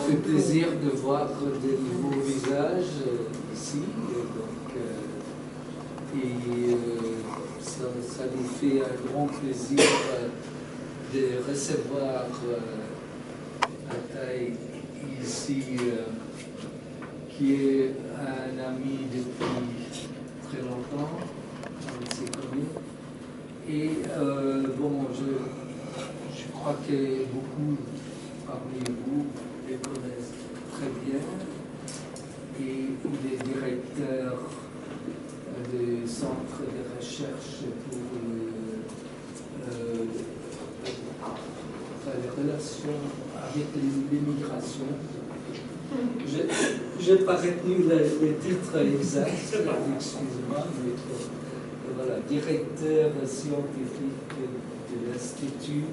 fait plaisir de voir de nouveaux visages ici. Ça nous fait un grand plaisir de recevoir Atay ici, qui est un ami depuis très longtemps, on s'est connus. Et bon, je crois que beaucoup parmi vous les connaissent très bien. Et il est directeur du centre de recherche pour les relations avec l'immigration. Je n'ai pas retenu le titre exact, excusez-moi, mais voilà, directeur scientifique de l'Institut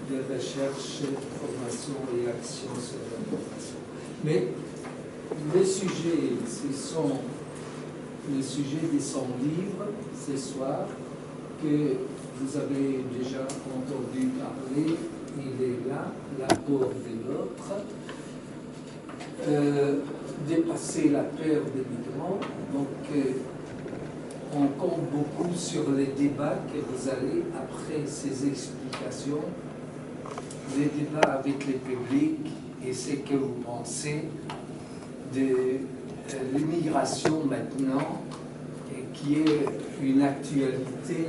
de recherche, formation et action sur l'immigration. Mais le sujet, le sujet de son livre ce soir, que vous avez déjà entendu parler, il est là, l'apport de l'autre. Dépasser la peur des migrants. Donc, on compte beaucoup sur les débats que vous allez, après ces explications, les débats avec le public et ce que vous pensez de l'immigration maintenant, et qui est une actualité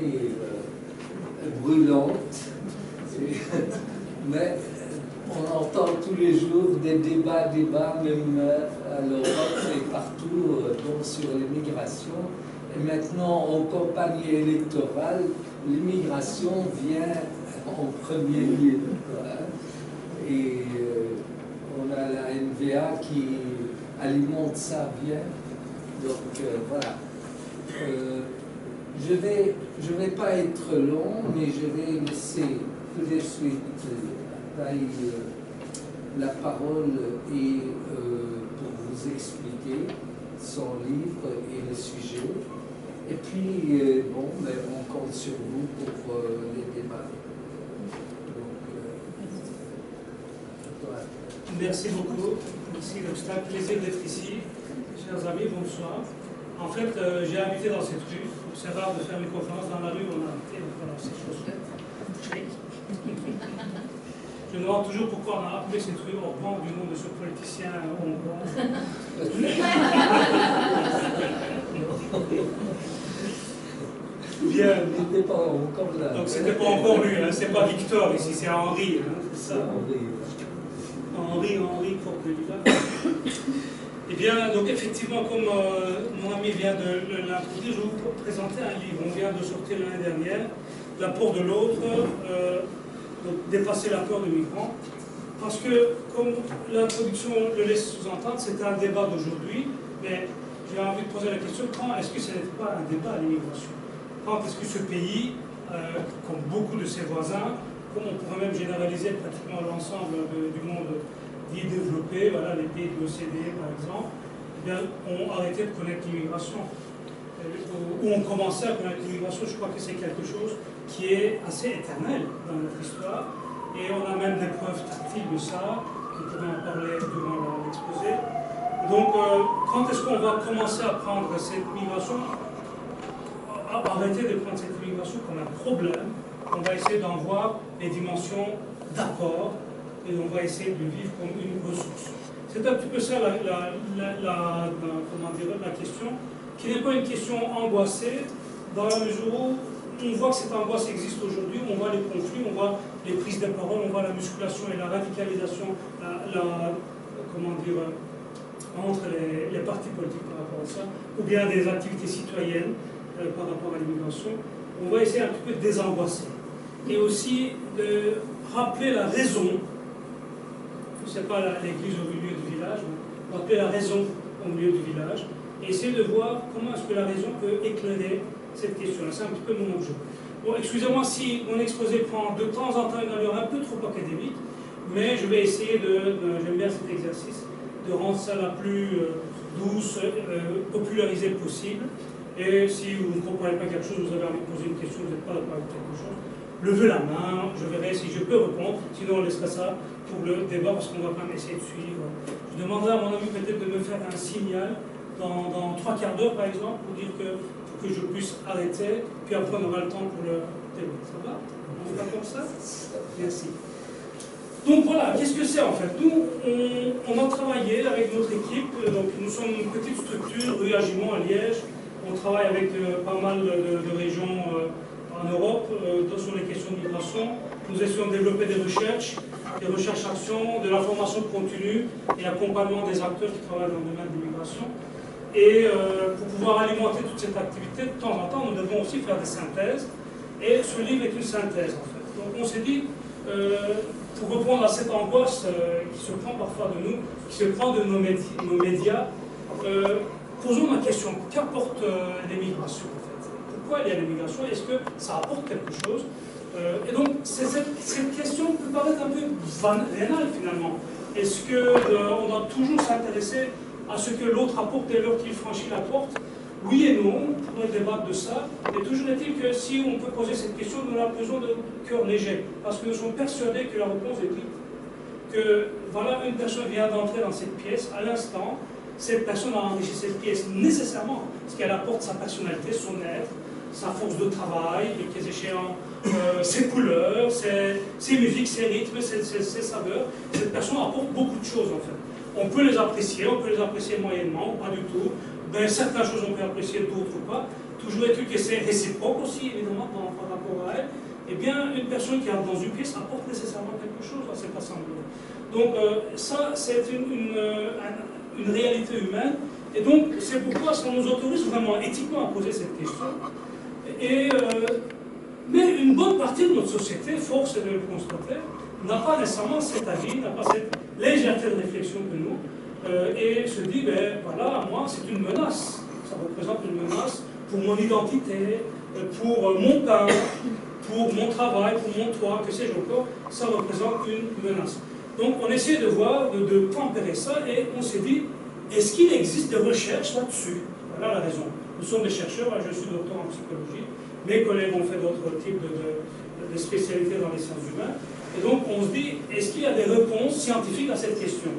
brûlante. Mais on entend tous les jours des débats, même à l'Europe et partout donc sur l'immigration. Et maintenant, en campagne électorale, l'immigration vient en premier lieu. Et on a la NVA qui alimente ça bien. Donc voilà. Je vais pas être long, mais je vais laisser tout de suite la parole et pour vous expliquer son livre et le sujet. Et puis, bon, mais on compte sur vous pour les débats. Merci beaucoup. Merci, c'est un plaisir d'être ici. Chers amis, bonsoir. En fait, j'ai habité dans cette rue. C'est rare de faire une conférence dans la rue, on a habité, donc voilà, c'est chose faite. Je me demande toujours pourquoi on a appelé cette rue au rang du nom de ce politicien hongrois. Bien. N'était pas encore là. Donc c'était pas encore lui, hein. C'est pas Victor ici, c'est Henri. Hein. C'est ça. Henri, pour que là. Eh bien, donc effectivement, comme mon ami vient de l'introduire, je vais vous présenter un livre. On vient de sortir l'année dernière, L'apport de l'autre, donc dépasser la peur des migrants. Parce que, comme l'introduction le laisse sous-entendre, c'est un débat d'aujourd'hui, mais j'ai envie de poser la question, quand est-ce que ce n'est pas un débat à l'immigration? Quand est-ce que ce pays, comme beaucoup de ses voisins, comme on pourrait même généraliser pratiquement l'ensemble du monde dit développé, voilà, les pays de l'OCDE par exemple, eh bien, ont arrêté de connaître l'immigration. Ou ont commencé à connaître l'immigration, je crois que c'est quelque chose qui est assez éternel dans notre histoire. Et on a même des preuves tactiles de ça, qui pourraient en parler durant l'exposé. Donc, quand est-ce qu'on va commencer à prendre cette migration, arrêter de prendre cette immigration comme un problème? On va essayer d'en voir les dimensions d'apport et on va essayer de le vivre comme une ressource. C'est un petit peu ça la question, qui n'est pas une question angoissée, dans la mesure où on voit que cette angoisse existe aujourd'hui, on voit les conflits, on voit les prises de parole, on voit la musculation et la radicalisation, entre les partis politiques par rapport à ça, ou bien des activités citoyennes par rapport à l'immigration. On va essayer un petit peu de désangoisser. Et aussi de rappeler la raison, ce n'est pas l'église au milieu du village, mais rappeler la raison au milieu du village, et essayer de voir comment est-ce que la raison peut éclairer cette question-là. C'est un petit peu mon objet. Bon, excusez-moi si mon exposé prend de temps en temps une allure un peu trop académique, mais je vais essayer j'aime bien cet exercice, de rendre ça la plus douce, popularisée possible. Et si vous ne comprenez pas quelque chose, vous avez envie de poser une question, vous n'êtes pas d'accord avec quelque chose, lever la main, je verrai si je peux répondre, sinon on laissera ça pour le débat parce qu'on va quand même essayer de suivre. Je demanderai à mon ami peut-être de me faire un signal dans 3 quarts d'heure par exemple pour dire que je puisse arrêter, puis après on aura le temps pour le débat. Ça va? On va comme ça? Merci. Donc voilà, qu'est-ce que c'est en fait? Nous, on a travaillé avec notre équipe, donc nous sommes une petite structure, rue Agimont à Liège. On travaille avec pas mal de régions en Europe sur les questions de migration. Nous essayons de développer des recherches-actions, de la formation continue et accompagnement des acteurs qui travaillent dans le domaine de l'immigration. Et pour pouvoir alimenter toute cette activité, de temps en temps, nous devons aussi faire des synthèses. Et ce livre est une synthèse en fait. Donc on s'est dit, pour répondre à cette angoisse qui se prend parfois de nous, qui se prend de nos médias, posons la question, qu'apporte l'immigration en fait? Pourquoi il y a l'immigration? Est-ce que ça apporte quelque chose? Et donc cette question peut paraître un peu banale finalement. Est-ce qu'on doit toujours s'intéresser à ce que l'autre apporte dès lors qu'il franchit la porte? Oui et non, on pourrait débattre de ça, mais toujours est-il que si on peut poser cette question, nous avons besoin de cœur léger, parce que nous sommes persuadés que la réponse est oui. Que voilà, une personne vient d'entrer dans cette pièce, à l'instant, cette personne a enrichi cette pièce nécessairement, parce qu'elle apporte sa personnalité, son être, sa force de travail, les cas échéants, ses couleurs, ses musiques, ses rythmes, ses saveurs. Cette personne apporte beaucoup de choses en fait. On peut les apprécier moyennement, pas du tout. Ben, certaines choses on peut apprécier, d'autres pas. Toujours est-il que c'est réciproque aussi, évidemment, par rapport à elle. Eh bien, une personne qui entre dans une pièce apporte nécessairement quelque chose à cette assemblée. Donc, ça, c'est une réalité humaine. Et donc, c'est pourquoi ça nous autorise vraiment éthiquement à poser cette question. Mais une bonne partie de notre société, force est de le constater, n'a pas nécessairement cet avis, n'a pas cette légèreté de réflexion que nous. Et se dit, ben voilà, moi c'est une menace, ça représente une menace pour mon identité, pour mon pain, pour mon travail, pour mon toit, que sais-je encore, ça représente une menace. Donc on essaie de voir, de tempérer ça, et on s'est dit, est-ce qu'il existe des recherches là-dessus? Voilà la raison. Nous sommes des chercheurs, je suis docteur en psychologie, mes collègues ont fait d'autres types de spécialités dans les sciences humaines, et donc on se dit, est-ce qu'il y a des réponses scientifiques à cette question?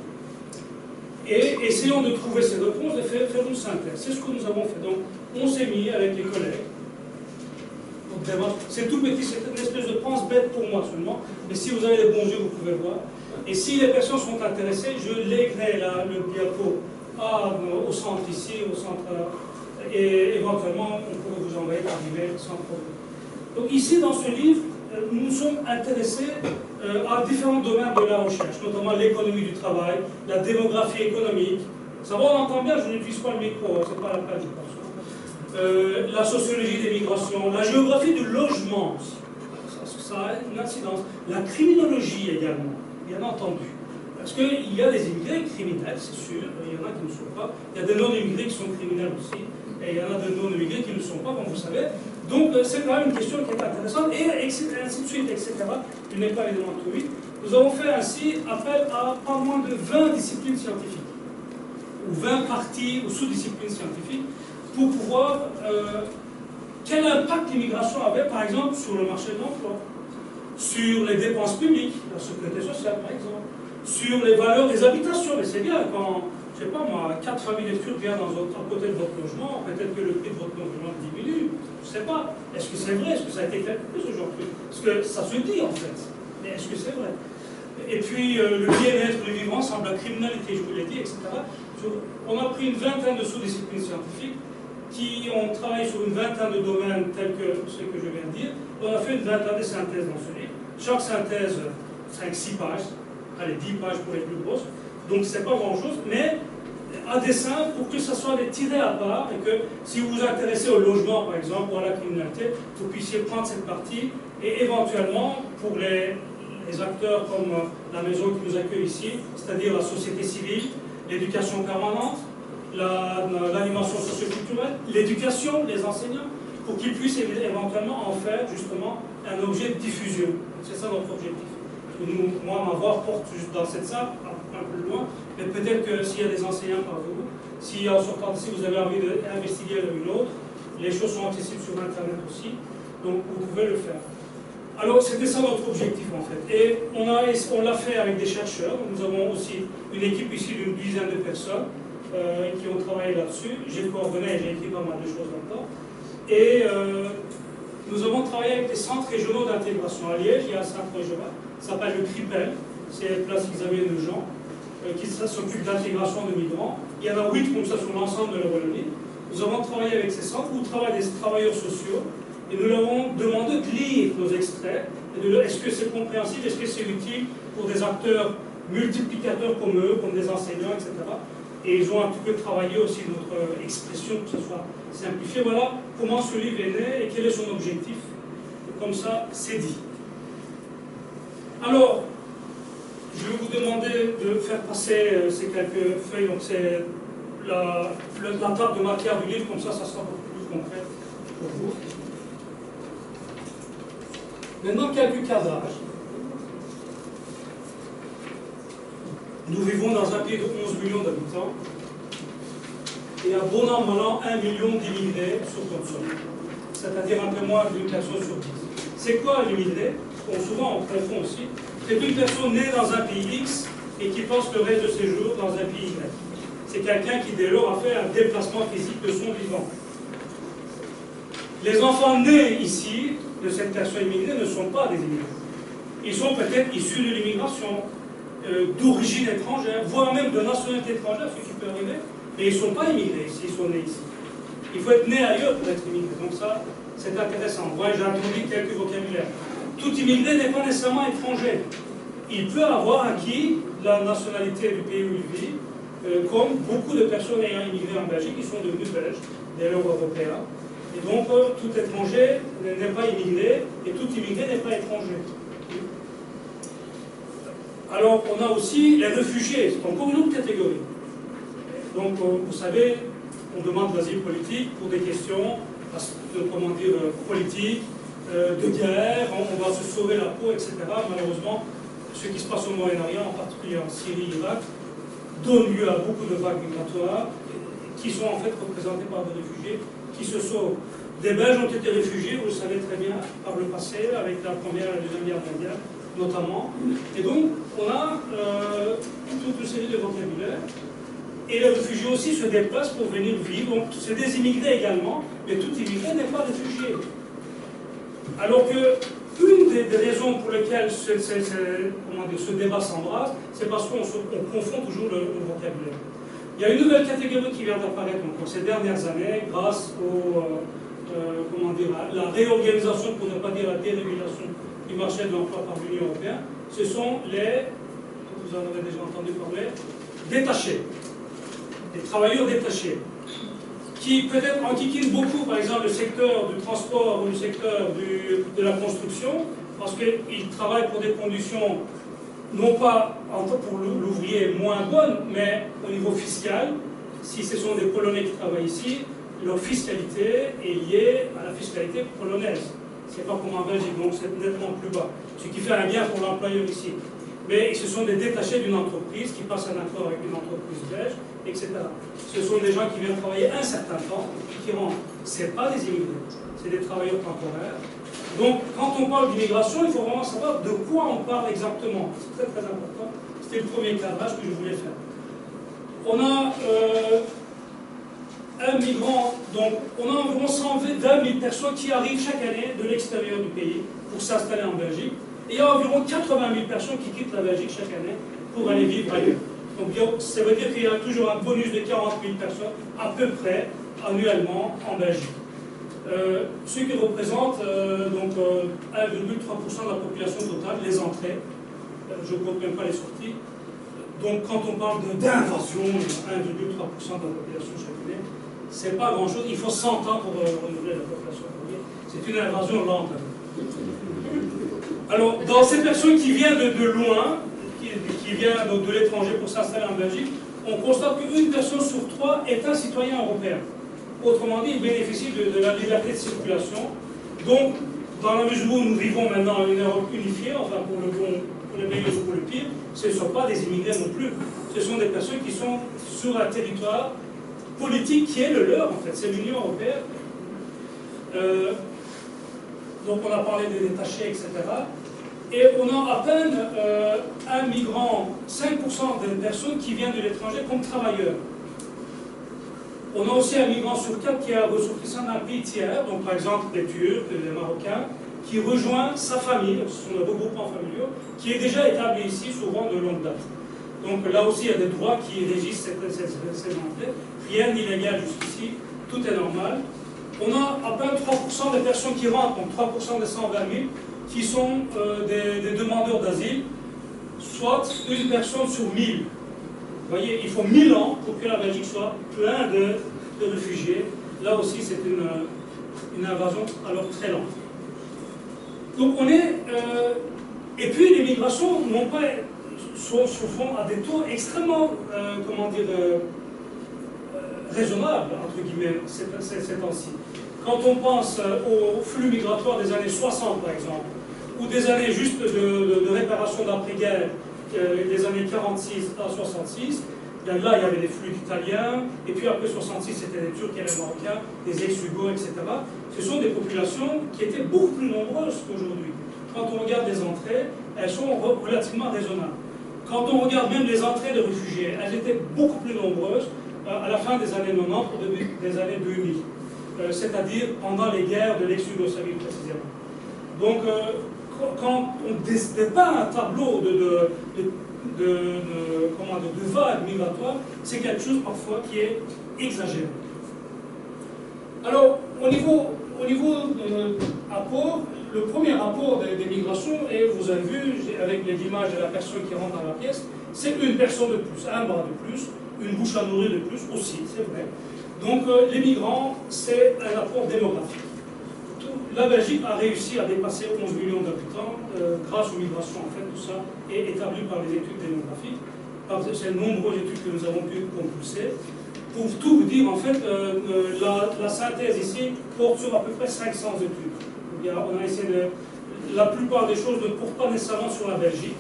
Et essayons de trouver ces réponses et faire une synthèse. C'est ce que nous avons fait. Donc, on s'est mis avec les collègues. C'est tout petit, c'est une espèce de pense-bête pour moi seulement. Mais si vous avez les bons yeux, vous pouvez voir. Et si les personnes sont intéressées, je lèguerai le diapo au centre ici, au centre. Et éventuellement, on pourrait vous envoyer par email sans problème. Donc, ici, dans ce livre, nous sommes intéressés à différents domaines de la recherche, notamment l'économie du travail, la démographie économique. Ça va, on entend bien, je n'utilise pas le micro, c'est pas la peine, je pense. La sociologie des migrations, la géographie du logement, ça a une incidence. La criminologie également, bien entendu. Parce qu'il y a des immigrés criminels, c'est sûr, il y en a qui ne sont pas. Il y a des non-immigrés qui sont criminels aussi, et il y en a des non-immigrés qui ne le sont pas, comme vous savez. Donc c'est quand même une question qui est intéressante, et ainsi de suite, etc. Il n'est pas évidemment tout vite. Nous avons fait ainsi appel à pas moins de 20 disciplines scientifiques, ou 20 parties ou sous-disciplines scientifiques, pour pouvoir... quel impact l'immigration avait, par exemple, sur le marché de l'emploi, sur les dépenses publiques, la sécurité sociale, par exemple, sur les valeurs des habitations. Mais c'est bien quand, je ne sais pas moi, 4 familles de Turcs viennent à côté de votre logement, peut-être que le prix de votre logement diminue. Je ne sais pas. Est-ce que c'est vrai? Est-ce que ça a été calculé aujourd'hui? Parce que ça se dit en fait. Mais est-ce que c'est vrai? Et puis le bien-être, le vivre ensemble, la criminalité, je vous l'ai dit, etc. On a pris une vingtaine de sous-disciplines scientifiques qui ont travaillé sur une vingtaine de domaines tels que ce que je viens de dire. On a fait une vingtaine de synthèses dans ce livre. Chaque synthèse, 5-6 pages, allez, 10 pages pour les plus grosses. Donc c'est pas grand-chose, mais à dessein pour que ça soit des tirés à part et que si vous vous intéressez au logement, par exemple, ou à la criminalité, vous puissiez prendre cette partie et éventuellement, pour les acteurs comme la maison qui nous accueille ici, c'est-à-dire la société civile, l'éducation permanente, l'animation socioculturelle, l'éducation, les enseignants, pour qu'ils puissent éventuellement en faire justement un objet de diffusion. C'est ça notre objectif. Moi, ma voix porte juste dans cette salle, un peu loin, mais peut-être que s'il y a des enseignants par vous, si en sortant d'ici vous avez envie d'investiguer l'une ou l'autre, les choses sont accessibles sur Internet aussi, donc vous pouvez le faire. Alors c'était ça notre objectif en fait. Et on l'a fait avec des chercheurs. Nous avons aussi une équipe ici d'une dizaine de personnes qui ont travaillé là-dessus. J'ai coordonné, j'ai écrit pas mal de choses là-dedans. Et nous avons travaillé avec des centres régionaux d'intégration. À Liège, il y a un centre régional, ça s'appelle le CRIPEL, c'est Place Xavier de Jean, qui s'occupe d'intégration de migrants. Il y en a 8 comme ça sur l'ensemble de la Wallonie. Nous avons travaillé avec ces centres où travaillent des travailleurs sociaux et nous leur avons demandé de lire nos extraits. Est-ce que c'est compréhensible, est-ce que c'est utile pour des acteurs multiplicateurs comme eux, comme des enseignants, etc. Et ils ont un petit peu travaillé aussi notre expression, que ce soit simplifié. Voilà comment ce livre est né et quel est son objectif. Et comme ça, c'est dit. Alors, je vais vous demander de faire passer ces quelques feuilles. Donc c'est la table de matière du livre, comme ça sera beaucoup plus concret pour vous. Maintenant, quelques cadrages. Nous vivons dans un pays de 11 millions d'habitants et à bon an, mal an, 1 million d'immigrés sur notre sol. C'est-à-dire un peu moins d'une personne sur 10. C'est quoi l'immigré? Bon, souvent on confond aussi. C'est une personne née dans un pays X et qui passe le reste de ses jours dans un pays Y. C'est quelqu'un qui dès lors a fait un déplacement physique de son vivant. Les enfants nés ici, de cette personne immigrée, ne sont pas des immigrés. Ils sont peut-être issus de l'immigration, d'origine étrangère, voire même de nationalité étrangère, ce qui peut arriver, mais ils ne sont pas immigrés ici, ils sont nés ici. Il faut être né ailleurs pour être immigré, donc ça, c'est intéressant. Moi, j'ai introduit quelques vocabulaires. Tout immigré n'est pas nécessairement étranger. Il peut avoir acquis la nationalité du pays où il vit, comme beaucoup de personnes ayant immigré en Belgique qui sont devenues belges, dès lors européens. Et donc, tout étranger n'est pas immigré, et tout immigré n'est pas étranger. Alors, on a aussi les réfugiés, c'est encore une autre catégorie. Donc, vous savez, on demande l'asile politique pour des questions, comment dire, politiques, de guerre, on va se sauver la peau, etc. Malheureusement, ce qui se passe au Moyen-Orient, en particulier en Syrie, Irak, donne lieu à beaucoup de vagues migratoires qui sont en fait représentées par des réfugiés qui se sauvent. Des Belges ont été réfugiés, vous le savez très bien, par le passé, avec la Première et la Deuxième Guerre mondiale, notamment. Et donc, on a toute une série de vocabulaires. Et les réfugiés aussi se déplacent pour venir vivre. Donc, c'est des immigrés également, mais tout immigré n'est pas réfugié. Alors que une des raisons pour lesquelles ce débat s'embrase, c'est parce qu'on confond toujours le vocabulaire. Il y a une nouvelle catégorie qui vient d'apparaître encore ces dernières années grâce à la réorganisation, pour ne pas dire la dérégulation du marché de l'emploi par l'Union européenne. Ce sont les, vous en avez déjà entendu parler, détachés, les travailleurs détachés, qui peut-être enquiquinent beaucoup, par exemple, le secteur du transport ou le secteur de la construction, parce qu'ils travaillent pour des conditions, non pas pour l'ouvrier moins bonnes, mais au niveau fiscal. Si ce sont des Polonais qui travaillent ici, leur fiscalité est liée à la fiscalité polonaise. C'est pas comme en Belgique, donc c'est nettement plus bas. Ce qui fait un bien pour l'employeur ici. Mais ce sont des détachés d'une entreprise qui passent un accord avec une entreprise belge, etc. Ce sont des gens qui viennent travailler un certain temps, qui rentrent. Ce n'est pas des immigrés, c'est des travailleurs temporaires. Donc, quand on parle d'immigration, il faut vraiment savoir de quoi on parle exactement. C'est très très important. C'était le premier cadrage que je voulais faire. On a un migrant, donc on a environ 120 000 personnes qui arrivent chaque année de l'extérieur du pays pour s'installer en Belgique. Et il y a environ 80 000 personnes qui quittent la Belgique chaque année pour aller vivre ailleurs. Donc ça veut dire qu'il y a toujours un bonus de 40 000 personnes à peu près annuellement en Belgique. Ce qui représente 1,3% de la population totale, les entrées. Je ne compte même pas les sorties. Donc quand on parle d'invasion, 1,3% de la population chaque année, c'est pas grand-chose. Il faut 100 ans pour renouveler la population. C'est une invasion lente. Alors, dans ces personnes qui viennent de loin, qui viennent donc de l'étranger pour s'installer en Belgique, on constate qu'une personne sur 3 est un citoyen européen. Autrement dit, il bénéficie de la liberté de circulation. Donc, dans la mesure où nous vivons maintenant une Europe unifiée, enfin pour le meilleur ou pour le pire, ce ne sont pas des immigrés non plus. Ce sont des personnes qui sont sur un territoire politique qui est le leur, en fait. C'est l'Union européenne. donc on a parlé des détachés, etc. Et on a à peine un migrant, 5% des personnes qui viennent de l'étranger comme travailleurs. On a aussi un migrant sur 4 qui est ressortissant d'un pays tiers, donc par exemple les Turcs, les Marocains, qui rejoint sa famille, ce sont des regroupements familiaux, qui est déjà établi ici, souvent de longue date. Donc là aussi, il y a des droits qui régissent ces entrées. Rien d'illégal jusqu'ici, tout est normal. On a à peine 3% des personnes qui rentrent, donc 3% des 120 000, qui sont des demandeurs d'asile, soit une personne sur 1000. Vous voyez, il faut 1000 ans pour que la Belgique soit plein de réfugiés. Là aussi, c'est une invasion alors très lente. Donc on est... et puis les migrations se font à des taux extrêmement, raisonnables, entre guillemets, ces temps-ci. Quand on pense au flux migratoire des années 60, par exemple, ou des années juste de réparation d'après-guerre, des années 46 à 66, là, il y avait des flux d'Italiens, et puis après 66, c'était des Turcs et les Marocains, des ex-Hugo, etc. Ce sont des populations qui étaient beaucoup plus nombreuses qu'aujourd'hui. Quand on regarde les entrées, elles sont relativement raisonnables. Quand on regarde même les entrées de réfugiés, elles étaient beaucoup plus nombreuses à la fin des années 90 au début des années 2000. C'est-à-dire pendant les guerres de l'ex-Yougoslavie précisément. Donc, quand on dépeint un tableau de vagues migratoires, c'est quelque chose parfois qui est exagéré. Alors, au niveau rapport, le premier rapport des migrations, et vous avez vu avec l'image de la personne qui rentre dans la pièce, c'est une personne de plus, un bras de plus, une bouche à nourrir de plus aussi, c'est vrai. Donc les migrants, c'est un rapport démographique. La Belgique a réussi à dépasser 11 millions d'habitants grâce aux migrations, en fait, tout ça est établi par les études démographiques, par ces nombreuses études que nous avons pu compulser. Pour tout vous dire, en fait, la synthèse ici porte sur à peu près 500 études. On a essayé la plupart des choses ne portent pas nécessairement sur la Belgique,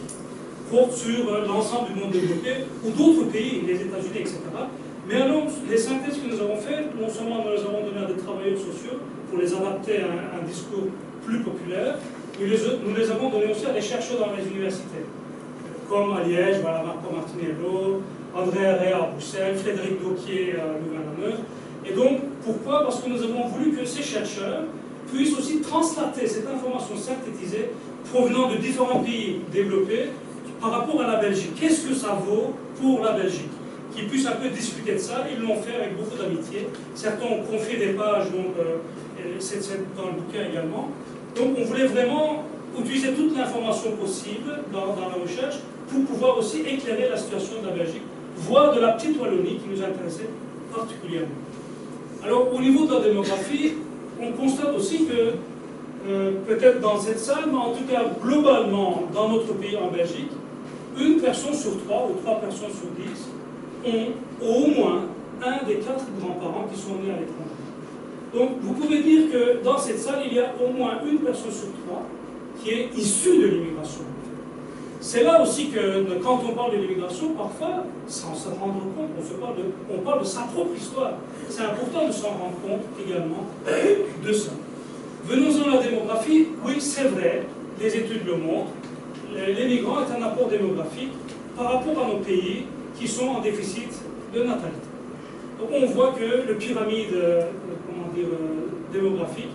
portent sur l'ensemble du monde développé ou d'autres pays, les États-Unis, etc. Mais alors, les synthèses que nous avons faites, non seulement nous les avons données à des travailleurs sociaux pour les adapter à un discours plus populaire, mais nous les avons données aussi à des chercheurs dans les universités, comme à Liège, voilà, Marco Martinello, André Herrera à Bruxelles, Frédéric Dauquier à Louvain-la-Neuve. Et donc, pourquoi? Parce que nous avons voulu que ces chercheurs puissent aussi translater cette information synthétisée provenant de différents pays développés par rapport à la Belgique. Qu'est-ce que ça vaut pour la Belgique? Qu'ils puissent un peu discuter de ça. Ils l'ont fait avec beaucoup d'amitié. Certains ont confié des pages, donc c'est dans le bouquin également. Donc on voulait vraiment utiliser toute l'information possible dans la recherche pour pouvoir aussi éclairer la situation de la Belgique, voire de la petite Wallonie qui nous intéressait particulièrement. Alors au niveau de la démographie, on constate aussi que, peut-être dans cette salle, mais en tout cas globalement dans notre pays, en Belgique, une personne sur 3 ou 3 personnes sur 10 ont au moins un des 4 grands-parents qui sont nés à l'étranger. Donc vous pouvez dire que dans cette salle, il y a au moins une personne sur 3 qui est issue de l'immigration. C'est là aussi que quand on parle de l'immigration, parfois, sans se rendre compte, on parle de sa propre histoire. C'est important de s'en rendre compte également de ça. Venons-en à la démographie. Oui, c'est vrai, les études le montrent. Les migrants est un apport démographique par rapport à nos pays qui sont en déficit de natalité. Donc on voit que le pyramide démographique,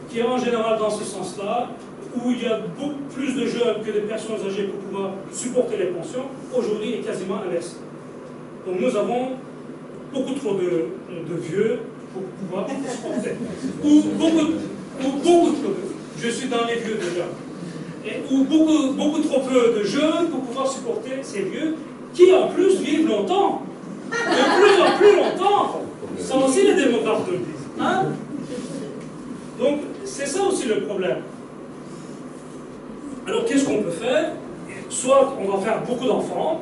qui est en général dans ce sens-là, où il y a beaucoup plus de jeunes que de personnes âgées pour pouvoir supporter les pensions, aujourd'hui est quasiment inversé. Donc nous avons beaucoup trop de vieux pour pouvoir supporter. Ou beaucoup trop de... Je suis dans les vieux déjà. Ou beaucoup trop peu de jeunes pour pouvoir supporter ces vieux qui en plus vivent longtemps. De plus en plus longtemps. Ça aussi les démographes le disent. Hein? Donc c'est ça aussi le problème. Alors qu'est-ce qu'on peut faire? Soit on va faire beaucoup d'enfants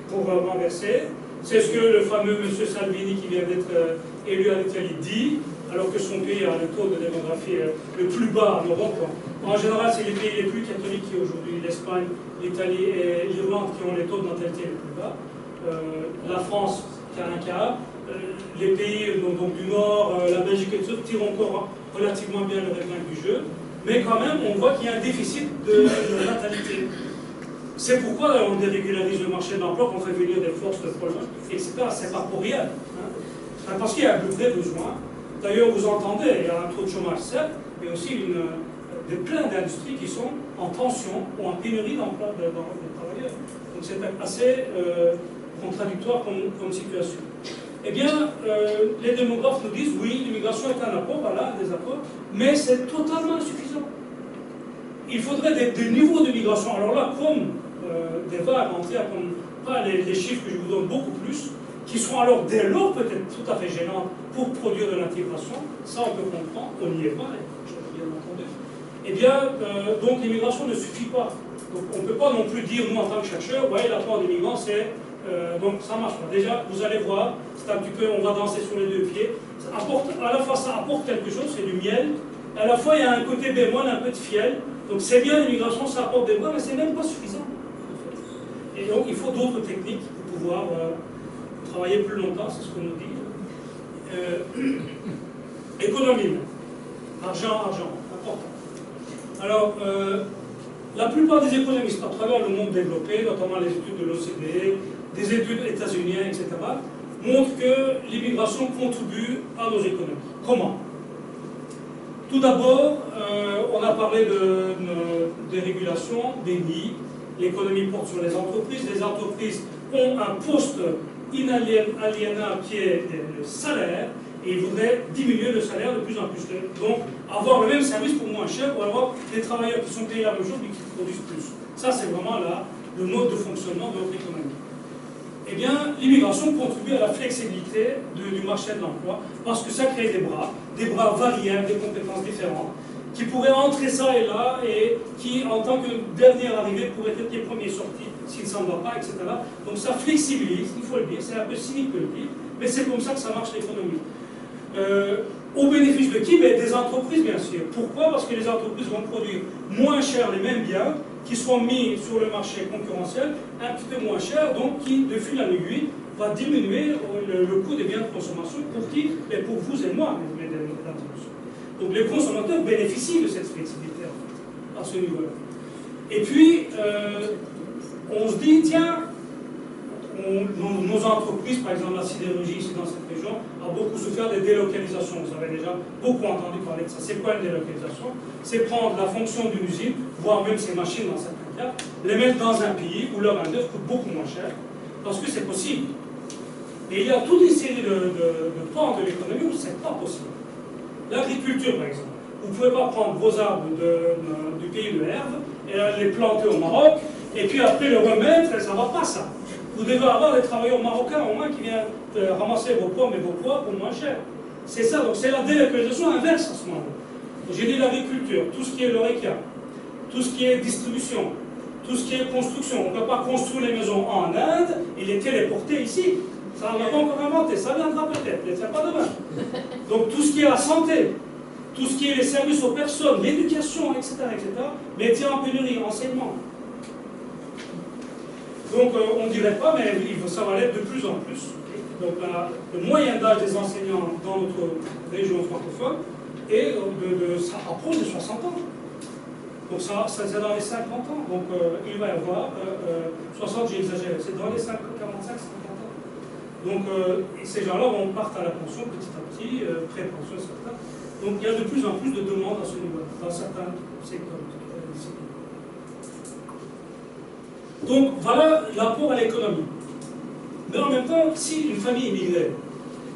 pour renverser. C'est ce que le fameux M. Salvini qui vient d'être élu à l'Italie dit, alors que son pays a le taux de démographie le plus bas en Europe. En général, c'est les pays les plus catholiques qui aujourd'hui, l'Espagne, l'Italie et l'Irlande qui ont les taux de natalité les plus bas. La France qui a un quart. Les pays donc, du Nord, la Belgique et tout, tirent encore relativement bien le épingle du jeu. mais quand même, on voit qu'il y a un déficit de natalité. C'est pourquoi on dérégularise le marché de l'emploi, qu'on fait venir des forces de projet, etc. C'est pas pour rien. Hein. Parce qu'il y a un vrai besoin. D'ailleurs, vous entendez, il y a un taux de chômage, certes, mais aussi plein d'industries qui sont en tension ou en pénurie d'emploi de travailleurs. Donc c'est assez contradictoire comme situation. Eh bien, les démographes nous disent, oui, l'immigration est un apport, voilà, des apports, mais c'est totalement insuffisant. Il faudrait des niveaux de migration. Alors là, comme des vagues entières, comme pas les chiffres que je vous donne beaucoup plus, qui seront alors dès lors peut-être tout à fait gênantes pour produire de l'intégration, ça on peut comprendre, on n'y est pas, bien entendu. Eh bien, donc l'immigration ne suffit pas. Donc on ne peut pas non plus dire, nous en tant que chercheurs, ouais, l'apport des migrants c'est... donc ça ne marche pas. Déjà, vous allez voir, c'est un petit peu, on va danser sur les deux pieds. Ça apporte, à la fois ça apporte quelque chose, c'est du miel, à la fois il y a un côté bémol, un peu de fiel. Donc c'est bien l'immigration, ça apporte des mois, mais c'est même pas suffisant. Et donc il faut d'autres techniques pour pouvoir travailler plus longtemps, c'est ce qu'on nous dit. Économie. Argent, important. Alors, la plupart des économistes, à travers le monde développé, notamment les études de l'OCDE, des études états-uniennes, etc., montrent que l'immigration contribue à nos économies. Comment? Tout d'abord, on a parlé de dérégulation, des nids. L'économie porte sur les entreprises. Les entreprises ont un poste inaliénable qui est le salaire, et ils voudraient diminuer le salaire de plus en plus. Donc, avoir le même service pour moins cher, pour avoir des travailleurs qui sont payés la même chose, mais qui produisent plus. Ça, c'est vraiment là le mode de fonctionnement de notre économie. Eh bien, l'immigration contribue à la flexibilité du marché de l'emploi, parce que ça crée des bras variés, des compétences différentes, qui pourraient entrer ça et là, et qui, en tant que dernière arrivée, pourraient être les premiers sortis, s'il ne s'en va pas, etc. Donc ça flexibilise, il faut le dire, c'est un peu cynique de le dire, mais c'est comme ça que ça marche l'économie. Au bénéfice de qui? Des entreprises, bien sûr. Pourquoi? Parce que les entreprises vont produire moins cher les mêmes biens, qui seront mis sur le marché concurrentiel, un petit peu moins cher, donc qui, de fil en aiguille, va diminuer le coût des biens de consommation. Pour qui? Pour vous et moi, mesdames et messieurs. Donc les consommateurs bénéficient de cette flexibilité, en fait, à ce niveau-là. Et puis, on se dit, tiens, nos entreprises, par exemple la sidérurgie ici dans cette région, a beaucoup souffert des délocalisations. Vous avez déjà beaucoup entendu parler de ça. C'est quoi une délocalisation? C'est prendre la fonction d'une usine, voire même ses machines dans certains cas, les mettre dans un pays où leur main-d'œuvre coûte beaucoup moins cher, parce que c'est possible. Et il y a toute une série de pans de l'économie où ce n'est pas possible. L'agriculture, par exemple. Vous ne pouvez pas prendre vos arbres du pays de l'herbe et les planter au Maroc, et puis après le remettre, ça ne va pas ça. Vous devez avoir des travailleurs marocains au moins qui viennent ramasser vos pommes et vos pois pour moins cher. C'est ça, donc c'est la délocalisation inverse à ce moment-là. J'ai dit l'agriculture, tout ce qui est l'ORECA, tout ce qui est distribution, tout ce qui est construction. On ne peut pas construire les maisons en Inde et les téléporter ici. Ça, on n'a pas encore inventé, ça viendra peut-être, mais c'est pas demain. Donc tout ce qui est la santé, tout ce qui est les services aux personnes, l'éducation, etc., métiers en pénurie, enseignement. Donc on ne dirait pas, mais ça va l'être de plus en plus. Donc le moyen d'âge des enseignants dans notre région francophone ça approche de 60 ans. Donc ça c'est dans les 50 ans. Donc il va y avoir 60, j'ai exagéré, c'est dans les 45, 50 ans. Donc ces gens-là vont partir à la pension petit à petit, pré-pension, etc. Donc il y a de plus en plus de demandes à ce niveau, dans certains secteurs. Donc voilà l'apport à l'économie. Mais en même temps, si une famille immigrée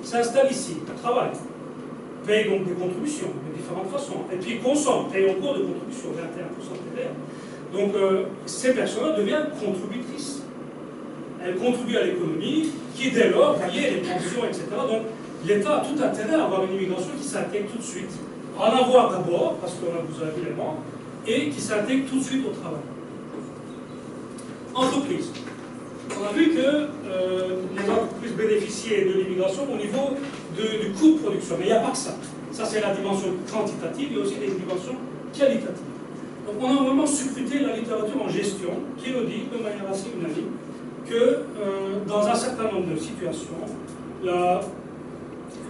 s'installe ici, travaille, paye donc des contributions de différentes façons, et puis consomme, paye encore de contributions, 21% TVA. Donc ces personnes deviennent contributrices. Elles contribuent à l'économie, qui dès lors paye les pensions, etc. Donc l'État a tout intérêt à avoir une immigration qui s'intègre tout de suite. En avoir d'abord, parce que vous avez vu les membres, et qui s'intègre tout de suite au travail. Entreprises. On a vu que les entreprises bénéficiaient de l'immigration au niveau du coût de production. Mais il n'y a pas que ça. Ça, c'est la dimension quantitative, il y a aussi des dimensions qualitatives. Donc on a vraiment scruté la littérature en gestion qui nous dit, de manière assez unanime, que dans un certain nombre de situations,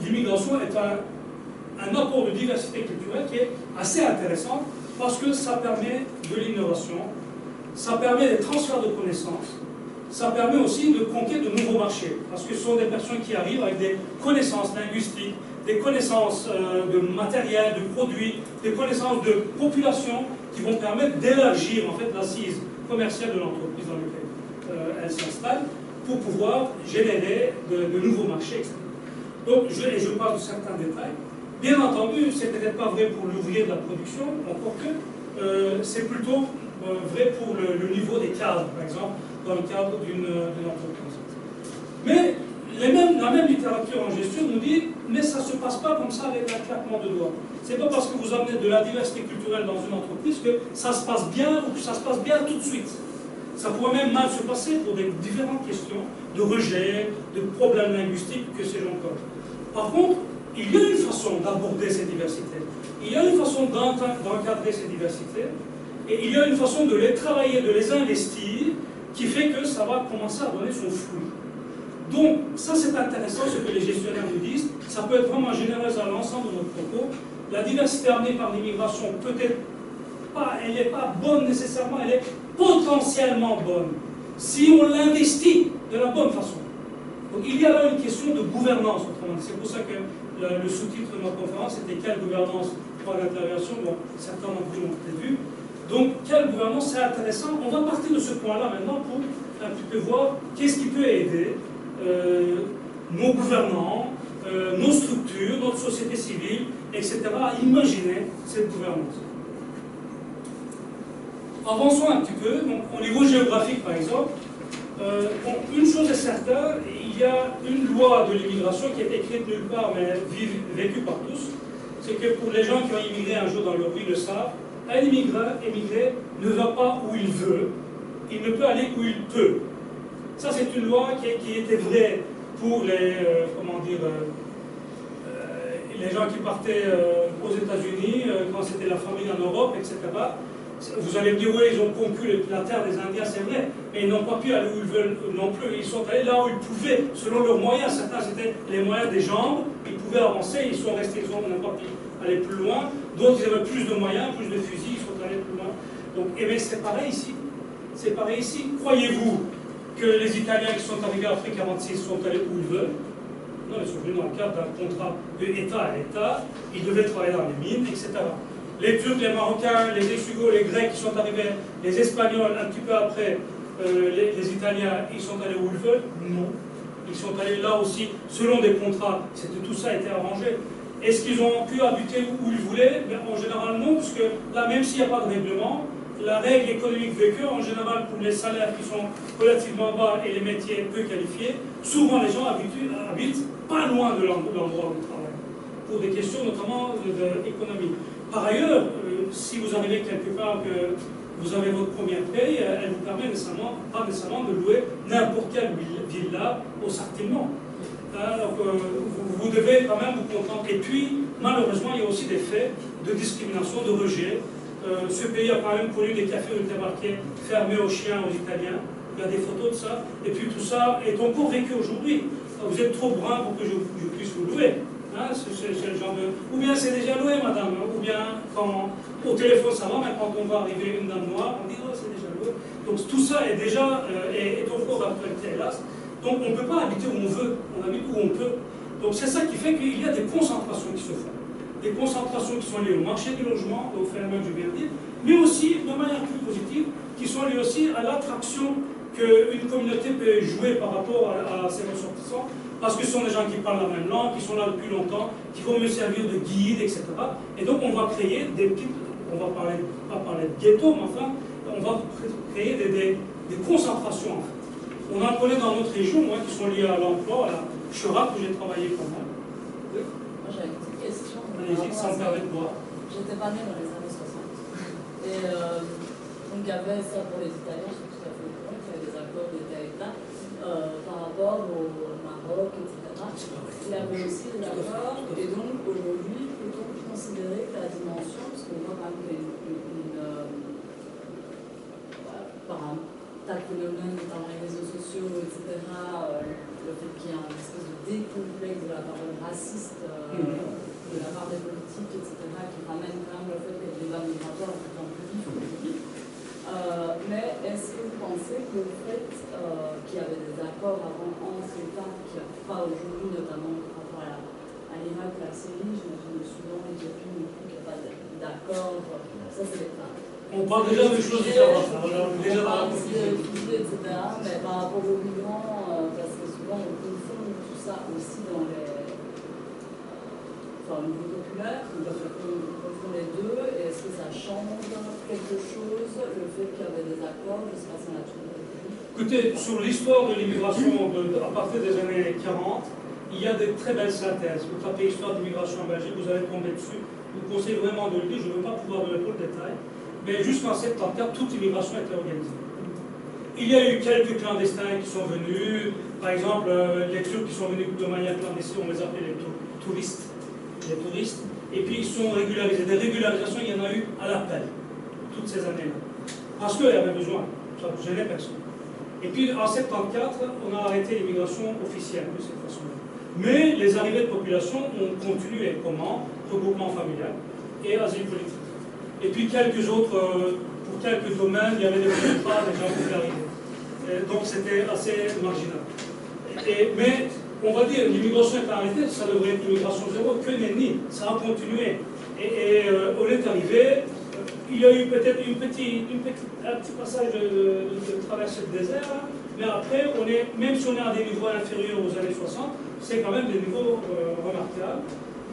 l'immigration est un apport de diversité culturelle qui est assez intéressant parce que ça permet de l'innovation, ça permet des transferts de connaissances, ça permet aussi de conquérir de nouveaux marchés, parce que ce sont des personnes qui arrivent avec des connaissances linguistiques, des connaissances de matériel, de produits, des connaissances de population qui vont permettre d'élargir en fait l'assise commerciale de l'entreprise dans laquelle elle s'installe pour pouvoir générer de nouveaux marchés, etc. Donc, je parle de certains détails. Bien entendu, c'est peut-être pas vrai pour l'ouvrier de la production, encore que c'est plutôt vrai pour le niveau des cadres, par exemple, dans le cadre d'une entreprise. Mais la même littérature en gestion nous dit, mais ça ne se passe pas comme ça avec un claquement de doigts. Ce n'est pas parce que vous amenez de la diversité culturelle dans une entreprise que ça se passe bien ou que ça se passe bien tout de suite. Ça pourrait même mal se passer pour des différentes questions de rejet, de problèmes linguistiques que ces gens posent. Par contre, il y a une façon d'aborder ces diversités. Il y a une façon d'encadrer ces diversités. Et il y a une façon de les travailler, de les investir, qui fait que ça va commencer à donner son fruit. Donc, ça c'est intéressant ce que les gestionnaires nous disent. Ça peut être vraiment généreux à l'ensemble de notre propos. La diversité amenée par l'immigration, peut-être pas, elle n'est pas bonne nécessairement, elle est potentiellement bonne, si on l'investit de la bonne façon. Donc il y a là une question de gouvernance, autrement dit. C'est pour ça que le sous-titre de ma conférence était « Quelle gouvernance pour l'intervention ?» Bon, certains d'entre vous l'ont peut-être vu. Donc, quelle gouvernance, c'est intéressant. On va partir de ce point-là maintenant pour un petit peu voir qu'est-ce qui peut aider nos gouvernants, nos structures, notre société civile, etc. à imaginer cette gouvernance. Avançons un petit peu. Donc, au niveau géographique, par exemple, une chose est certaine, il y a une loi de l'immigration qui est écrite nulle part, mais vécue par tous. C'est que pour les gens qui ont immigré un jour dans leur vie, le savent, un immigré ne va pas où il veut, il ne peut aller où il peut. Ça, c'est une loi qui était vraie pour les, les gens qui partaient aux États-Unis, quand c'était la famine en Europe, etc. Vous allez me dire, oui, ils ont conquis la terre des Indiens, c'est vrai, mais ils n'ont pas pu aller où ils veulent non plus. Ils sont allés là où ils pouvaient, selon leurs moyens. Certains, c'était les moyens des jambes, ils pouvaient avancer, ils sont restés, ils n'ont pas pu aller plus loin. D'autres, ils avaient plus de moyens, plus de fusils, ils sont allés plus loin. Donc, eh bien, c'est pareil ici. C'est pareil ici. Croyez-vous que les Italiens qui sont arrivés après 1946 sont allés où ils veulent? Non, ils sont venus dans le cadre d'un contrat de État à État, ils devaient travailler dans les mines, etc. Les Turcs, les Marocains, les ex-Yougos, les Grecs qui sont arrivés, les Espagnols un petit peu après, les Italiens, ils sont allés où ils veulent? Non. Ils sont allés là aussi, selon des contrats, tout ça a été arrangé. Est-ce qu'ils ont pu habiter où ils voulaient? En général non, parce que là, même s'il n'y a pas de règlement, la règle économique veut que, en général, pour les salaires qui sont relativement bas et les métiers peu qualifiés, souvent les gens habitent pas loin de l'endroit où ils travaillent, pour des questions notamment d'économie. Par ailleurs, si vous arrivez quelque part que vous avez votre première paye, elle vous permet pas nécessairement de louer n'importe quelle villa au Sartiment. Donc, vous devez quand même vous contenter. Et puis, malheureusement, il y a aussi des faits de discrimination, de rejet. Ce pays a quand même connu des cafés où il était marqué « fermés aux chiens, aux Italiens ». Il y a des photos de ça. Et puis tout ça est encore vécu aujourd'hui. Vous êtes trop brun pour que je puisse vous louer. Hein, c'est le genre de... Ou bien c'est déjà loué, madame. Ou bien, quand au téléphone ça va, mais quand on va arriver une dame noire, on dit « oh, c'est déjà loué ». Donc tout ça est déjà est encore d'actualité, hélas. Donc on ne peut pas habiter où on veut, on habite où on peut. Donc c'est ça qui fait qu'il y a des concentrations qui se font. Des concentrations qui sont liées au marché du logement, au phénomène que je viens de dire, mais aussi, de manière plus positive, qui sont liées aussi à l'attraction qu'une communauté peut jouer par rapport à ses ressortissants, parce que ce sont des gens qui parlent la même langue, qui sont là depuis longtemps, qui vont me servir de guide, etc. Et donc on va créer des petites, on va pas parler de ghetto, mais enfin, on va créer des concentrations en fait. On en connaît dans notre région, moi, qui sont liées à l'emploi, à la Cherac, où j'ai travaillé quand même. Oui. Moi j'avais une petite question. Ça me permet de voir. J'étais pas née dans les années 60. Et donc il y avait ça pour les Italiens, je suis tout à fait au courant, il y avait des accords d'État-État par rapport au Maroc, etc. Il y avait aussi des accords, et donc aujourd'hui, peut-on considérer que la dimension, parce qu'on voit quand même qu'il y a par un tas de phénomènes, notamment les réseaux sociaux, etc., le fait qu'il y ait un espèce de décomplexe de la parole raciste de la part des politiques politiques, etc., qui ramènent quand même le fait que le débat migratoire est de plus en plus vif aujourd'hui. Mais est-ce que vous pensez que le fait qu'il y avait des accords avant en CETA, qu'il n'y a pas aujourd'hui, notamment par rapport à l'Irak, la Syrie, j'imagine le Soudan, l'Éthiopie, non plus, qu'il n'y a pas d'accord, ça c'est des cas. On parle déjà de choses différentes. On parle aussi de fusées, etc. Mais par rapport aux migrants, parce que souvent on confond tout ça aussi dans les. Enfin, au niveau populaire, on confond les deux. Et est-ce que ça change quelque chose, le fait qu'il y avait des accords, je ne sais pas si on a toujours été. Écoutez, sur l'histoire de l'immigration à partir des années 40, il y a des très belles synthèses. Vous tapez histoire de l'immigration en Belgique, vous allez tomber dessus. Je vous conseille vraiment de le lire, je ne veux pas pouvoir donner tout le détail. Mais jusqu'en 74, toute immigration était organisée. Il y a eu quelques clandestins qui sont venus, par exemple, les Turcs qui sont venus de manière clandestine, on les appelait les touristes. Et puis ils sont régularisés. Des régularisations, il y en a eu à l'appel, toutes ces années-là. Parce qu'il y avait besoin, ça ne gênait personne. Et puis en 74, on a arrêté l'immigration officielle de cette façon-là. Mais les arrivées de population ont continué. Comment? Regroupement familial et asile politique. Et puis quelques autres, pour quelques domaines, il y avait des contrats, des gens qui arrivaient. Donc c'était assez marginal. Mais on va dire, l'immigration est arrêtée, ça devrait être l'immigration zéro, que nenni, ça a continué. On est arrivé, il y a eu peut-être un petit passage de traversée de désert, mais après, même si on est à des niveaux inférieurs aux années 60, c'est quand même des niveaux remarquables.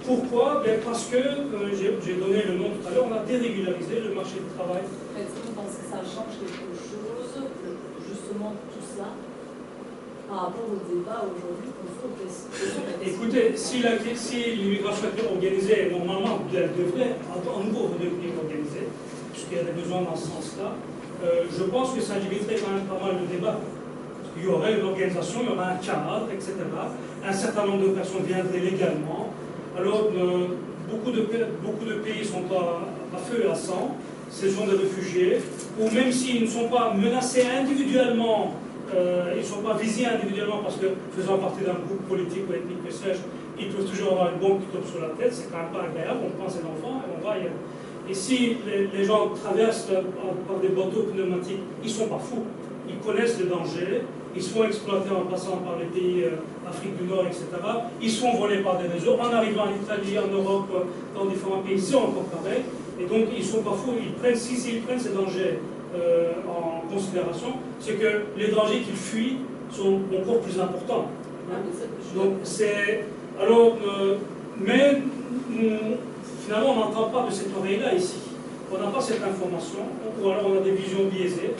Pourquoi? Parce que, j'ai donné le nom tout à l'heure, on a dérégularisé le marché du travail. Est-ce que vous pensez que ça change quelque chose, justement tout ça, par rapport au débat aujourd'hui qu'on fait aux questions? Écoutez, si l'immigration était organisée, normalement, elle devrait à nouveau redevenir organisée, puisqu'il y a des besoins dans ce sens-là, je pense que ça limiterait quand même pas mal le débat. Il y aurait une organisation, il y aurait un cadre, etc. Un certain nombre de personnes viendraient légalement. Alors, beaucoup de pays sont à feu et à sang, ce sont des réfugiés, ou même s'ils ne sont pas menacés individuellement, ils ne sont pas visés individuellement parce que faisant partie d'un groupe politique ou ethnique, que sais-je, ils peuvent toujours avoir une bombe qui tombe sur la tête, c'est quand même pas agréable, on pense à l'enfant et on va ailleurs. Et si les gens traversent par des bateaux pneumatiques, ils ne sont pas fous, ils connaissent le danger, ils se font exploiter en passant par les pays Afrique du Nord, etc. Ils se font voler par des réseaux, en arrivant en Italie, en Europe, dans différents pays, c'est encore pareil. Et donc ils ne sont pas fous, s'ils prennent ces dangers en considération, c'est que les dangers qu'ils fuient sont encore plus importants. Hein. Donc c'est... Alors, mais finalement on n'entend pas de cette oreille-là ici. On n'a pas cette information, ou alors on a des visions biaisées.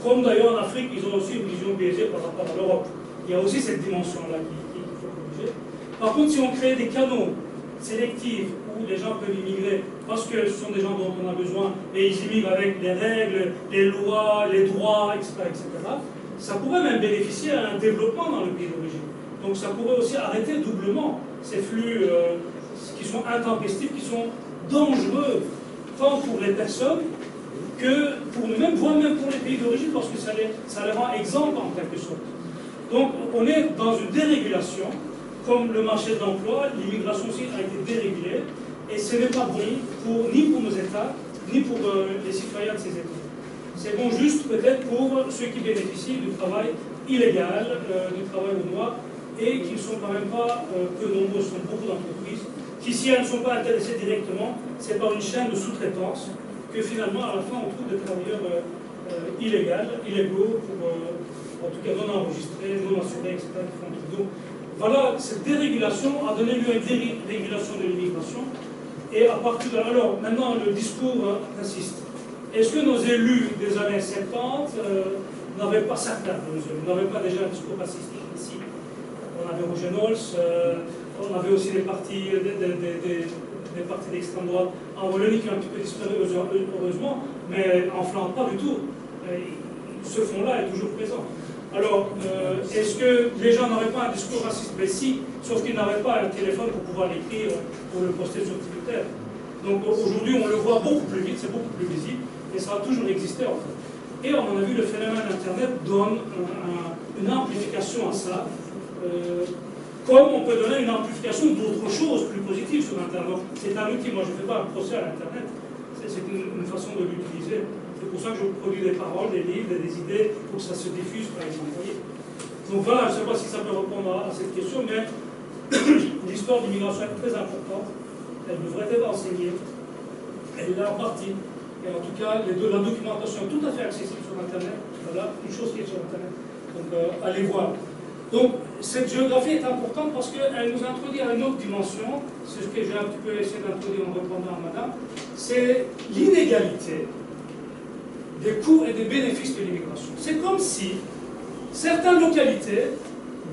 Comme d'ailleurs en Afrique, ils ont aussi une vision biaisée par rapport à l'Europe. Il y a aussi cette dimension-là qu'il faut corriger. Par contre, si on crée des canaux sélectifs où les gens peuvent immigrer, parce que ce sont des gens dont on a besoin, et ils immigrent avec les règles, les lois, les droits, etc., ça pourrait même bénéficier à un développement dans le pays d'origine. Donc ça pourrait aussi arrêter doublement ces flux qui sont intempestifs, qui sont dangereux, tant pour les personnes, que pour nous-mêmes, voire même pour les pays d'origine, parce que ça les rend exempts en quelque sorte. Donc on est dans une dérégulation, comme le marché de l'emploi, l'immigration aussi a été dérégulée, et ce n'est pas bon ni pour nos États, ni pour les citoyens de ces États. C'est bon juste peut-être pour ceux qui bénéficient du travail illégal, du travail au noir, et qui ne sont quand même pas peu nombreux, ce sont beaucoup d'entreprises, qui si elles ne sont pas intéressées directement, c'est par une chaîne de sous-traitance, que finalement, à la fin, on trouve des travailleurs illégaux, en tout cas non enregistrés, non assurés, etc. Donc, voilà, cette dérégulation a donné lieu à une dérégulation de l'immigration. Et à partir de là, alors, maintenant, le discours insiste. Est-ce que nos élus des années 70 n'avaient pas, certains de nos élus, n'avaient pas déjà un discours raciste ici? On avait Roger Nols, on avait aussi des partis d'extrême droite en Wallonie qui ont un petit peu disparu, heureusement, mais en Flandre, pas du tout. Ce fond-là est toujours présent. Alors, est-ce que les gens n'auraient pas un discours raciste? Mais si, sauf qu'ils n'avaient pas un téléphone pour pouvoir l'écrire, pour le poster sur Twitter. Donc aujourd'hui, on le voit beaucoup plus vite, c'est beaucoup plus visible, et ça a toujours existé en fait. Et on en a vu, le phénomène Internet donne une amplification à ça, comme on peut donner une amplification d'autres choses plus positives sur Internet. C'est un outil, moi je ne fais pas un procès à l'Internet, c'est une façon de l'utiliser. C'est pour ça que je produis des paroles, des livres, des idées, pour que ça se diffuse par exemple. Donc voilà, je ne sais pas si ça peut répondre à cette question, mais l'histoire de l'immigration est très importante, elle devrait être enseignée, elle est là en partie. Et en tout cas, la documentation est tout à fait accessible sur Internet. Voilà, une chose qui est sur Internet. Donc, allez voir. Donc, cette géographie est importante parce qu'elle nous introduit à une autre dimension. C'est ce que j'ai un petit peu essayé d'introduire en répondant à madame. C'est l'inégalité des coûts et des bénéfices de l'immigration. C'est comme si certaines localités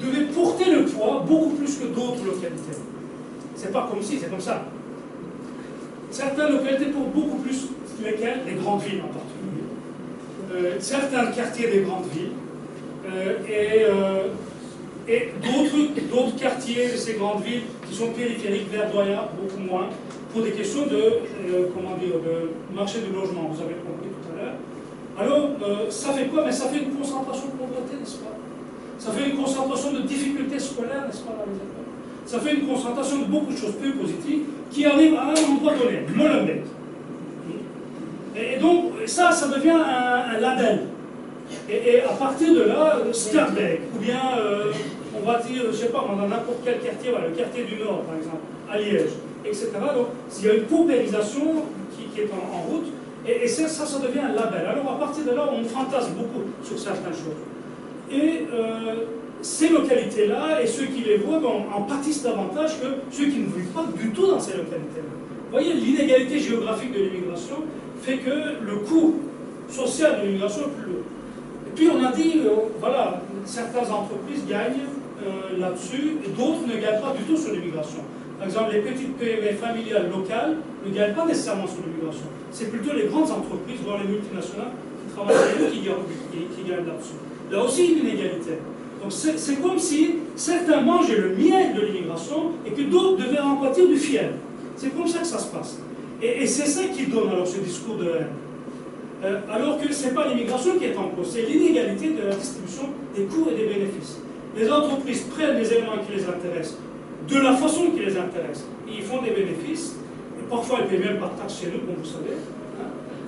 devaient porter le poids beaucoup plus que d'autres localités. C'est pas comme si, c'est comme ça. Certaines localités portent beaucoup plus, lesquelles? Les grandes villes en particulier. Certains quartiers des grandes villes. Et d'autres quartiers de ces grandes villes qui sont périphériques, verdoyants, beaucoup moins, pour des questions de marché du logement, vous avez compris tout à l'heure. Alors, ça fait quoi? Mais ça fait une concentration de pauvreté, n'est-ce pas? Ça fait une concentration de difficultés scolaires, n'est-ce pas, dans les écoles? Ça fait une concentration de beaucoup de choses peu positives qui arrivent à un endroit donné, Molenbeek. Et donc, ça devient un label. Et à partir de là, Scarbeck, ou bien, on va dire, je ne sais pas, dans n'importe quel quartier, voilà, le quartier du Nord, par exemple, à Liège, etc. Donc, il y a une paupérisation qui est en route, et ça devient un label. Alors, à partir de là, on fantasme beaucoup sur certaines choses. Et ces localités-là, et ceux qui les voient, en pâtissent davantage que ceux qui ne vivent pas du tout dans ces localités-là. Vous voyez, l'inégalité géographique de l'immigration fait que le coût social de l'immigration est plus lourd. Puis on a dit, voilà, certaines entreprises gagnent là-dessus et d'autres ne gagnent pas du tout sur l'immigration. Par exemple, les petites PME familiales locales ne gagnent pas nécessairement sur l'immigration. C'est plutôt les grandes entreprises, voire les multinationales, qui travaillent avec eux qui gagnent là-dessus. Là aussi, une inégalité. Donc c'est comme si certains mangeaient le miel de l'immigration et que d'autres devaient en pâtir du fiel. C'est comme ça que ça se passe. Et c'est ça qui donne alors ce discours de haine. Alors que ce n'est pas l'immigration qui est en cause, c'est l'inégalité de la distribution des coûts et des bénéfices. Les entreprises prennent les éléments qui les intéressent de la façon qui les intéresse. Ils font des bénéfices, et parfois ils paient même pas de taxes chez nous, comme vous savez.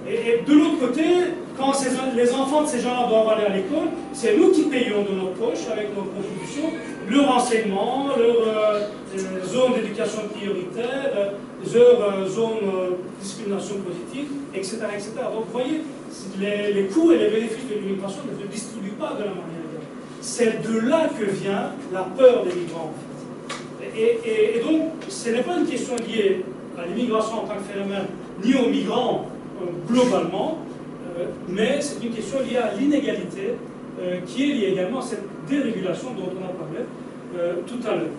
Et de l'autre côté, quand les enfants de ces gens-là doivent aller à l'école, c'est nous qui payons de notre poche, avec nos contributions, leur enseignement, leur zone d'éducation prioritaire, leur zone de discrimination positive, etc., etc. Donc vous voyez, les coûts et les bénéfices de l'immigration ne se distribuent pas de la manière égale. C'est de là que vient la peur des migrants. Et donc, ce n'est pas une question liée à l'immigration en tant que phénomène, ni aux migrants globalement, mais c'est une question liée à l'inégalité qui est liée également à cette dérégulation dont on a parlé tout à l'heure.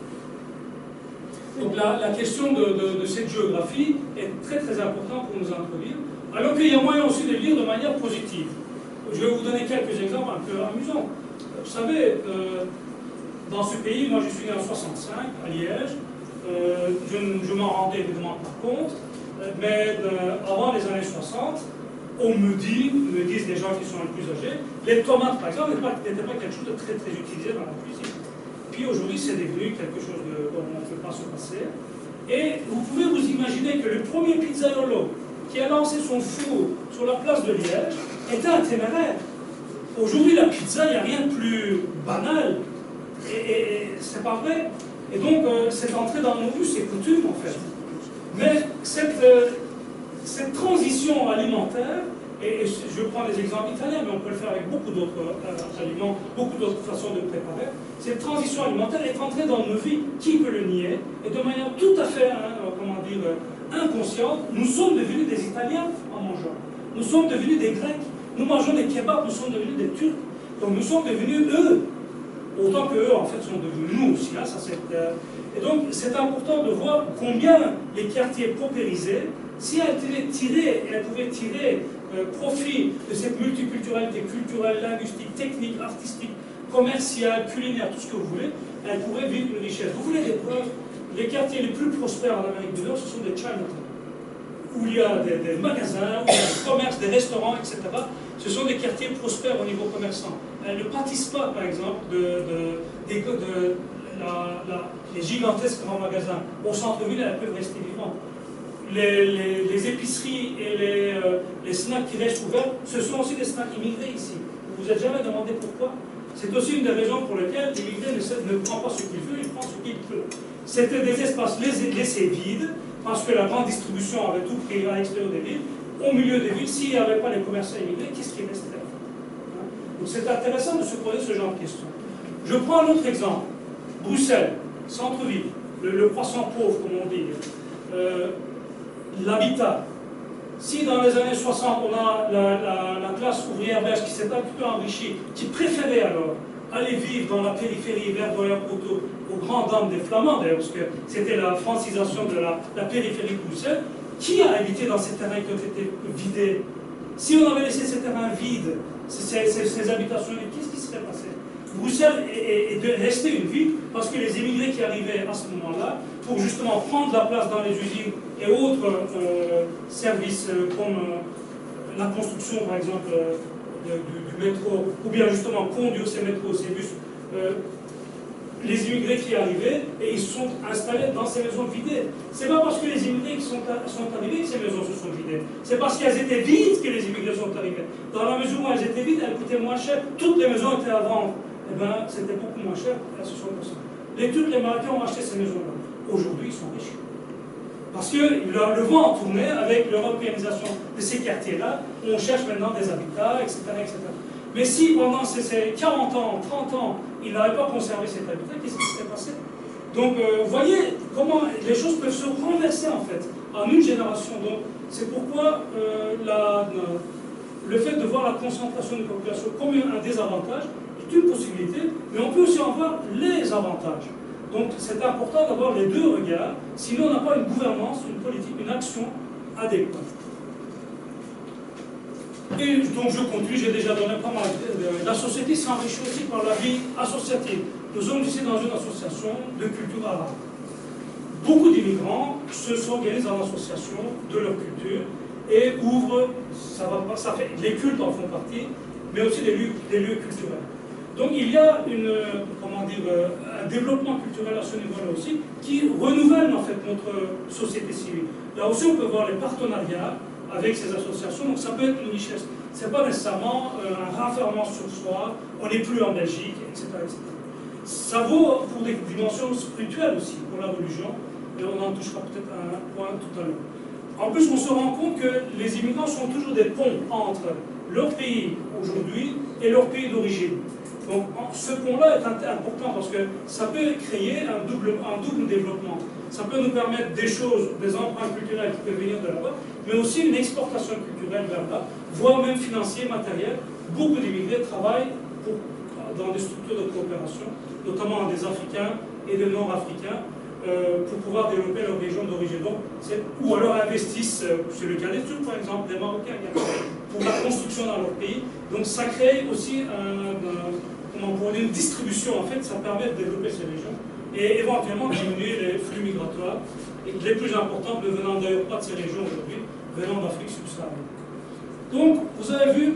Donc la question de cette géographie est très très importante pour nous introduire, alors qu'il y a moyen aussi de le lire de manière positive. Je vais vous donner quelques exemples un peu amusants. Vous savez, dans ce pays, moi je suis né en 65 à Liège, je m'en rendais évidemment pas compte, mais avant les années 60, on me disent les gens qui sont les plus âgés, les tomates par exemple n'étaient pas quelque chose de très très utilisé dans la cuisine. Puis aujourd'hui c'est devenu quelque chose dont on ne peut pas se passer. Et vous pouvez vous imaginer que le premier pizzaiolo qui a lancé son four sur la place de Liège était un téméraire. Aujourd'hui la pizza, il n'y a rien de plus banal. Et c'est pas vrai. Et donc c'est entré dans nos us, c'est coutume en fait. Mais cette transition alimentaire, et je prends des exemples italiens, mais on peut le faire avec beaucoup d'autres aliments, beaucoup d'autres façons de préparer, cette transition alimentaire est entrée dans nos vies, qui peut le nier, et de manière tout à fait, inconsciente, nous sommes devenus des Italiens en mangeant. Nous sommes devenus des Grecs, nous mangeons des kebabs, nous sommes devenus des Turcs, donc nous sommes devenus eux, autant qu'eux en fait sont devenus nous aussi. Hein, et donc c'est important de voir combien les quartiers paupérisés, si elles pouvaient tirer profit de cette multiculturalité culturelle, linguistique, technique, artistique, commerciale, culinaire, tout ce que vous voulez, elles pourraient vivre une richesse. Vous voulez des preuves? Les quartiers les plus prospères en Amérique du Nord, ce sont des Chinatown, où il y a des magasins, où il y a des commerces, des restaurants, etc. Ce sont des quartiers prospères au niveau commerçant. elles ne pâtissent pas, par exemple, les gigantesques grands magasins. Au centre-ville, elles peuvent rester vivantes. Les épiceries et les snacks qui restent ouverts, ce sont aussi des snacks immigrés ici. Vous vous êtes jamais demandé pourquoi? C'est aussi une des raisons pour lesquelles l'immigré ne prend pas ce qu'il veut, il prend ce qu'il peut. C'était des espaces laissés vides, parce que la grande distribution avait tout pris à l'extérieur des villes. Au milieu des villes, s'il n'y avait pas les commerçants immigrés, qu'est-ce qui restait? Donc c'est intéressant de se poser ce genre de questions. Je prends un autre exemple. Bruxelles, centre-ville, le croissant pauvre, comme on dit. L'habitat. Si dans les années 60, on a la classe ouvrière belge qui s'est un petit peu enrichie, qui préférait alors aller vivre dans la périphérie vers Boya-Proto, aux grandes dames des Flamands d'ailleurs, parce que c'était la francisation de la périphérie de Bruxelles, qui a habité dans ces terrains qui ont été vidés? Si on avait laissé ces terrains vides, ces habitations vides, qu'est-ce qui serait passé? Bruxelles est restée une ville parce que les immigrés qui arrivaient à ce moment-là, pour justement prendre la place dans les usines et autres services comme la construction, par exemple, du métro, ou bien justement conduire ces métros, ces bus, les immigrés qui arrivaient, et ils se sont installés dans ces maisons vidées. C'est pas parce que les immigrés qui sont arrivés que ces maisons se sont vidées. C'est parce qu'elles étaient vides que les immigrés sont arrivés. Dans la mesure où elles étaient vides, elles coûtaient moins cher. Toutes les maisons étaient à vendre. Eh bien, c'était beaucoup moins cher à 60%. Tous les Marocains ont acheté ces maisons-là. Aujourd'hui, ils sont riches. Parce que le vent tournait avec l'européanisation de ces quartiers-là. On cherche maintenant des habitats, etc., etc. Mais si pendant ces 40 ans, 30 ans, ils n'avaient pas conservé cet habitat, qu'est-ce qui s'est passé? Donc, vous voyez comment les choses peuvent se renverser, en fait, en une génération. Donc, c'est pourquoi le fait de voir la concentration de population comme un désavantage est une possibilité, mais on peut aussi en voir les avantages. Donc, c'est important d'avoir les deux regards, sinon on n'a pas une gouvernance, une politique, une action adéquate. Et donc je conclue, j'ai déjà donné pas mal. La société s'enrichit aussi par la vie associative. Nous sommes ici dans une association de culture arabe. Beaucoup d'immigrants s'organisent en association de leur culture et ouvrent, les cultes en font partie, mais aussi des lieux culturels. Donc il y a un développement culturel à ce niveau-là aussi qui renouvelle en fait notre société civile. Là aussi on peut voir les partenariats avec ces associations, donc ça peut être une richesse. Ce n'est pas nécessairement un renfermement sur soi, on n'est plus en Belgique, etc., etc. Ça vaut pour des dimensions spirituelles aussi, pour la religion, et on en touchera peut-être à un point tout à l'heure. En plus, on se rend compte que les immigrants sont toujours des ponts entre leur pays aujourd'hui et leur pays d'origine. Donc ce pont-là est important parce que ça peut créer un double développement. Ça peut nous permettre des choses, des emprunts culturels qui peuvent venir de là-bas, mais aussi une exportation culturelle vers là, voire même financière, matérielle. Beaucoup d'immigrés travaillent dans des structures de coopération, notamment des Africains et des Nord-Africains, pour pouvoir développer leur région d'origine. Ou alors investissent, c'est le cas des Turcs par exemple, des Marocains, pour la construction dans leur pays. Donc ça crée aussi une distribution, en fait, ça permet de développer ces régions et éventuellement diminuer les flux migratoires, et les plus importants ne venant d'ailleurs pas de ces régions aujourd'hui, venant d'Afrique subsaharienne. Donc, vous avez vu,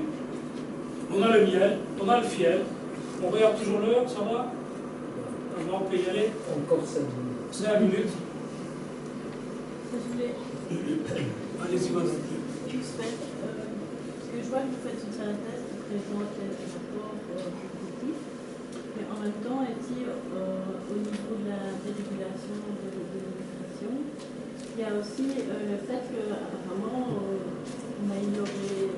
on a le miel, on a le fiel, on regarde toujours l'heure, ça va? On peut y aller. Encore 5 minutes. 5 minutes. Allez-y, madame. Juste parce que je vois que vous faites une synthèse qui présente les rapports positifs, mais en même temps, est-il au niveau de la dérégulation de l'immigration, il y a aussi le fait qu'apparemment on a ignoré,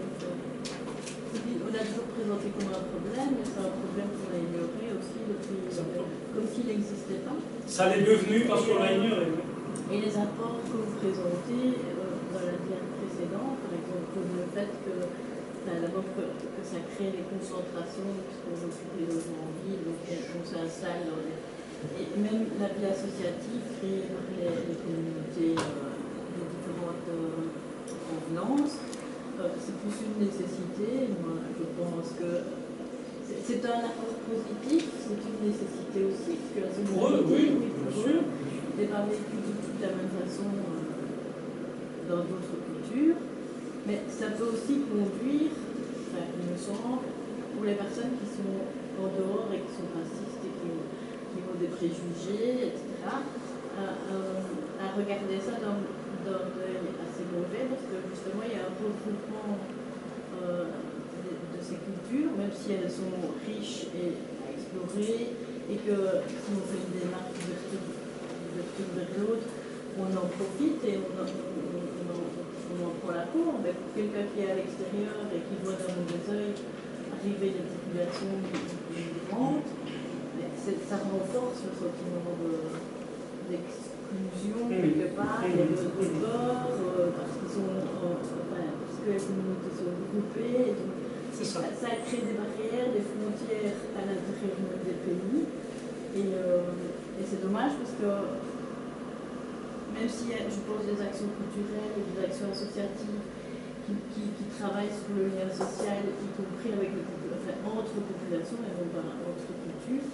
on a toujours présenté comme un problème, mais c'est un problème qu'on a ignoré aussi depuis, comme s'il n'existait pas. Ça l'est devenu parce qu'on l'a ignoré. Et les apports que vous présentez dans la diapo précédente, par exemple, comme le fait que d'abord que ça crée des concentrations, puisqu'on occupe les logements en ville, donc on s'installe dans les... Et même la vie associative créée par les communautés de différentes provenances, c'est plus une nécessité. Moi, je pense que c'est un apport positif, c'est une nécessité aussi, parce que la solidarité, oui, pour eux, n'est pas vécue de toute la même façon dans d'autres cultures, mais ça peut aussi conduire, enfin, il me semble, pour les personnes qui sont en dehors et qui sont racistes et qui ont des préjugés, etc., à regarder ça d'un œil assez mauvais, parce que justement il y a un regroupement de ces cultures, même si elles sont riches et à explorer, et que si on fait une démarche d'ouverture vers l'autre, on en profite et on en prend la cour. Mais pour quelqu'un qui est à l'extérieur et qui voit d'un mauvais œil arriver des populations migrantes, ça renforce le sentiment d'exclusion quelque part, et de peur, parce que les communautés sont regroupées. Ça crée des barrières, des frontières à l'intérieur des pays. Et c'est dommage parce que même s'il y a, je pense, des actions culturelles et des actions associatives qui travaillent sur le lien social, y compris avec entre populations et non pas entre cultures,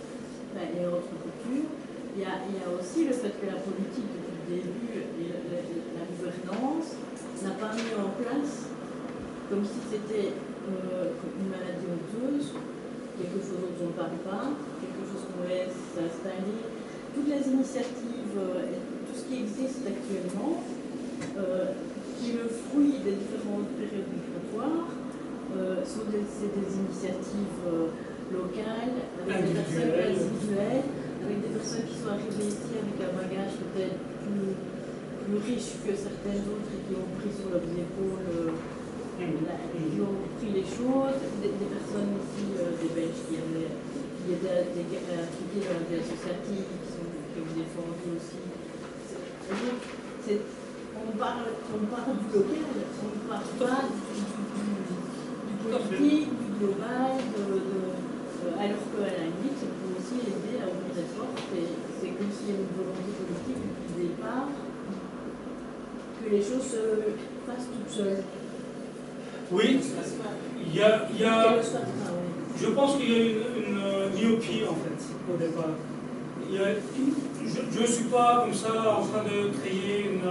et entre cultures, il y a aussi le fait que la politique depuis le début et la gouvernance n'a pas mis en place, comme si c'était une maladie honteuse, quelque chose dont on ne parle pas, quelque chose qu'on laisse s'installer. Toutes les initiatives et tout ce qui existe actuellement, qui est le fruit des différentes périodes migratoires, sont des initiatives locales, avec des personnes individuelles, avec des personnes qui sont arrivées ici avec un bagage peut-être plus riche que certaines autres et qui ont pris sur leurs épaules, qui ont pris les choses, des personnes ici, des Belges qui étaient impliqués dans la vie associative, qui ont défendu aussi. On parle du local, on ne parle pas du politique, du global, alors qu'à la limite, ça peut aussi aider à ouvrir des portes. C'est comme s'il y a une volonté politique depuis le départ que les choses se fassent toutes seules. Oui, je pense qu'il y a une myopie en fait au départ. Je ne suis pas comme ça en train de créer une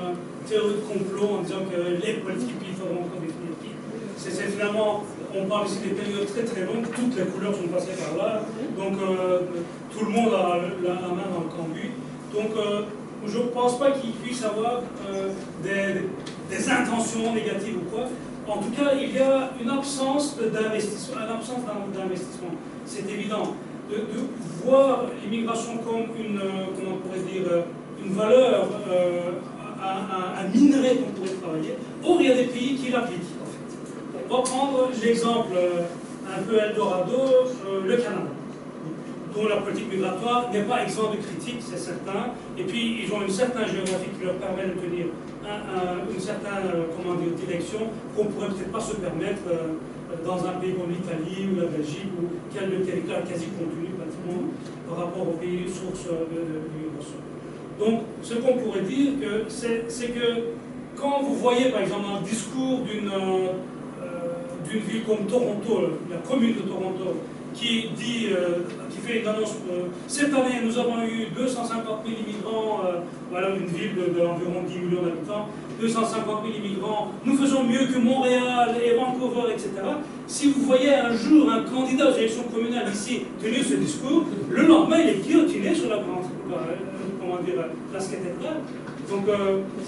théorie de complot en disant que les politiques faudront encore définir qui. C'est finalement, on parle ici des périodes très très longues, toutes les couleurs sont passées par là, donc tout le monde a la main dans le cambouis. Donc je ne pense pas qu'il puisse y avoir des intentions négatives ou quoi. En tout cas, il y a une absence d'investissement, c'est évident. De voir l'immigration comme comment on pourrait dire, une valeur, un minerai qu'on pourrait travailler. Or, il y a des pays qui l'appliquent, en fait. On va prendre l'exemple un peu Eldorado, le Canada, dont la politique migratoire n'est pas exempte de critiques, c'est certain. Et puis, ils ont une certaine géographie qui leur permet de tenir une certaine direction qu'on ne pourrait peut-être pas se permettre dans un pays comme l'Italie ou la Belgique, où il y a le territoire quasi continu pratiquement par rapport aux pays sources de l'immigration. Donc, ce qu'on pourrait dire, c'est que quand vous voyez par exemple un discours d'une ville comme Toronto, la commune de Toronto, qui fait une annonce, cette année nous avons eu 250 000 immigrants, voilà une ville d'environ 10 millions d'habitants, 250 000 immigrants, nous faisons mieux que Montréal et Vancouver, etc. Si vous voyez un jour un candidat aux élections communales ici tenir ce discours, le lendemain il est guillotiné sur la place cathédrale. Donc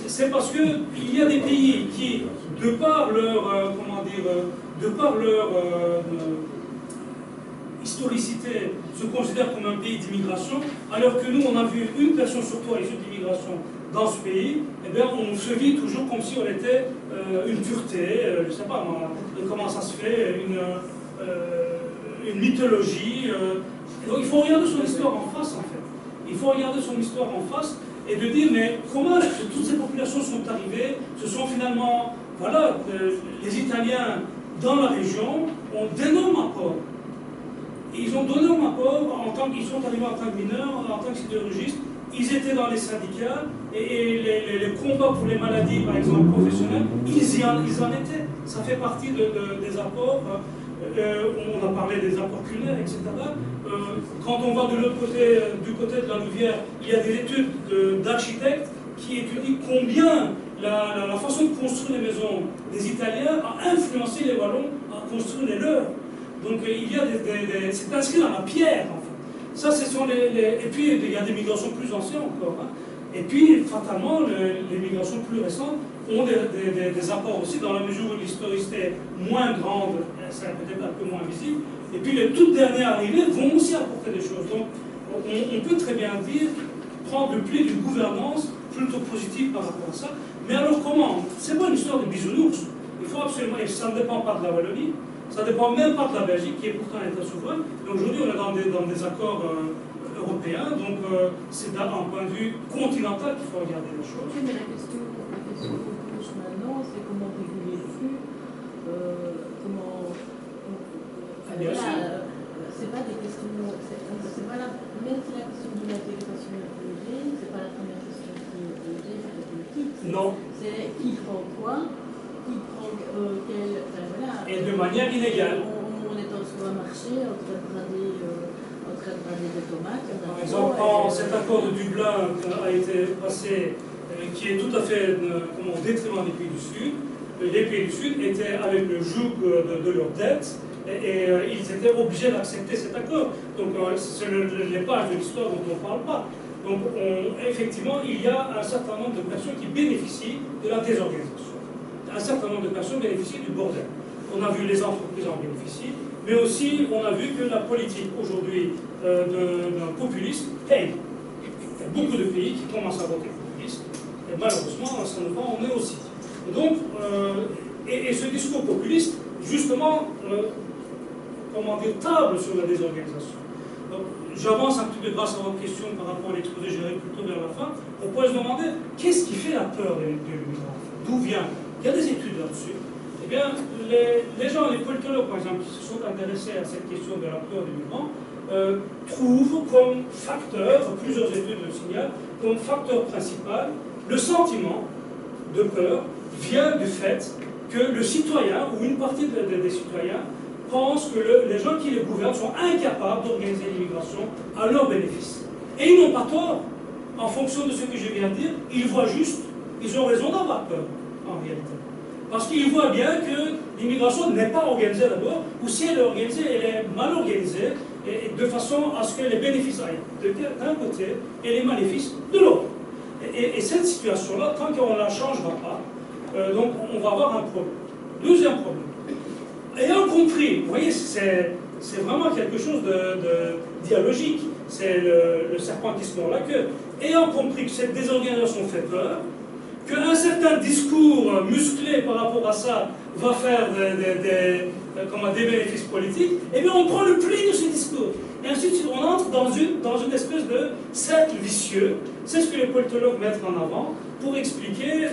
c'est parce qu'il y a des pays qui, de par leur historicité, se considèrent comme un pays d'immigration, alors que nous, on a vu une personne sur trois issue d'immigration dans ce pays, eh bien, on se vit toujours comme si on était une pureté, je ne sais pas moi, comment ça se fait, une mythologie. Donc il faut regarder son histoire en face, en fait. Il faut regarder son histoire en face et de dire, mais comment toutes ces populations sont arrivées, ce sont finalement, voilà, les Italiens dans la région ont d'énormes apports. Ils ont donné un apport en tant qu'ils sont arrivés en tant que mineurs, en tant que sidérurgistes. Ils étaient dans les syndicats et les combats pour les maladies, par exemple, professionnelles, ils en étaient. Ça fait partie des apports. On a parlé des apports culinaires, etc. Quand on va de l'autre côté, du côté de la Louvière, il y a des études d'architectes qui étudient combien la façon de construire les maisons des Italiens a influencé les Wallons à construire les leurs. Donc il y a c'est inscrit dans la pierre, en fait. Ça, ce sont et puis il y a des migrations plus anciennes encore. Hein. Et puis, fatalement, les migrations plus récentes ont des apports aussi, dans la mesure où l'historicité est moins grande, c'est peut-être un peu moins visible. Et puis les toutes dernières arrivées vont aussi apporter des choses. Donc on peut très bien dire, prendre le pli d'une gouvernance plutôt positive par rapport à ça. Mais alors comment? C'est pas une histoire de bisounours. Il faut absolument, et ça ne dépend pas de la Wallonie, ça ne dépend même pas de la Belgique, qui est pourtant un État souverain. Donc aujourd'hui, on est dans des accords européens, donc c'est d'un point de vue continental qu'il faut regarder les choses. Oui, mais la question qu'on pose maintenant, c'est comment réguler le flux, comment... voilà, c'est pas des questions... C'est pas même si la question de l'intégration est posée, c'est pas la première question qui est posée par les politiques. Non. C'est qui prend quoi, qui prend quel... Enfin, voilà. Et de manière inégale. On est sur un marché en train de brader des tomates. Par exemple, quand cet accord de Dublin a été passé, qui est tout à fait au détriment des pays du Sud, les pays du Sud étaient avec le joug de leurs dettes et ils étaient obligés d'accepter cet accord. Donc c'est les pages de l'histoire dont on ne parle pas. Donc effectivement, il y a un certain nombre de personnes qui bénéficient de la désorganisation. Un certain nombre de personnes bénéficient du bordel. On a vu les entreprises en bénéficient, mais aussi on a vu que la politique aujourd'hui d'un populiste paye. Il y a beaucoup de pays qui commencent à voter populiste, et malheureusement, ça ne va en est aussi. Et donc, et ce discours populiste, justement, comment dire, table sur la désorganisation. J'avance un petit peu grâce à votre question par rapport à l'exposé, j'irai plutôt vers la fin. On pourrait se demander, qu'est-ce qui fait la peur de l'immigrant? D'où vient? Il y a des études là-dessus. Eh bien, les gens, les politologues, par exemple, qui se sont intéressés à cette question de la peur des migrants, trouvent comme facteur, plusieurs études le signalent, comme facteur principal, le sentiment de peur vient du fait que le citoyen, ou une partie des citoyens, pensent que les gens qui les gouvernent sont incapables d'organiser l'immigration à leur bénéfice. Et ils n'ont pas tort, en fonction de ce que je viens de dire, ils voient juste, ils ont raison d'avoir peur, en réalité. Parce qu'ils voient bien que l'immigration n'est pas organisée d'abord, ou si elle est organisée, elle est mal organisée, et de façon à ce que les bénéfices aillent d'un côté et les maléfices de l'autre. Et cette situation-là, tant qu'on ne la changera pas, donc on va avoir un problème. Deuxième problème. Ayant compris, vous voyez, c'est vraiment quelque chose de dialogique, c'est le serpent qui se mord la queue. Ayant compris que cette désorganisation fait peur, qu'un certain discours musclé par rapport à ça va faire des bénéfices politiques, eh bien on prend le pli de ce discours. Et ensuite on entre dans une espèce de cercle vicieux. C'est ce que les politologues mettent en avant pour expliquer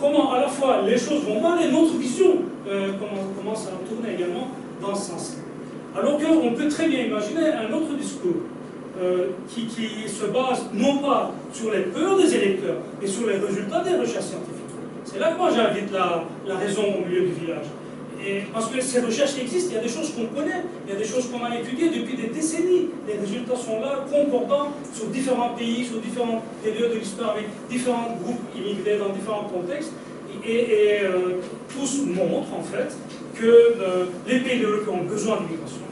comment à la fois les choses vont mal et notre vision commence à tourner également dans ce sens. Alors qu'on peut très bien imaginer un autre discours qui se base non pas sur les peurs des électeurs, mais sur les résultats des recherches scientifiques. C'est là que moi j'invite la raison au milieu du village. Et parce que ces recherches existent, il y a des choses qu'on connaît, il y a des choses qu'on a étudiées depuis des décennies. Les résultats sont là, concordants sur différents pays, sur différentes périodes de l'histoire, avec différents groupes immigrés dans différents contextes. Et tous montrent en fait que les pays développés ont besoin d'immigration.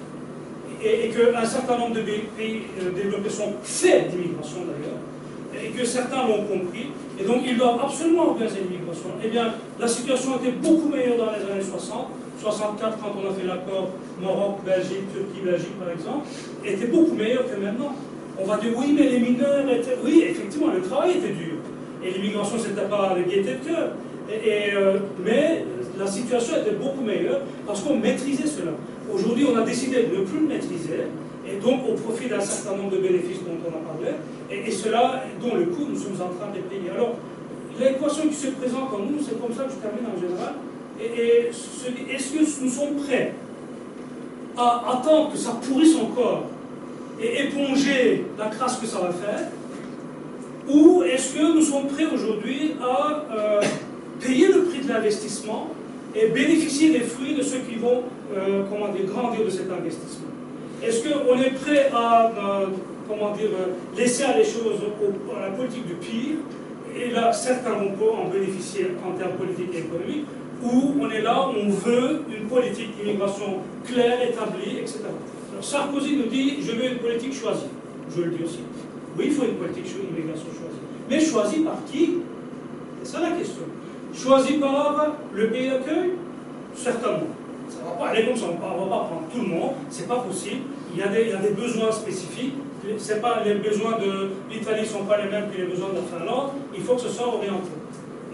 Et qu'un certain nombre de pays développés sont faits d'immigration d'ailleurs, et que certains l'ont compris, et donc ils doivent absolument organiser l'immigration. Eh bien, la situation était beaucoup meilleure dans les années 60, 64 quand on a fait l'accord Maroc, Belgique, Turquie, Belgique par exemple, était beaucoup meilleure que maintenant. On va dire oui, mais les mineurs étaient... Oui, effectivement, le travail était dur, et l'immigration c'était pas de gaieté de cœur, mais la situation était beaucoup meilleure parce qu'on maîtrisait cela. Aujourd'hui, on a décidé de ne plus le maîtriser, et donc au profit d'un certain nombre de bénéfices dont on a parlé, et cela, dont le coût, nous sommes en train de les payer. Alors, l'équation qui se présente en nous, c'est comme ça que je termine en général, est-ce que nous sommes prêts à attendre que ça pourrisse encore et éponger la crasse que ça va faire, ou est-ce que nous sommes prêts aujourd'hui à payer le prix de l'investissement et bénéficier des fruits de ceux qui vont grandir de cet investissement? Est-ce qu'on est prêt à laisser les choses à la politique du pire, et là certains vont en bénéficier en termes politiques et économiques, où on est là, on veut une politique d'immigration claire, établie, etc. Alors Sarkozy nous dit, je veux une politique choisie. Je le dis aussi. Oui, il faut une politique d'immigration choisie. Mais choisie par qui? C'est ça la question. Choisie par le pays d'accueil? Certainement. Ça ne va pas aller comme ça, on ne va pas prendre tout le monde, c'est pas possible. Il y a des besoins spécifiques. Pas, les besoins de l'Italie ne sont pas les mêmes que les besoins de la Finlande. Il faut que ce soit orienté.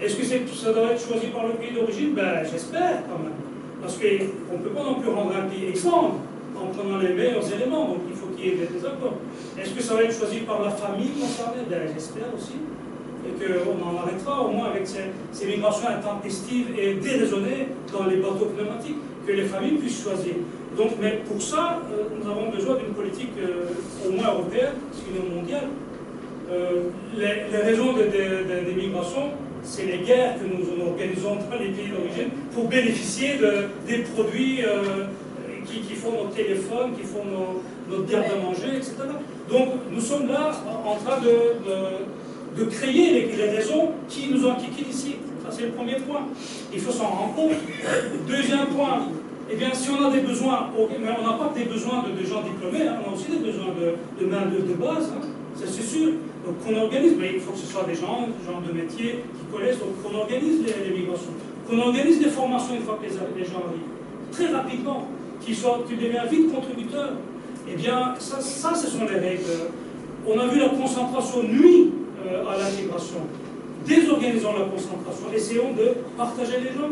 Est-ce que ça doit être choisi par le pays d'origine? Ben, j'espère quand même. Parce qu'on ne peut pas non plus rendre un pays exemple en prenant les meilleurs éléments. Donc il faut qu'il y ait des accords. Est-ce que ça va être choisi par la famille concernée? Ben, j'espère aussi. Et qu'on en arrêtera au moins avec ces migrations intempestives et déraisonnées dans les bateaux pneumatiques, que les familles puissent choisir. Donc, mais pour ça, nous avons besoin d'une politique au moins européenne, sinon mondiale. Les raisons des migrations, c'est les guerres que nous organisons dans les pays d'origine pour bénéficier des produits qui font nos téléphones, qui font notre garde-à-manger, etc. Donc, nous sommes là en train de créer les raisons qui nous ont quittés d'ici. Ça, c'est le premier point. Il faut s'en rendre compte. Deuxième point, eh bien, si on a des besoins, mais on n'a pas que des besoins de gens diplômés, hein, on a aussi des besoins de main-d'œuvre de base, hein, c'est sûr. Donc, qu'on organise, mais il faut que ce soit des gens de métier qui connaissent, donc qu'on organise les migrations, qu'on organise les formations une fois que les gens arrivent, très rapidement, qu'ils deviennent vite contributeurs. Eh bien, ça, ce sont les règles. On a vu la concentration nuit à l'intégration. Désorganisons la concentration, essayons de partager les gens.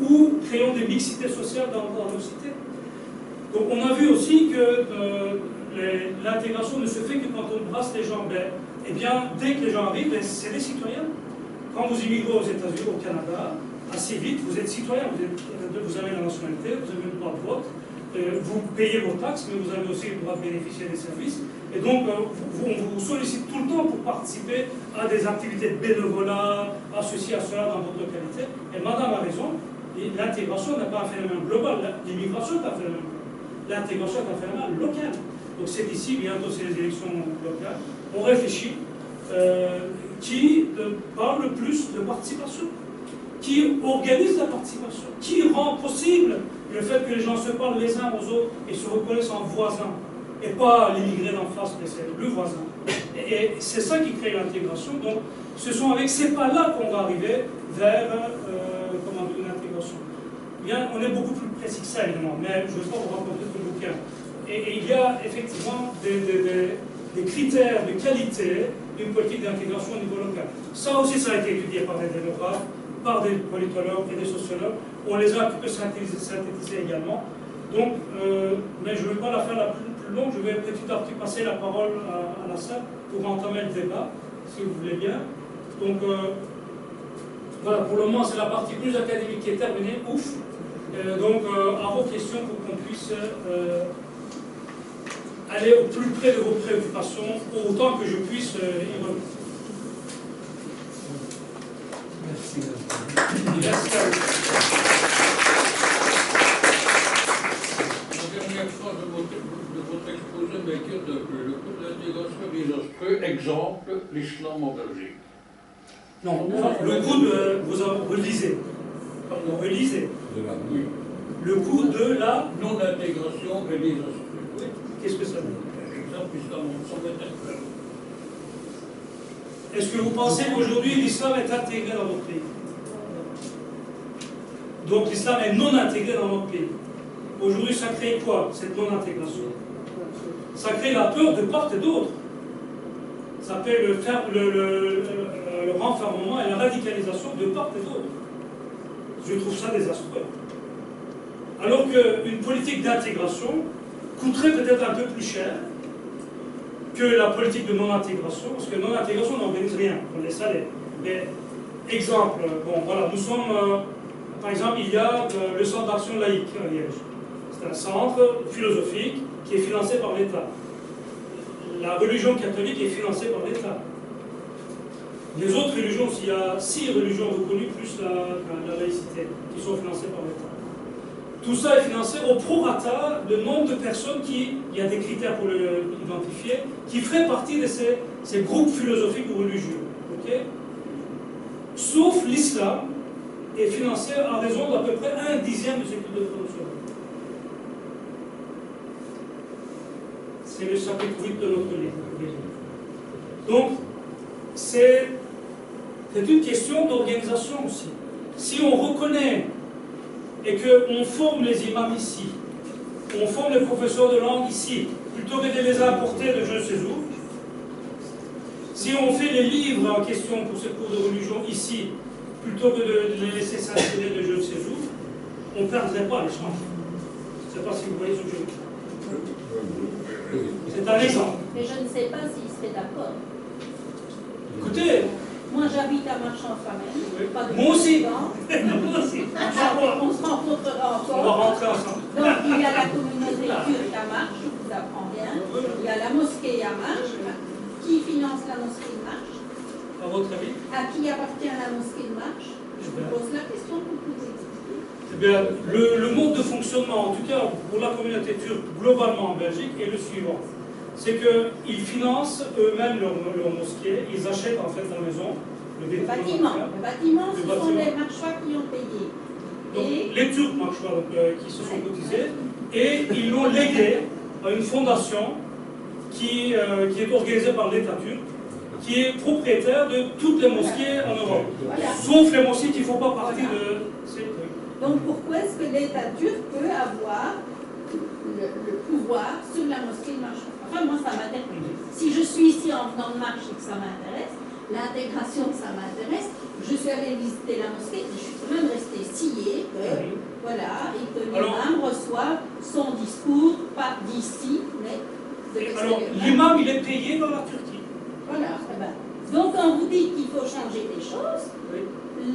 Ou créons des mixités sociales dans nos cités. Donc on a vu aussi que l'intégration ne se fait que quand on brasse les gens. Eh bien, dès que les gens arrivent, c'est des citoyens. Quand vous immigrez aux États-Unis, au Canada, assez vite, vous êtes citoyen, vous avez la nationalité, vous avez le droit de vote, vous payez vos taxes, mais vous avez aussi le droit de bénéficier des services. Et donc, on vous sollicite tout le temps pour participer à des activités de bénévolat, à ceci, à cela, dans votre localité. Et madame a raison, l'intégration n'est pas un phénomène global, l'immigration est un phénomène global. L'intégration est un phénomène local. Donc c'est ici, bientôt c'est les élections locales, on réfléchit, qui parle le plus de participation, qui organise la participation, qui rend possible le fait que les gens se parlent les uns aux autres et se reconnaissent en voisins, et pas l'immigré d'en face, mais c'est le voisin. Et c'est ça qui crée l'intégration. Donc, ce sont avec ces pas-là qu'on va arriver vers une intégration. Bien, on est beaucoup plus précis que ça, évidemment, mais je ne vais pas vous raconter tout le bouquin. Et il y a effectivement des critères de qualité d'une politique d'intégration au niveau local. Ça aussi, ça a été étudié par des démographes, par des politologues et des sociologues. On les a un peu synthétisés également. Donc, mais je ne vais pas la faire la plus longue, je vais petit à petit passer la parole à la salle pour entamer le débat, si vous voulez bien. Donc, voilà, pour le moment, c'est la partie plus académique qui est terminée, ouf. Donc, à vos questions pour qu'on puisse aller au plus près de vos préoccupations, autant que je puisse y revenir. Merci. Merci à vous. La dernière phrase de votre exposé m'inquiète un peu. Le coût de l'intégration désastreux, exemple, l'islam en Belgique. Non, le coût de... Vous relisez. Pardon, relisez. Oui. Le coût de la... Non-intégration est désastreux. Oui. Qu'est-ce que ça veut dire? Exemple, l'islam semble être. Est-ce que vous pensez qu'aujourd'hui l'islam est intégré dans votre pays? Donc l'islam est non intégré dans notre pays. Aujourd'hui, ça crée quoi, cette non-intégration? Ça crée la peur de part et d'autre. Ça crée le renfermement et la radicalisation de part et d'autre. Je trouve ça désastreux. Alors qu'une politique d'intégration coûterait peut-être un peu plus cher que la politique de non-intégration, parce que non-intégration n'organise rien, on laisse aller. Mais, exemple, bon voilà, nous sommes, par exemple, il y a le centre d'action laïque à Liège. C'est un centre philosophique qui est financé par l'État. La religion catholique est financée par l'État. Les autres religions, il y a 6 religions reconnues, plus la laïcité, qui sont financées par l'État. Tout ça est financé au prorata le nombre de personnes il y a des critères pour l'identifier, qui feraient partie de ces groupes philosophiques ou religieux. Okay? Sauf l'islam, est financé à raison d'à peu près 1/10 de ses coûts de production. C'est le chapitre 8 de notre livre. Donc, c'est une question d'organisation aussi. Si on reconnaît et qu'on forme les imams ici, on forme les professeurs de langue ici, plutôt que de les importer de jeunes séjours, si on fait les livres en question pour ces cours de religion ici, plutôt que de les laisser s'installer de jeunes séjours, on ne perdrait pas l'échange. Je ne sais pas si vous voyez ce que je veux dire. C'est un exemple. Mais je ne sais pas s'il serait d'accord. Écoutez, moi j'habite à Marchand-Famenne. oui. Moi aussi. Moi aussi. On se rencontrera On va encore. rentrer ensemble. Donc il y a la communauté turque à Marche, je vous apprends bien. Il y a la mosquée à Marche. Qui finance la mosquée de Marche? À votre avis? À qui appartient la mosquée de Marche? Je vous pose la question pour vous expliquer. Eh bien, le mode de fonctionnement, en tout cas pour la communauté turque globalement en Belgique, est le suivant. C'est qu'ils financent eux-mêmes leur mosquée, ils achètent en fait la maison, le bâtiment, ce sont bâtiment. les marchois qui ont payé. Donc, les Turcs marchois qui se sont cotisés, et ils l'ont légué à une fondation qui est organisée par l'État turc, qui est propriétaire de toutes les mosquées en Europe. Voilà. Sauf les mosquées qui ne font pas partie de ces trucs. Donc pourquoi est-ce que l'État turc peut avoir le pouvoir sur la mosquée de Marche? Enfin, moi, ça m'intéresse. Si je suis ici en venant de Marche et que ça m'intéresse, l'intégration, ça m'intéresse, je suis allée visiter la mosquée, je suis quand même restée sciée que, voilà, et que l'imam reçoive son discours, pas d'ici, mais de l'extérieur. Alors, l'imam, il est payé dans la Turquie. Voilà. Donc, quand vous dites qu'il faut changer des choses, Oui.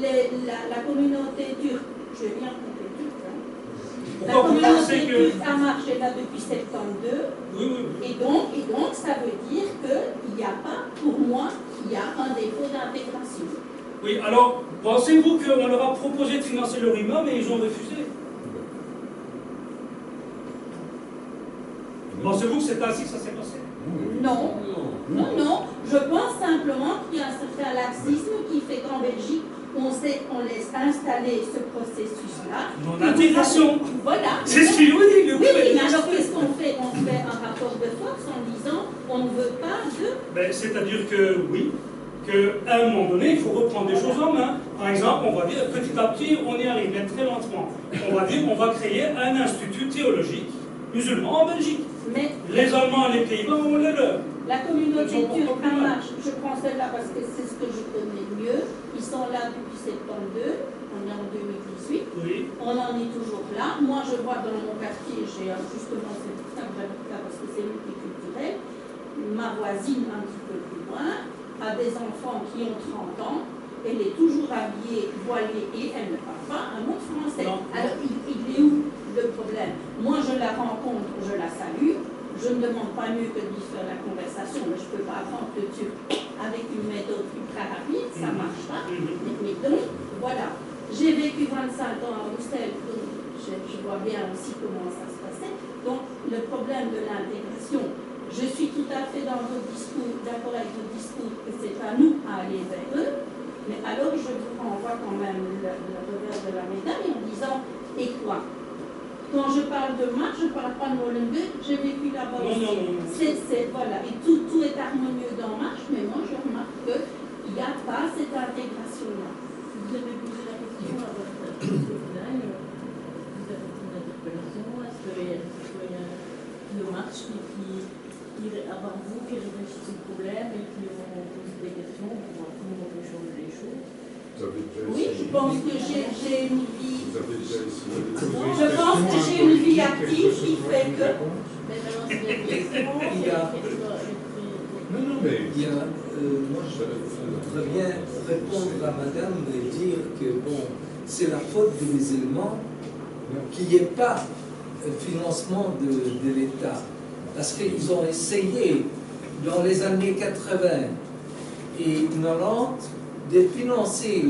la communauté turque, je vais bien compter turque, hein. La Pourquoi vous pensez communauté que... turque a marché là depuis 72, Oui. et donc ça veut dire qu'il n'y a pas, pour moi, il y a un défaut d'intégration. Oui, alors, pensez-vous qu'on leur a proposé de financer leur imam et ils ont refusé? Pensez-vous que c'est ainsi que ça s'est passé? Non. Je pense simplement qu'il y a un certain laxisme qui fait qu'en Belgique, on laisse installer ce processus-là. Non-intégration. Voilà. C'est ce qu'il vous dit. Oui, mais alors qu'est-ce qu'on fait? On fait un rapport de force en disant on ne veut pas de... Ben, c'est-à-dire que oui, qu'à un moment donné, il faut reprendre des choses en main. Par exemple, on va dire petit à petit, on y arrive, mais très lentement. On va dire on va créer un institut théologique musulman en Belgique. Mais les Allemands et les Pays-Bas ont le leur. la communauté turque en marche, je prends celle-là parce que c'est ce que je connais mieux. Ils sont là depuis 72, on est en 2018. Oui. On en est toujours là. Moi, je vois dans mon quartier, j'ai justement, c'est pour ça que j'habite là parce que c'est multiculturel. Ma voisine, un petit peu plus loin, a des enfants qui ont 30 ans. Elle est toujours habillée, voilée et elle ne parle pas un mot français. Non. Alors, il est où le problème? Moi, je la rencontre, je la salue. Je ne demande pas mieux que de lui faire la conversation, mais je ne peux pas apprendre le turc avec une méthode ultra rapide, ça ne marche pas. Mais donc, voilà. J'ai vécu 25 ans à Bruxelles, donc je vois bien aussi comment ça se passait. Donc, le problème de l'intégration, je suis tout à fait dans votre discours, d'accord avec votre discours, que c'est à nous à aller vers eux, mais alors je vous renvoie quand même le revers de la médaille en disant, et quoi? Quand je parle de Marche, je ne parle pas de Molenbeek, j'ai vécu là-bas aussi. Voilà, et tout est harmonieux dans Marche, mais moi je remarque qu'il n'y a pas cette intégration-là. Vous avez posé la question à votre final, vous avez fait une interpellation, est-ce qu'il y a des citoyens de Marche qui avant vous, qui réfléchissent au problème et qui ont posé des questions pour voir comment on peut changer les choses? Oui, je pense que j'ai une vie. Vous avez déjà essayé. Je pense que j'ai une vie active qui fait que. Mais maintenant, c'est des questions. Il y a- Non, mais. Il y a, moi, je voudrais bien répondre à madame et dire que, bon, c'est la faute des musulmans qu'il n'y ait pas de financement de l'État. Parce qu'ils ont essayé, dans les années 80 et 90, de financer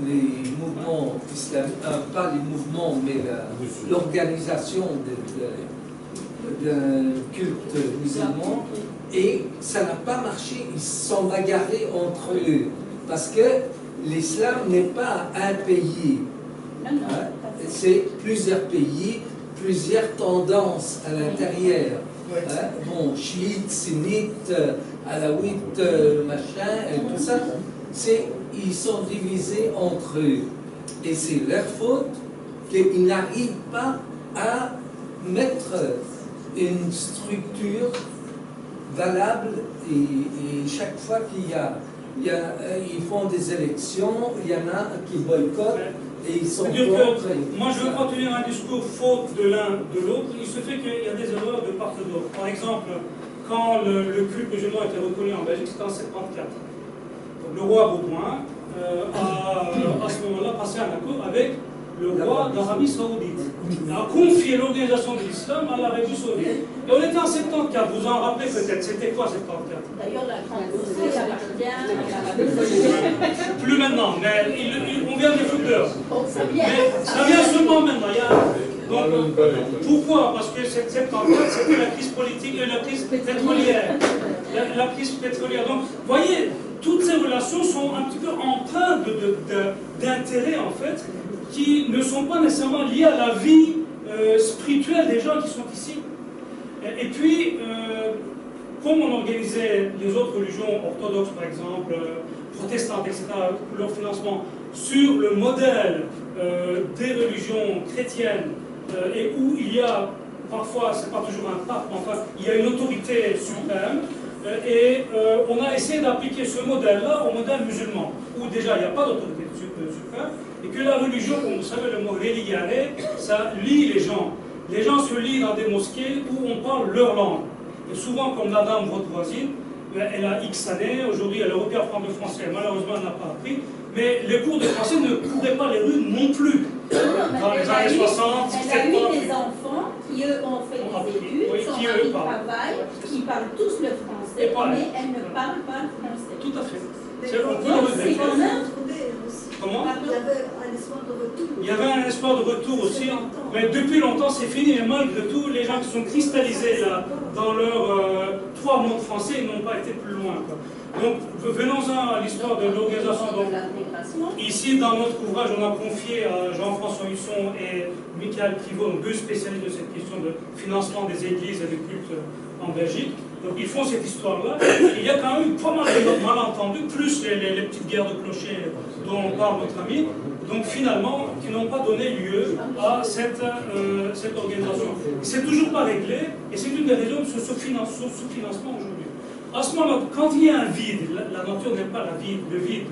les mouvements islamiques, pas les mouvements, mais l'organisation d'un culte musulman, et ça n'a pas marché, ils se sont bagarrés entre eux, parce que l'islam n'est pas un pays. Non, non, Hein? C'est plusieurs pays, plusieurs tendances à l'intérieur. Hein? Bon, chiites, sunnites, alaouites, machin, et tout ça, ils sont divisés entre eux. Et c'est leur faute qu'ils n'arrivent pas à mettre une structure valable. Et chaque fois ils font des élections, il y en a qui boycottent. Et ils sont contre. Moi, je ne veux pas tenir un discours faute de l'un de l'autre. Il se fait qu'il y a des erreurs de part et d'autre. Par exemple, quand le culte musulman a été reconnu en Belgique, c'était en 1974. Le roi Baudouin a à ce moment-là passé un accord avec le roi d'Arabie Saoudite. Il a confié l'organisation de l'islam à l'Arabie Saoudite. Et on était en 1974, vous en rappelez peut-être. C'était quoi 1974? D'ailleurs, la Grande-Bretagne appartient à l'Arabie Saoudite. Plus maintenant, mais on vient des footeurs. Mais ça vient seulement maintenant. Donc, pourquoi? Parce que cette 74, c'était la crise politique et la crise pétrolière. La crise pétrolière. Donc, vous voyez, toutes ces relations sont un petit peu empreintes d'intérêts, en fait, qui ne sont pas nécessairement liés à la vie spirituelle des gens qui sont ici. Et puis, comme on organisait les autres religions orthodoxes, par exemple, protestantes, etc., pour leur financement, sur le modèle des religions chrétiennes, et où il y a, parfois, c'est pas toujours un pape, mais enfin, il y a une autorité suprême, et on a essayé d'appliquer ce modèle-là au modèle musulman, où déjà il n'y a pas d'autorité suprême, et que la religion, comme vous savez, le mot religiare, ça lie les gens. Les gens se lient dans des mosquées où on parle leur langue. Et souvent, comme madame, votre voisine, elle a X années, aujourd'hui elle aurait pu apprendre le français, malheureusement elle n'a pas appris, mais les cours de français ne couraient pas les rues non plus. Dans les années 60, elle a eu des enfants qui, eux, ont fait des études, son mari travaille, qui parlent tous le français, mais elle ne parle pas le français. Tout à fait. C'est quand même... Comment? Il y avait un espoir de retour. Il y avait un espoir de retour aussi, mais depuis longtemps c'est fini, et malgré tout, les gens qui sont cristallisés là, dans leurs 3 mots de français, ils n'ont pas été plus loin, quoi. Donc, venons-en à l'histoire de l'organisation. Ici, dans notre ouvrage, on a confié à Jean-François Husson et Michael Privot, deux spécialistes de cette question de financement des églises et des cultes en Belgique. Donc, ils font cette histoire-là. Il y a quand même eu pas mal de malentendus, plus les petites guerres de clochers dont parle notre ami, donc finalement, qui n'ont pas donné lieu à cette organisation. C'est toujours pas réglé, et c'est une des raisons de ce sous-financement aujourd'hui. À ce moment-là, quand il y a un vide, la nature n'aime pas le vide,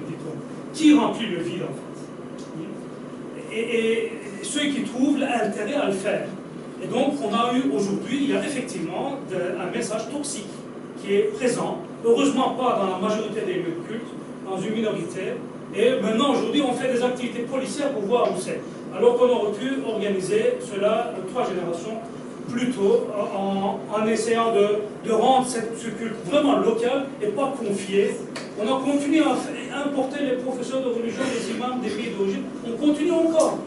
dit-on. Qui remplit le vide, en fait? Et ceux qui trouvent l'intérêt à le faire. Et donc, on a eu aujourd'hui, il y a effectivement un message toxique qui est présent, heureusement pas dans la majorité des lieux de culte, dans une minorité. Et maintenant, aujourd'hui, on fait des activités policières pour voir où c'est. Alors qu'on aurait pu organiser cela 3 générations plus tôt, en essayant de rendre ce culte vraiment local et pas confié. On a continué à importer les professeurs de religion, les imams des pays d'origine. On continue encore.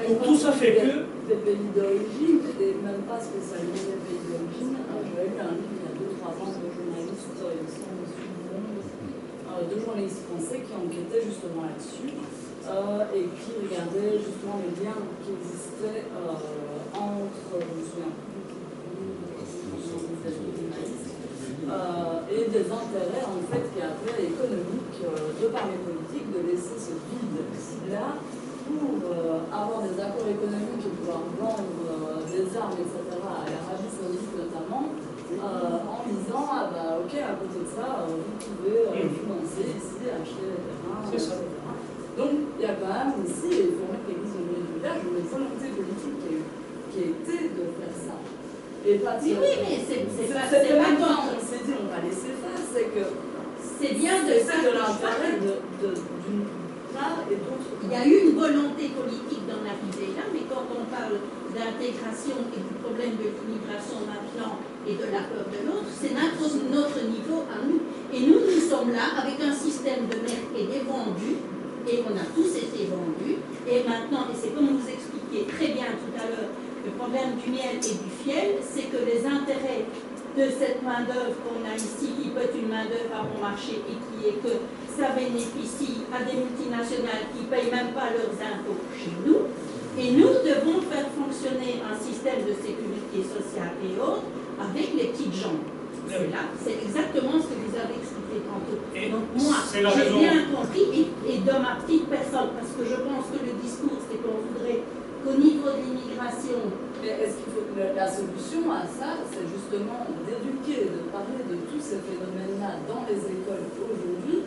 Donc tout ça fait que... Des pays d'origine, et même pas spécialement des pays d'origine. J'avais lu un livre il y a 2-3 ans de journalistes, deux journalistes français qui enquêtaient justement là-dessus et qui regardaient justement les liens qui existaient entre, je me souviens et des intérêts en fait qui avaient économiques de par les politiques de laisser ce vide-là pour avoir des accords économiques et pouvoir vendre des armes, etc. à l'Arabie Saoudite notamment, en disant ah bah ok, à côté de ça, vous pouvez financer ici, acheter des terrains, etc. Donc il y a quand même ici, il faut mettre l'église au milieu du village, une volonté politique qui a été de faire ça. Et pas de oui, mais c'est pas quand on s'est dit on va laisser faire, c'est que c'est bien de faire de l'intérêt d'une part et d'autre. Il y a eu une volonté politique d'en arriver là, mais quand on parle d'intégration et du problème de l'immigration maintenant et de la peur de l'autre, c'est notre niveau à nous. Et nous sommes là avec un système de mer qui est vendu, et on a tous été vendus, et maintenant, et c'est comme vous expliquiez très bien tout à l'heure, le problème du miel et du fiel, c'est que les intérêts de cette main-d'œuvre qu'on a ici, qui peut être une main-d'œuvre à bon marché et qui est que ça bénéficie à des multinationales qui ne payent même pas leurs impôts chez nous. Et nous devons faire fonctionner un système de sécurité sociale et autres avec les petites gens. C'est exactement ce que vous avez expliqué tantôt. Donc moi, j'ai bien compris, et de ma petite personne, parce que je pense que le discours, c'est qu'on voudrait qu'au niveau de l'immigration... Mais est-ce qu'il faut que la solution à ça, c'est justement d'éduquer, de parler de tous ces phénomènes-là dans les écoles aujourd'hui,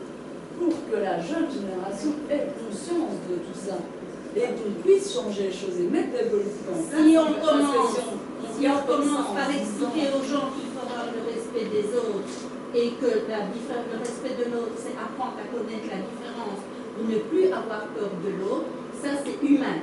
pour que la jeune génération ait conscience de tout ça et qu'on puisse changer les choses et mettre des politiques en place. Si on commence par expliquer aux gens qu'il faut avoir le respect des autres et que le respect de l'autre, c'est apprendre à connaître la différence ou ne plus avoir peur de l'autre, ça c'est humain.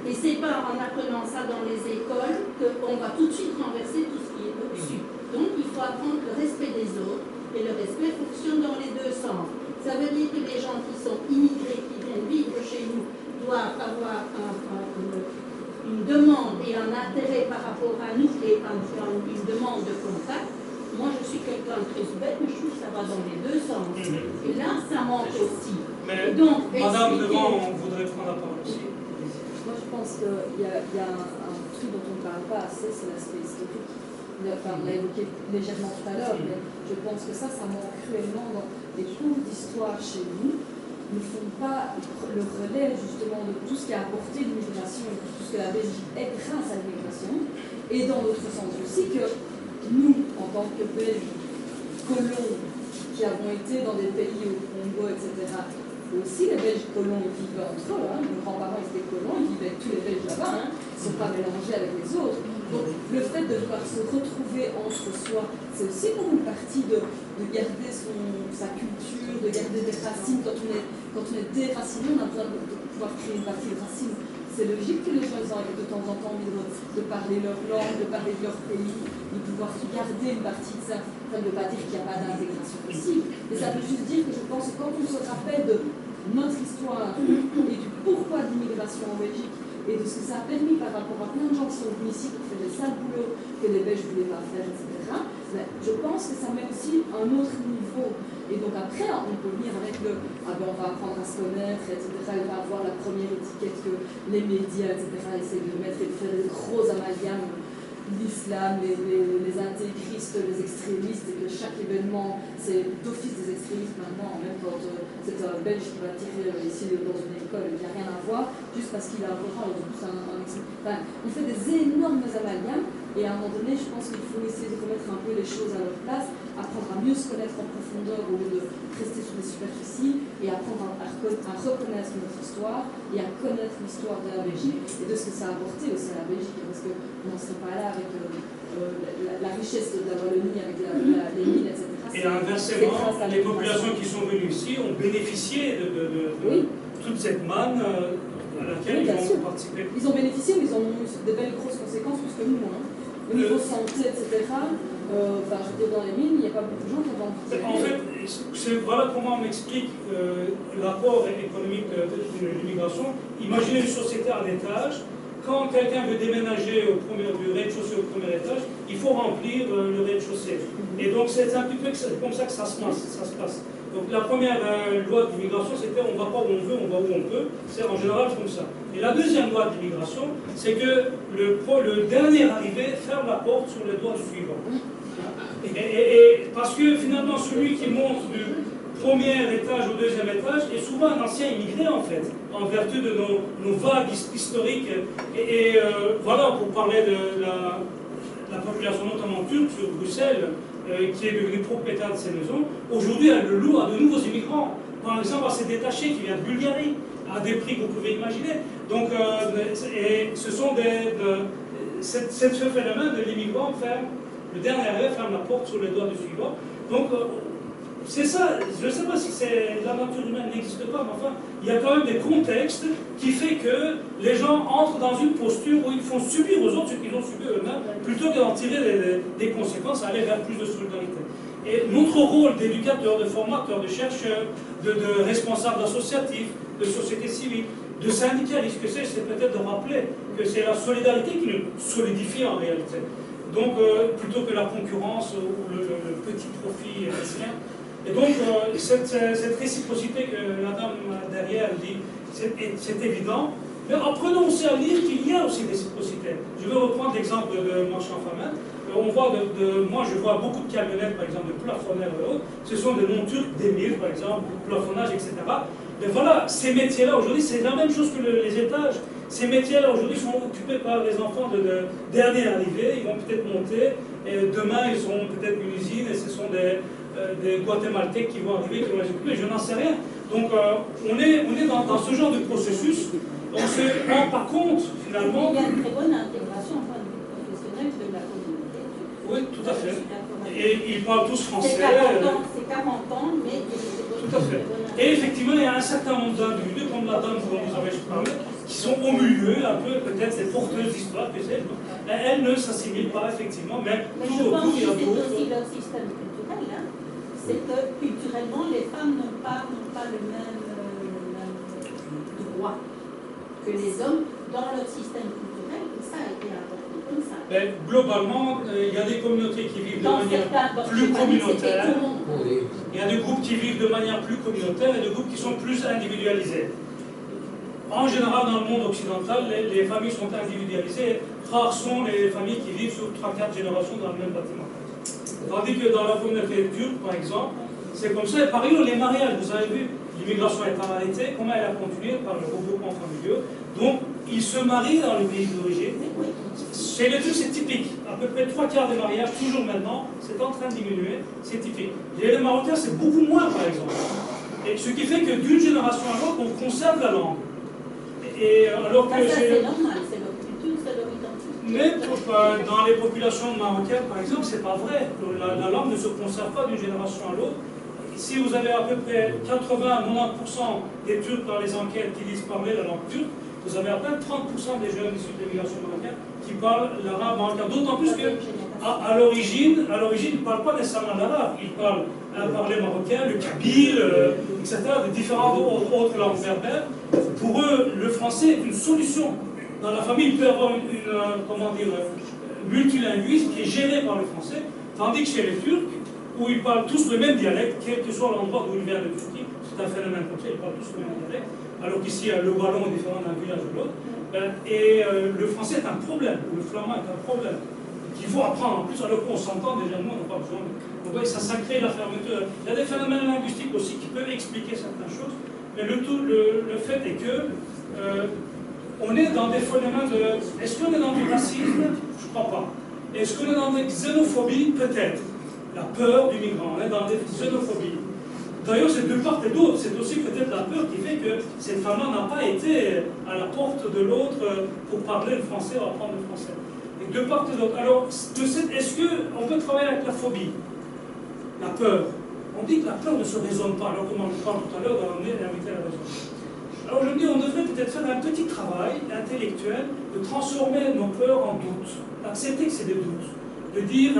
Et c'est pas en apprenant ça dans les écoles qu'on va tout de suite renverser tout ce qui est au-dessus. Donc il faut apprendre le respect des autres et le respect fonctionne dans les deux sens. Ça veut dire que les gens qui sont immigrés, qui viennent vivre chez nous, doivent avoir une demande et un intérêt par rapport à nous et une demande de contact. Moi, je suis quelqu'un de très bête, mais je trouve que ça va dans les deux sens. Et là, ça manque aussi. Mais donc, Madame Devant, on voudrait prendre la parole aussi. Moi, je pense qu'il y a un truc dont on ne parle pas assez, c'est l'aspect historique. Enfin, on l'a évoqué légèrement tout à l'heure, mais je pense que ça manque cruellement dans les cours d'histoire chez nous. Ne font pas le relais justement de tout ce qui a apporté l'immigration, de tout ce que la Belgique est grâce à l'immigration, et dans l'autre sens aussi que nous, en tant que Belges, colons, qui avons été dans des pays au Congo, etc., aussi les Belges colons ils vivaient entre eux, nos grands-parents étaient colons, ils vivaient avec tous les Belges là-bas, ils ne sont pas mélangés avec les autres. Donc le fait de devoir se retrouver entre soi, c'est aussi pour une partie de garder sa culture, de garder des racines. Quand on est déraciné, on a besoin de pouvoir créer une partie de racines. C'est logique que les gens aient de temps en temps envie de parler leur langue, de parler de leur pays, de pouvoir garder une partie de ça. Ça ne veut pas dire qu'il n'y a pas d'intégration possible, mais ça veut juste dire que je pense que quand on se rappelle de notre histoire et du pourquoi de l'immigration en Belgique et de ce que ça a permis par rapport à plein de gens qui sont venus ici pour faire des sales boulots que les Belges ne voulaient pas faire, etc., je pense que ça met aussi un autre niveau. Et donc après, on peut venir avec on va apprendre à se connaître, etc. On va avoir la première étiquette que les médias, etc., essaient de mettre et de faire des gros amalgames, l'islam, les intégristes, les extrémistes, et que chaque événement, c'est d'office des extrémistes maintenant, même quand c'est un Belge qui va tirer ici dans une école, il n'y a rien à voir, juste parce qu'il a un copain, on fait des énormes amalgames. Et à un moment donné, je pense qu'il faut essayer de remettre un peu les choses à leur place, apprendre à mieux se connaître en profondeur au lieu de rester sur des superficies, et apprendre à reconnaître notre histoire et à connaître l'histoire de la Belgique et de ce que ça a apporté aussi à la Belgique. Parce qu'on n'en serait pas là avec la richesse de la Wallonie, avec les mines, etc. Et inversement, les populations qui sont venues ici ont bénéficié de toute cette manne à laquelle ils ont participé. Ils ont bénéficié, mais ils ont eu des belles grosses conséquences plus que nous. Au niveau santé, etc., je veux dire, dans les mines, il n'y a pas beaucoup de gens qui ont envie. En fait, voilà comment on m'explique l'apport économique de l'immigration. Imaginez une société à l'étage. Quand quelqu'un veut déménager du rez-de-chaussée au premier étage, il faut remplir le rez-de-chaussée. Et donc c'est un petit peu comme ça que ça se passe. Donc la première loi d'immigration, c'était on ne va pas où on veut, on va où on peut. C'est en général comme ça. Et la deuxième loi d'immigration, c'est que le dernier arrivé ferme la porte sur les doigts du suivant. Et parce que finalement, celui qui monte du premier étage au deuxième étage est souvent un ancien immigré en fait, en vertu de nos vagues historiques. Voilà, pour parler de la population notamment turque sur Bruxelles, qui est devenue propriétaire de ces maisons, aujourd'hui elle le loue à de nouveaux immigrants. Par exemple, à ces détachés qui viennent de Bulgarie, à des prix que vous pouvez imaginer. Donc, ce sont ce phénomène de l'immigrant ferme, le dernier arrivé ferme la porte sur les doigts du suivant. Donc, c'est ça, je ne sais pas si la nature humaine n'existe pas, mais enfin, il y a quand même des contextes qui font que les gens entrent dans une posture où ils font subir aux autres ce qu'ils ont subi eux-mêmes, plutôt que d'en tirer des conséquences, aller vers plus de solidarité. Et notre rôle d'éducateur, de formateur, de chercheur, de responsable associatif, de société civile, de syndicaliste, c'est peut-être de rappeler que c'est la solidarité qui nous solidifie en réalité. Donc, plutôt que la concurrence ou le petit profit mesquin. Et donc, cette réciprocité que la dame derrière dit, c'est évident. Mais apprenons aussi à lire qu'il y a aussi des réciprocités. Je vais reprendre l'exemple de Marchand Famin. On voit moi, je vois beaucoup de camionnettes, par exemple, de plafonneurs et autres. Ce sont des noms turcs, d'émirs, par exemple, plafonnage, etc. Mais voilà, ces métiers-là, aujourd'hui, c'est la même chose que les étages. Ces métiers-là, aujourd'hui, sont occupés par les enfants de dernier arrivé. Ils vont peut-être monter. Et demain, ils seront peut-être une usine et ce sont des Guatémaltèques qui vont arriver, qui vont les occuper. Je n'en sais rien. Donc, on est dans ce genre de processus. On ne se rend pas compte, finalement. Il y a une très bonne intégration en point de vue professionnel de la communauté. Oui, tout à fait. Et ils parlent tous français. C'est 40 ans, mais tout à fait. Et effectivement, il y a un certain nombre d'individus, comme la dame dont vous avez parlé, qui sont au milieu, un peu, peut-être, des porteuses d'histoire, que sais-je. Elles ne s'assimilent pas, effectivement, mais je pense que c'est aussi leur système culturel. Hein. C'est que, culturellement, les femmes n'ont pas le même droit que les hommes dans leur système culturel, et ça a été apporté comme ça. Mais globalement, il y a des communautés qui vivent de manière plus communautaire. Il y a des groupes qui vivent de manière plus communautaire et des groupes qui sont plus individualisés. En général, dans le monde occidental, les familles sont individualisées. Rares sont les familles qui vivent sur 3-4 générations dans le même bâtiment. Tandis que dans la communauté turque, par exemple, c'est comme ça. Et par ailleurs, les mariages, vous avez vu, l'immigration est arrêtée, comment elle a continué par le regroupement familial. Donc, ils se marient dans le pays d'origine. Chez les Turcs, c'est typique. À peu près 3/4 des mariages, toujours maintenant, c'est en train de diminuer, c'est typique. Et les Marocains, c'est beaucoup moins, par exemple. Et ce qui fait que d'une génération à l'autre, on conserve la langue. Et alors que c'est normal, c'est leur culture, c'est leur identité. Mais dans les populations marocaines, par exemple, c'est pas vrai. La langue ne se conserve pas d'une génération à l'autre. Si vous avez à peu près 80-90% des Turcs dans les enquêtes qui disent parler la langue turque, vous avez à peine 30% des jeunes issus de l'immigration marocaine qui parlent l'arabe marocain. D'autant plus qu'à l'origine, ils ne parlent pas nécessairement l'arabe. Ils parlent un parler marocain, le kabyle, etc., de différentes autres langues berbères. Pour eux, le français est une solution. Dans la famille, il peut y avoir multilinguisme qui est géré par le français, tandis que chez les Turcs, où ils parlent tous le même dialecte, quel que soit l'endroit d'où ils viennent de Turquie, c'est un phénomène comme ça, ils parlent tous le même dialecte, alors qu'ici, le wallon est différent d'un village ou l'autre. Et le français est un problème, le flamand est un problème, qu'il faut apprendre en plus, alors qu'on s'entend déjà, nous, on n'a pas besoin. Donc ça crée la fermeture. Il y a des phénomènes linguistiques aussi qui peuvent expliquer certaines choses, mais le fait est que on est dans des phénomènes de... Est-ce qu'on est dans du racisme? Je ne crois pas. Est-ce qu'on est dans des xénophobies? Peut-être. La peur du migrant, on est dans des xénophobies. D'ailleurs, c'est de part et d'autre, c'est aussi peut-être la peur qui fait que cette femme-là n'a pas été à la porte de l'autre pour parler le français ou apprendre le français. Et de part et d'autre. Alors, est-ce qu'on peut travailler avec la phobie? La peur. On dit que la peur ne se raisonne pas, alors comme on le parle tout à l'heure dans l'invité à la raison. Alors je me dis, on devrait peut-être faire un petit travail intellectuel de transformer nos peurs en doutes, d'accepter que c'est des doutes, de dire,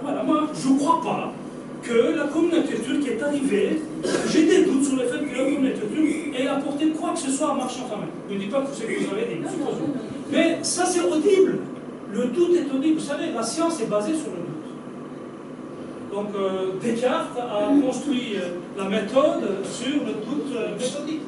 voilà, moi je ne crois pas que la communauté turque est arrivée, j'ai des doutes sur le fait que la communauté turque ait apporté quoi que ce soit à Marchand Famin. Je ne dis pas que c'est ce que vous avez dit, mais ça c'est audible. Le doute est audible. Vous savez, la science est basée sur le doute. Donc Descartes a construit la méthode sur le doute méthodique.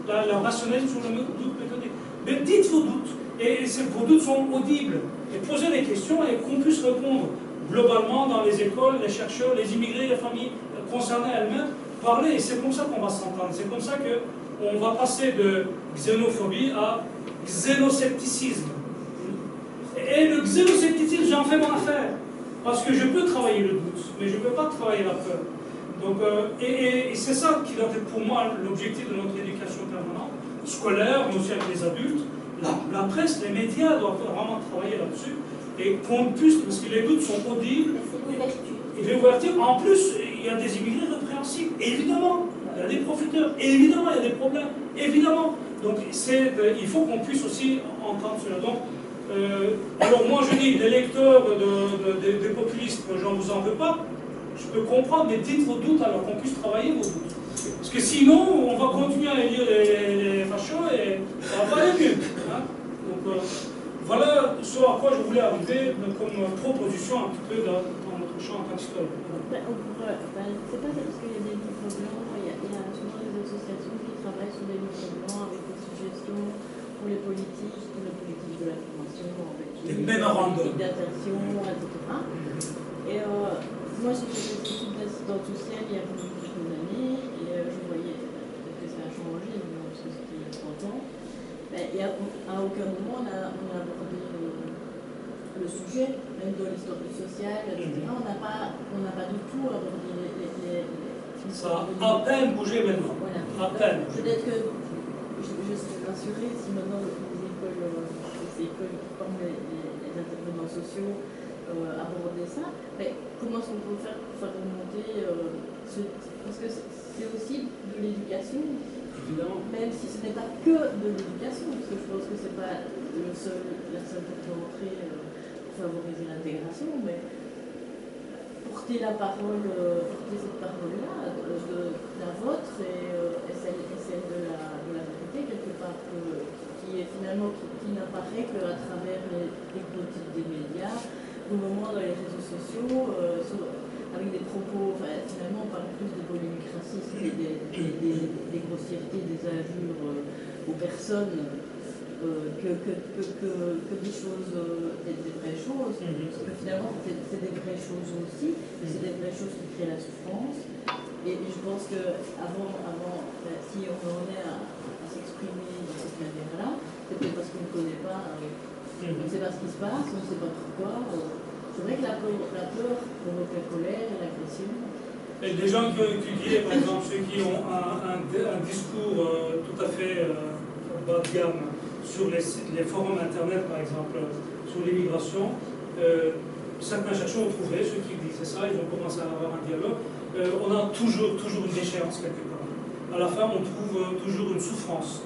La rationalisme sur le doute méthodique. Mais dites vos doutes. Et vos doutes sont audibles. Et posez des questions et qu'on puisse répondre globalement dans les écoles, les chercheurs, les immigrés, les familles concernées elles-mêmes, parler. Et c'est comme ça qu'on va s'entendre. C'est comme ça qu'on va passer de xénophobie à xénoscepticisme. Et le xénoscepticisme, j'en fais mon affaire. Parce que je peux travailler le doute, mais je ne peux pas travailler la peur. Donc, et c'est ça qui doit être pour moi l'objectif de notre éducation permanente, scolaire, mais aussi avec les adultes. La presse, les médias doivent vraiment travailler là-dessus. Et qu'on puisse, parce que les doutes sont audibles. Et l'ouverture, en plus, il y a des immigrés répréhensibles, évidemment. Il y a des profiteurs, évidemment, il y a des problèmes, évidemment. Donc, il faut qu'on puisse aussi entendre cela. Donc, alors moi je dis, les lecteurs des populistes, j'en vous en veux pas, je peux comprendre, mais dites vos doutes alors qu'on puisse travailler vos doutes. Parce que sinon, on va continuer à lire les fachos et ça va pas aller mieux. Hein. Donc, voilà ce à quoi je voulais arriver comme proposition un petit peu dans notre champ en tant qu'historien. C'est pas ça, parce qu'il y a des livres blancs, il y a souvent des associations qui travaillent sur des livres blancs avec des suggestions pour les politiques de la formation en Belgique, des mémorandums d'insertion, etc. Et moi, j'ai fait des études d'assistante sociale il y a quelques années, et je voyais que ça a changé, parce que c'était il y a 30 ans. Mais à aucun moment on a abordé le sujet, même dans l'histoire sociale, etc. On n'a pas du tout abordé les ça a à peine bougé maintenant. Voilà. À peine. Peut-être que je serais rassurée si maintenant les écoles qui forment les intervenants sociaux abordaient ça. Mais comment est-ce qu'on peut faire pour faire remonter parce que c'est aussi de l'éducation. Évidemment. Même si ce n'est pas que de l'éducation, parce que je pense que ce n'est pas la seule porte d'entrée pour favoriser l'intégration, mais porter cette parole-là, la vôtre et celle de la vérité, quelque part, qui n'apparaît qu'à travers les critiques des médias, au moment dans les réseaux sociaux, avec des propos, finalement on parle plus de polémique raciste et des grossièretés, des injures aux personnes que des choses, des vraies choses. Parce que finalement c'est des vraies choses aussi, c'est des vraies choses qui créent la souffrance. Et je pense que si on en est à s'exprimer de cette manière-là, c'est peut-être parce qu'on ne connaît pas, on ne sait pas ce qui se passe, on ne sait pas pourquoi. C'est vrai que la peur provoque la colère et l'agression. Et des gens qui ont étudié, par exemple, ceux qui ont un discours tout à fait bas de gamme sur les forums internet, par exemple, sur l'immigration, certains chercheurs ont trouvé, ceux qui disaient ça, ils ont commencé à avoir un dialogue. On a toujours une déchéance quelque part. À la fin, on trouve toujours une souffrance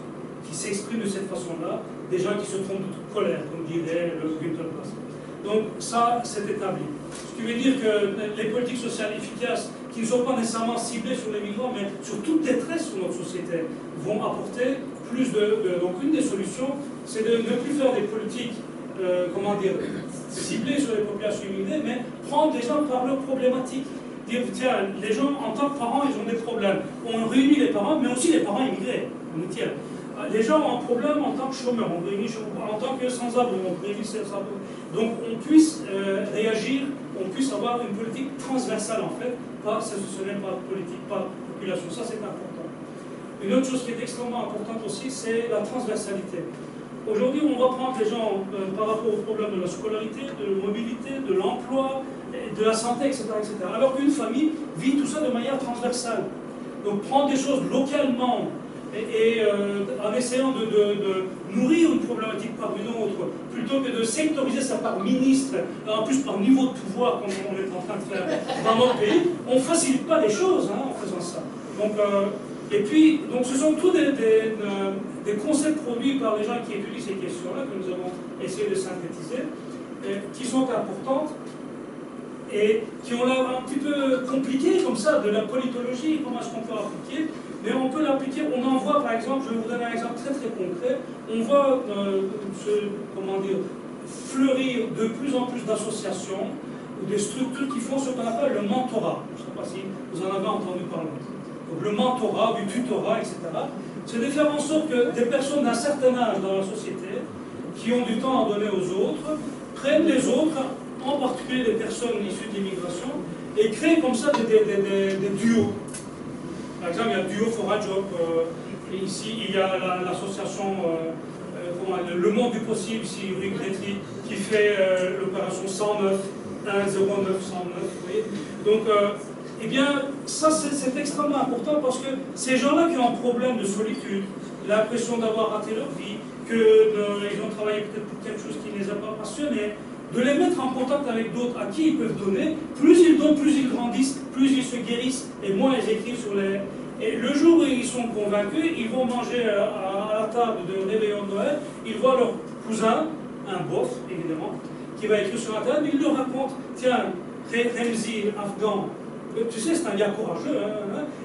qui s'exprime de cette façon-là, des gens qui se trompent de colère, comme dirait le Günther Plass. Donc ça, c'est établi. Ce qui veut dire que les politiques sociales efficaces, qui ne sont pas nécessairement ciblées sur les migrants, mais sur toute détresse de notre société, vont apporter plus donc une des solutions, c'est de ne plus faire des politiques, ciblées sur les populations immigrées, mais prendre les gens par leurs problématiques. Dire, tiens, les gens, en tant que parents, ils ont des problèmes. On réunit les parents, mais aussi les parents immigrés. Les gens ont un problème en tant que chômeurs, on réunit en tant que sans-abri, on réunit sans-abri. Donc on puisse réagir, on puisse avoir une politique transversale en fait, pas institutionnelle, pas politique, pas population. Ça c'est important. Une autre chose qui est extrêmement importante aussi, c'est la transversalité. Aujourd'hui, on va prendre les gens par rapport aux problèmes de la scolarité, de la mobilité, de l'emploi, de la santé, etc., etc. Alors qu'une famille vit tout ça de manière transversale. Donc prendre des choses localement, et en essayant de nourrir une problématique par une autre, plutôt que de sectoriser ça par ministre, en plus par niveau de pouvoir, comme on est en train de faire dans notre pays, on ne facilite pas les choses en faisant ça. Donc, et puis, donc ce sont tous des concepts produits par les gens qui étudient ces questions-là, que nous avons essayé de synthétiser, qui sont importantes et qui ont l'air un petit peu compliquées, comme ça, de la politologie, comment est-ce qu'on peut appliquer. Mais on peut l'appliquer, on en voit par exemple, je vais vous donner un exemple très très concret, on voit fleurir de plus en plus d'associations ou des structures qui font ce qu'on appelle le mentorat. Je ne sais pas si vous en avez entendu parler. Donc le mentorat, du tutorat, etc. C'est de faire en sorte que des personnes d'un certain âge dans la société, qui ont du temps à donner aux autres, prennent les autres, en particulier les personnes issues de l'immigration, et créent comme ça des duos. Par exemple, il y a Duo for a Job, et ici il y a l'association Le Monde du Possible, ici Rue Gretry, qui fait l'opération 109, 109, 109, vous voyez. Donc, eh bien, ça c'est extrêmement important parce que ces gens-là qui ont un problème de solitude, l'impression d'avoir raté leur vie, qu'ils ont travaillé peut-être pour quelque chose qui ne les a pas passionnés, de les mettre en contact avec d'autres à qui ils peuvent donner, plus ils donnent, plus ils grandissent, plus ils se guérissent, et moins ils écrivent sur les... Et le jour où ils sont convaincus, ils vont manger à la table de réveillon de Noël, ils voient leur cousin, un bof évidemment, qui va écrire sur Internet, mais il leur raconte, tiens, Remzi, Afghan, tu sais, c'est un gars courageux,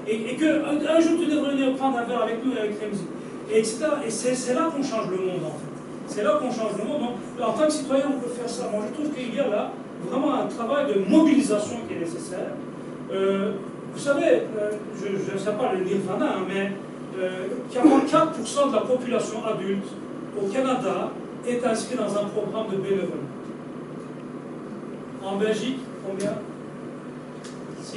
et qu'un jour tu devrais venir prendre un verre avec nous et avec Remzi, et etc. Et c'est là qu'on change le monde en fait. C'est là qu'on change le monde. Donc, en tant que citoyen, on peut faire ça. Moi, je trouve qu'il y a là vraiment un travail de mobilisation qui est nécessaire. Vous savez, je ne sais pas le nirvana, mais 44% de la population adulte au Canada est inscrite dans un programme de bénévolat. En Belgique, combien? 6%.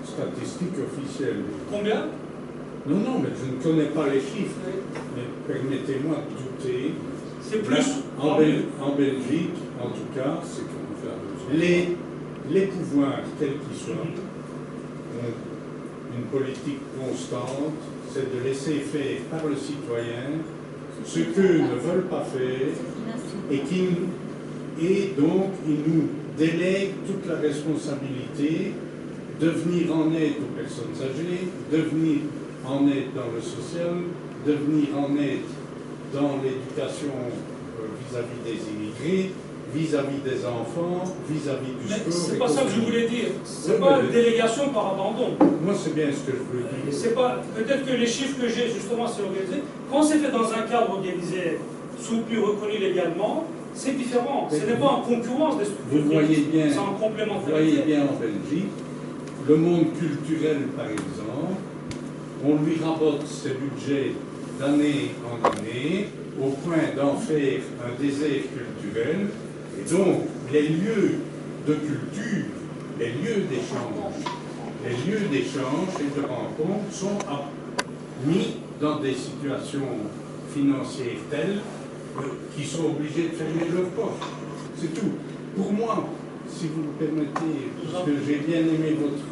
Statistique officielle. Combien? Non, non, mais je ne connais pas les chiffres. Mais permettez-moi de douter. C'est plus. En Belgique, en tout cas, c'est comme ça. Les pouvoirs, quels qu'ils soient, ont une politique constante, c'est de laisser faire par le citoyen ce qu'eux ne veulent pas faire et donc ils nous délèguent toute la responsabilité de venir en aide aux personnes âgées, de venir en aide dans le social, de venir en aide dans l'éducation vis-à-vis des immigrés, vis-à-vis des enfants, vis-à-vis du sport. C'est pas ça que je voulais dire. C'est pas une délégation par abandon. Moi, c'est bien ce que je veux dire. C'est pas. Peut-être que les chiffres que j'ai, justement, c'est organisé. Quand c'est fait dans un cadre organisé, soutenu, reconnu légalement, c'est différent. Ce n'est pas en concurrence des structures. Vous voyez bien, c'est en complémentarité. Vous voyez bien en Belgique, le monde culturel, par exemple, on lui rabote ses budgets d'année en année, au point d'en faire un désert culturel. Et donc, les lieux de culture, les lieux d'échange et de rencontre sont mis dans des situations financières telles qu'ils sont obligés de fermer leurs portes. C'est tout. Pour moi, si vous me permettez, parce que j'ai bien aimé votre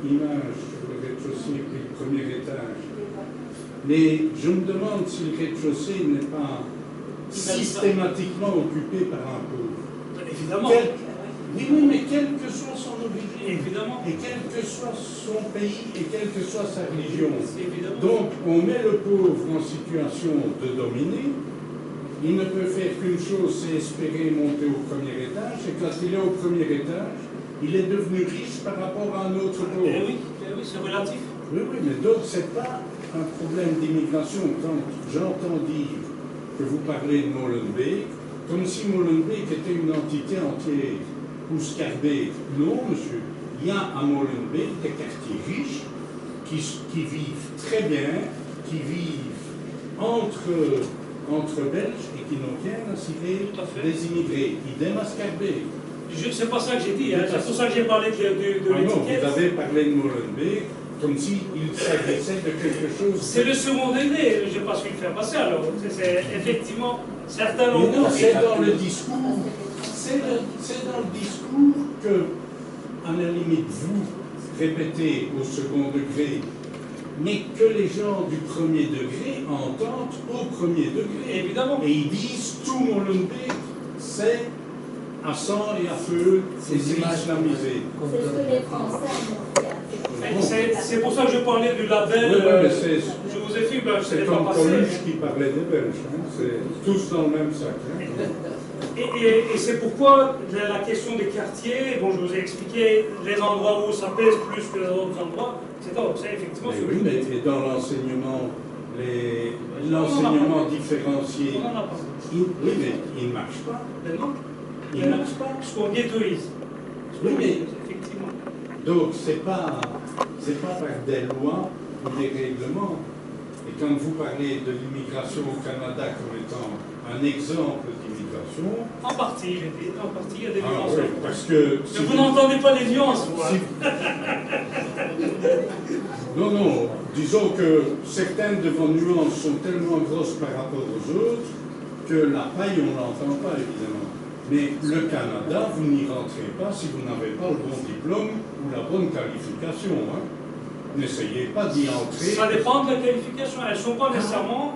image sur le rez-de-chaussée et le premier étage, mais je me demande si le rez-de-chaussée n'est pas systématiquement occupé par un pauvre. Évidemment. Oui, mais quelle que soit son origine, évidemment, et quel que soit son pays, et quelle que soit sa religion. Évidemment. Donc, on met le pauvre en situation de dominer. Il ne peut faire qu'une chose, c'est espérer monter au premier étage. Et quand il est au premier étage, il est devenu riche par rapport à un autre pauvre. Eh oui, c'est relatif. Oui, mais donc, ce n'est pas un problème d'immigration. Quand j'entends dire que vous parlez de Molenbeek, comme si Molenbeek était une entité entière, ou Scarbeek. Non, monsieur. Il y a à Molenbeek des quartiers riches qui vivent très bien, qui vivent entre Belges et qui n'ont rien à cirer des immigrés. Idem à Scarbeek. C'est pas ça que j'ai dit, hein. C'est pour ça que j'ai parlé de l'étiquette. Non, vous avez parlé de Molenbeek comme s'il s'agissait de quelque chose. C'est le second degré, je n'ai pas su le faire passer alors. C'est effectivement certains l'ont compris. C'est dans le discours. C'est dans le discours que, à la limite, vous répétez au second degré, mais que les gens du premier degré entendent au premier degré. Évidemment. Et ils disent tout Molenbeek, c'est à sang et à feu, c'est islamisé. C'est ce que les Français ont fait. C'est pour ça que je parlais du label. Oui, je vous ai fait, je c'est comme Coluche qui parlait des Belges. Hein. C'est tous dans le même sac. Hein. Et c'est pourquoi la question des quartiers, bon, je vous ai expliqué les endroits où ça pèse plus que les autres endroits, c'est effectivement ce que oui, mais dans l'enseignement, l'enseignement différencié, on en a pas. Oui, mais il ne marche pas. Mais non. Il ne marche pas. Parce qu'on ghettoise. Oui, mais effectivement. Donc, c'est pas par des lois ou des règlements. Et quand vous parlez de l'immigration au Canada comme étant un exemple d'immigration... En partie, j'ai dit, en partie, il y a des nuances. Oui, parce que... Mais vous n'entendez pas les nuances, moi. Non, disons que certaines de vos nuances sont tellement grosses par rapport aux autres que la paille, on ne l'entend pas, évidemment. Mais le Canada, vous n'y rentrez pas si vous n'avez pas le bon diplôme ou la bonne qualification. Hein. N'essayez pas d'y entrer. Ça dépend de la qualification. Elles ne sont pas nécessairement,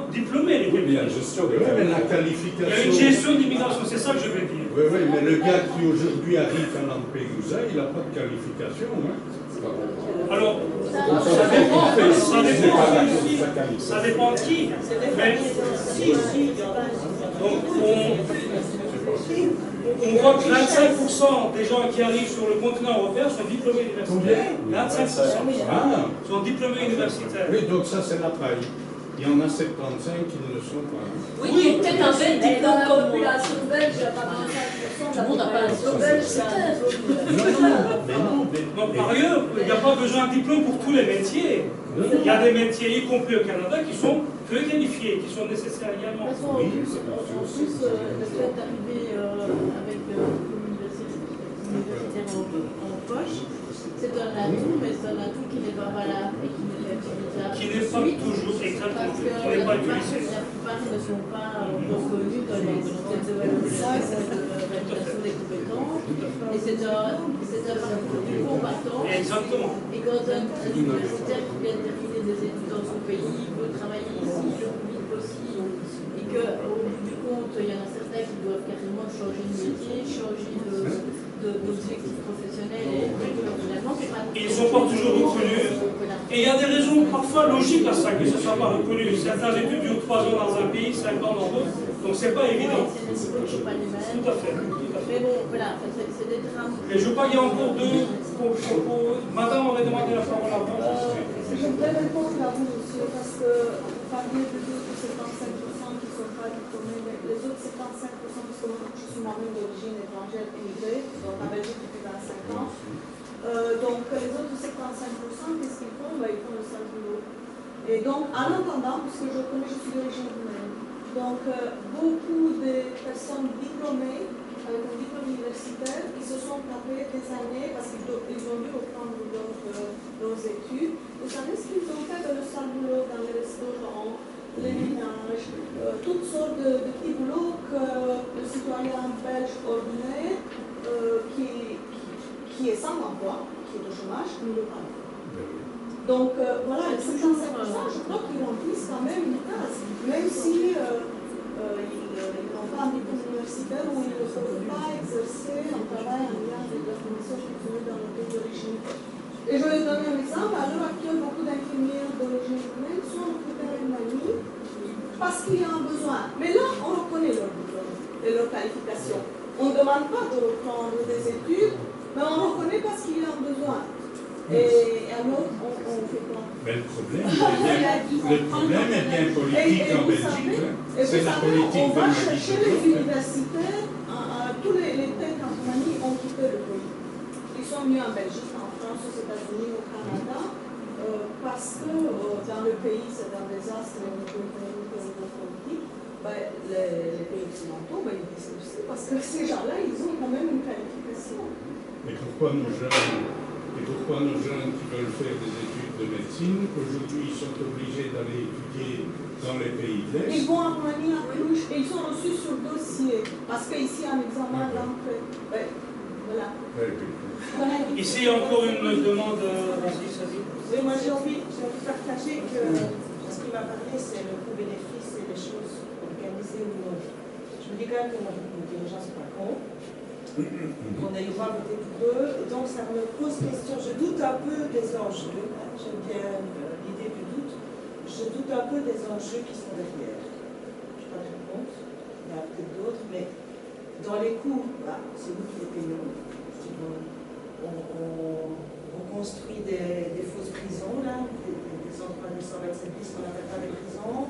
diplômées, les qualifications. Oui, mais la qualification... Il y a une gestion d'immigration, c'est ça que je veux dire. Oui, mais le gars qui aujourd'hui arrive à Lampedusa, il n'a pas de qualification. Hein. Alors, ça dépend de qui. Mais, donc, On voit que 25% des gens qui arrivent sur le continent européen sont diplômés universitaires. 25% sont diplômés universitaires. Oui, donc ça c'est la paille. Il y en a 75 qui ne le sont pas. Oui, peut-être un bel Dans diplôme la comme moi. population belge, il y a pas 25% de la Tout le monde n'a pas un population diplôme belge, c'est un Non, par ailleurs, il n'y a pas besoin de diplôme pour tous les métiers. Il y a des métiers, y compris au Canada, qui sont peu qualifiés, qui sont nécessaires également. De toute façon, en plus, le fait d'arriver avec l'universitaire en poche, c'est un atout, mais c'est un atout qui n'est pas valable et qui n'est pas utilisable. Qui n'est pas toujours exactement, Parce qui que n'est la pas utilisé. plupart ne sont pas reconnus dans les tests de valorisation des compétences. Et c'est un parcours du combattant. Exactement. Et quand un universitaire qui vient de terminer des études dans son pays veut travailler ici le plus vite possible, et qu'au bout du compte, il y en a certains qui doivent carrément changer de métier, changer d'objectif professionnel, et finalement, c'est pas... Ils ne sont pas toujours reconnus. Et il y a des raisons parfois logiques à ça, que ce ne soit pas reconnu. Certains études durent 3 ans dans un pays, 5 ans dans d'autres, donc c'est pas évident. C'est des niveaux qui ne sont pas les mêmes. Tout à fait. Mais bon, voilà, c'est des drames. Et je vois qu'il y a encore deux propos. Madame aurait demandé la parole avant. Je voudrais répondre à vous, monsieur, parce que vous parliez de 75% qui ne sont pas diplômés, mais les autres 75%, parce que moi, je suis moi-même d'origine étrangère immigrée, donc en Belgique depuis 25 ans. Donc les autres 75%, qu'est-ce qu'ils font? Ils font le sale boulot. Et donc, en attendant, parce que je connais, je suis d'origine roumaine, donc beaucoup de personnes diplômées, avec un diplôme universitaire, ils se sont tapés des années parce qu'ils ont dû reprendre leurs études. Vous savez ce qu'ils ont fait dans le sale boulot, dans les restaurants, les ménages, toutes sortes de petits boulots que le citoyen belge ordinaire qui est sans emploi, qui est au chômage, ne le pas. Donc voilà, les 55%, je crois qu'ils remplissent quand même une case, même si ils n'ont pas un diplôme universitaire ou ils ne peuvent pas exercer un travail en lien avec la formation continue dans le pays d'origine. Et je vais donner un exemple. À l'heure actuelle, beaucoup d'infirmières d'origine humaine sont recrutées en Mali parce qu'il y a un besoin. Mais là, on reconnaît leur diplôme et leur qualification. On ne demande pas de reprendre des études, mais on reconnaît parce qu'il y a un besoin. Et alors, on fait quoi? Mais le problème est bien politique en Belgique. C'est la politique on de va la chercher les universitaires, tous les têtes en Roumanie ont quitté le pays. Ils sont venus en Belgique, en France, aux États-Unis, au Canada, parce que dans le pays, c'est un désastre au niveau économique et au niveau politique. Les pays occidentaux, ils disent aussi, parce que ces gens-là, ils ont quand même une qualification. Et pourquoi nos jeunes qui veulent faire des études de médecine, aujourd'hui, ils sont obligés d'aller étudier dans les pays de l'Est? Ils vont en Roumanie, à Cluj, et ils sont reçus sur dossier, parce qu'ici, un examen d'entrée. Voilà. Ici, il y a encore une demande. Oui, moi j'ai envie de partager que ce qui m'a parlé, c'est le coût-bénéfice et les choses organisées ou non. Je me dis quand même que nos dirigeants ne sont pas cons. On a eu droit à voter pour eux, et donc ça me pose question. Je doute un peu des enjeux, j'aime bien l'idée du doute, je doute un peu des enjeux qui sont derrière. Je n'ai pas de réponse, il y en a peut-être d'autres, mais dans les coûts, c'est nous qui les payons. On construit des fausses prisons, là, des endroits de 127 bis qu'on n'appelle pas des prisons.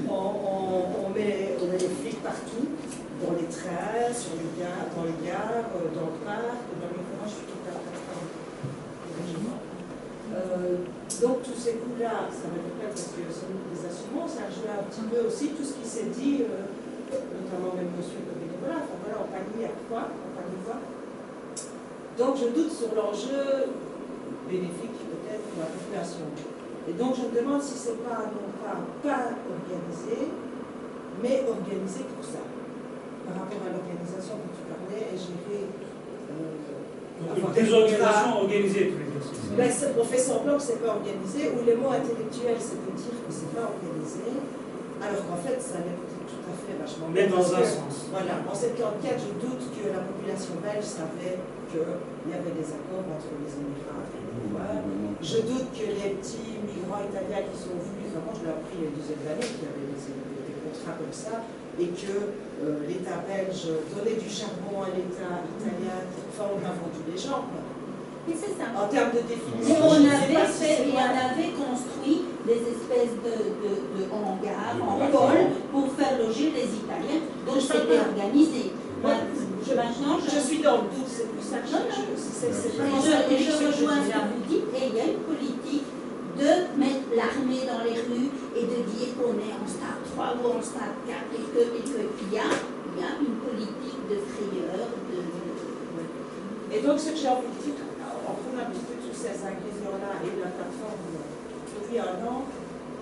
On met des flics partout, dans les trains, dans les gares, dans le parc, dans les courants, je suis tout à fait donc tous ces coûts-là, ça me rappelle parce que c'est nous des assurances, ça joue un petit peu aussi tout ce qui s'est dit, notamment même monsieur le bénévolat, enfin voilà, on panie à quoi, on panie quoi. Donc je doute sur l'enjeu bénéfique peut-être pour la population. Et donc je me demande si ce n'est pas non pas organisé, mais organisé pour ça. Par rapport à l'organisation que tu parlais, et gérer... Une désorganisation organisée, tu veux dire. On fait semblant que ce n'est pas organisé, ou les mots intellectuels, c'est de dire que ce n'est pas organisé, alors qu'en fait, ça l'est tout à fait vachement bien. Mais dans un sens. Voilà, en cette enquête, je doute que la population belge savait qu'il y avait des accords entre les Émirats et les pouvoirs. Je doute que les petits migrants italiens qui sont venus, vraiment, je l'ai appris il y a une dizaine d'années, qu'il y avait des contrats comme ça, et que l'État belge donnait du charbon à l'État italien, enfin on a vendu les gens. Et c'est ça. En termes de définition. On avait construit des espèces de hangars en pôle pour faire loger les Italiens, donc c'était organisé. Je suis dans le doute, c'est pour ça que je rejoins ce que vous dites, et il y a une politique de mettre l'armée dans les rues et de dire qu'on est en stade 3 ou en stade 4 et qu'il y a une politique de frayeur. Et donc ce que j'ai envie de dire, en prenant un petit peu tous ces ingrédients-là et la plateforme depuis un an,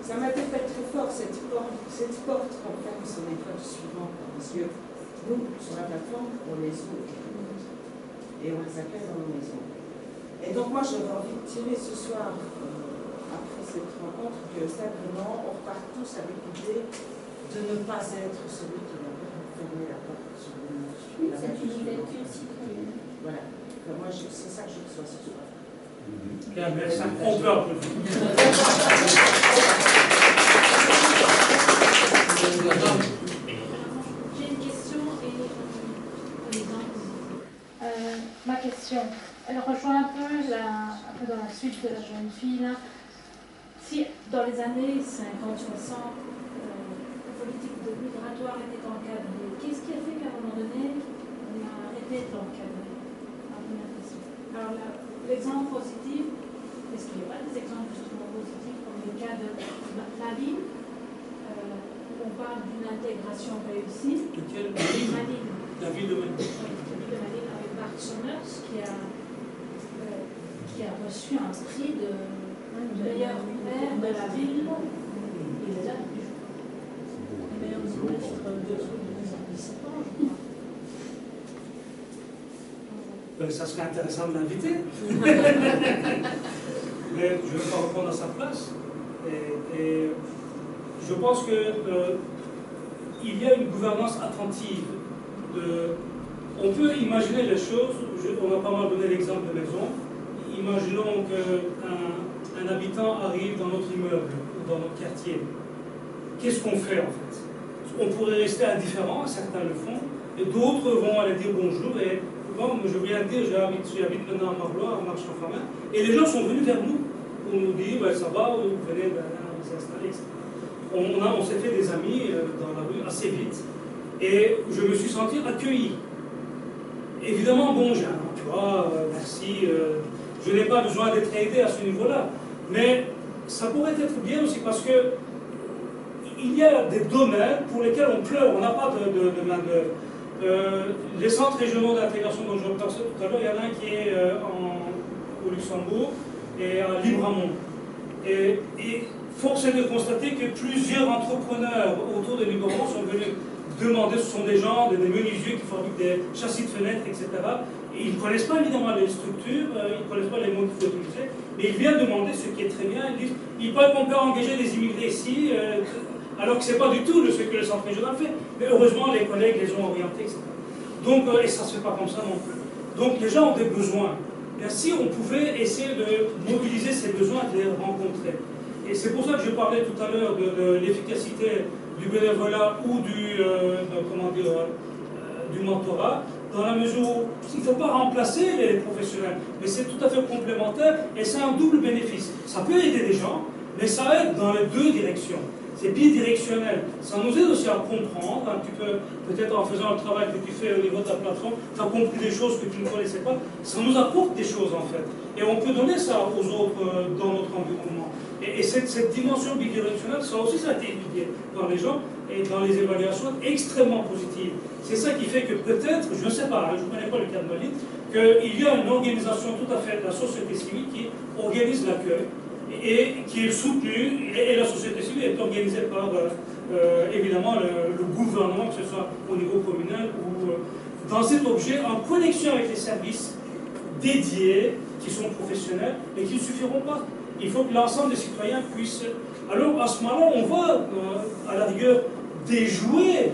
ça m'interpelle très fort cette porte qu'on ferme sur les codes suivants. Parce que nous, sur la plateforme, on les ouvre et on les accueille dans nos maisons. Et donc moi j'avais envie de tirer ce soir, après cette rencontre, que simplement on repart tous avec l'idée de ne pas être celui qui va fermer la porte sur le monde. C'est une ouverture citoyenne. Voilà. Enfin, moi c'est ça que je reçois ce soir. Bien, merci. On peut applaudir. J'ai une question ma question, elle rejoint un peu dans la suite de la jeune fille là. Si dans les années 50-60, la politique migratoire était encadrée, qu'est-ce qui a fait qu'à un moment donné, on a arrêté de l'encadrer? Alors l'exemple positif, est-ce qu'il n'y a pas des exemples justement positifs comme le cas de Malines, où on parle d'une intégration réussie? Lequel? Malines. La ville de Malines. Oui, la ville de Malines avec Bart Somers qui a reçu un prix de meilleur maire de la ville. Il est là depuis. Le meilleur bourgmestre de 17 ans, je crois. Ça serait intéressant de l'inviter. Mais je ne vais pas reprendre à sa place. Et je pense qu'il y a une gouvernance attentive. On peut imaginer les choses, on a pas mal donné l'exemple de maison. Imaginons qu'un habitant arrive dans notre immeuble ou dans notre quartier. Qu'est-ce qu'on fait en fait? On pourrait rester indifférent, certains le font, et d'autres vont aller dire bonjour. Et bon, je viens de dire, j'habite maintenant à Marlois, à Marche-en-Famenne, et les gens sont venus vers nous pour nous dire ben, ça va, vous venez vous installer, etc. On s'est fait des amis dans la rue assez vite, et je me suis senti accueilli. Évidemment, bon, j'ai un emploi, merci, je n'ai pas besoin d'être aidé à ce niveau-là, mais ça pourrait être bien aussi parce que il y a des domaines pour lesquels on pleure, on n'a pas de main-d'œuvre. Les centres régionaux d'intégration dont je parlais tout à l'heure, il y en a un qui est au Luxembourg et à Libramont. Et force est de constater que plusieurs entrepreneurs autour de Libramont sont venus demander, ce sont des gens, des menuisiers qui fabriquent des châssis de fenêtres, etc. Et ils ne connaissent pas évidemment les structures, ils ne connaissent pas les mots qu'il faut utiliser, mais ils viennent demander ce qui est très bien. Ils disent, ils peuvent qu'on peut engager des immigrés ici, alors que ce n'est pas du tout ce que le centre régional fait. Mais heureusement, les collègues les ont orientés, etc. Donc, et ça ne se fait pas comme ça non plus. Donc, les gens ont des besoins. Et si on pouvait essayer de mobiliser ces besoins et de les rencontrer. Et c'est pour ça que je parlais tout à l'heure de l'efficacité du bénévolat ou du mentorat, dans la mesure où il ne faut pas remplacer les professionnels, mais c'est tout à fait complémentaire et c'est un double bénéfice. Ça peut aider des gens, mais ça aide dans les deux directions. C'est bidirectionnel. Ça nous aide aussi à comprendre un petit peu, peut-être en faisant le travail que tu fais au niveau de ta plateforme, tu as compris des choses que tu ne connaissais pas. Ça nous apporte des choses en fait. Et on peut donner ça aux autres dans notre environnement. Et cette dimension bidirectionnelle, ça aussi, ça a été étudié dans les gens et dans les évaluations extrêmement positives. C'est ça qui fait que peut-être, je ne sais pas, je ne connais pas le cas de Malines, qu'il y a une organisation tout à fait de la société civile qui organise l'accueil et qui est soutenue, et la société civile est organisée par, évidemment, le gouvernement, que ce soit au niveau communal ou dans cet objet, en connexion avec les services dédiés, qui sont professionnels, mais qui ne suffiront pas. Il faut que l'ensemble des citoyens puissent... Alors, à ce moment-là, on va, à la rigueur, déjouer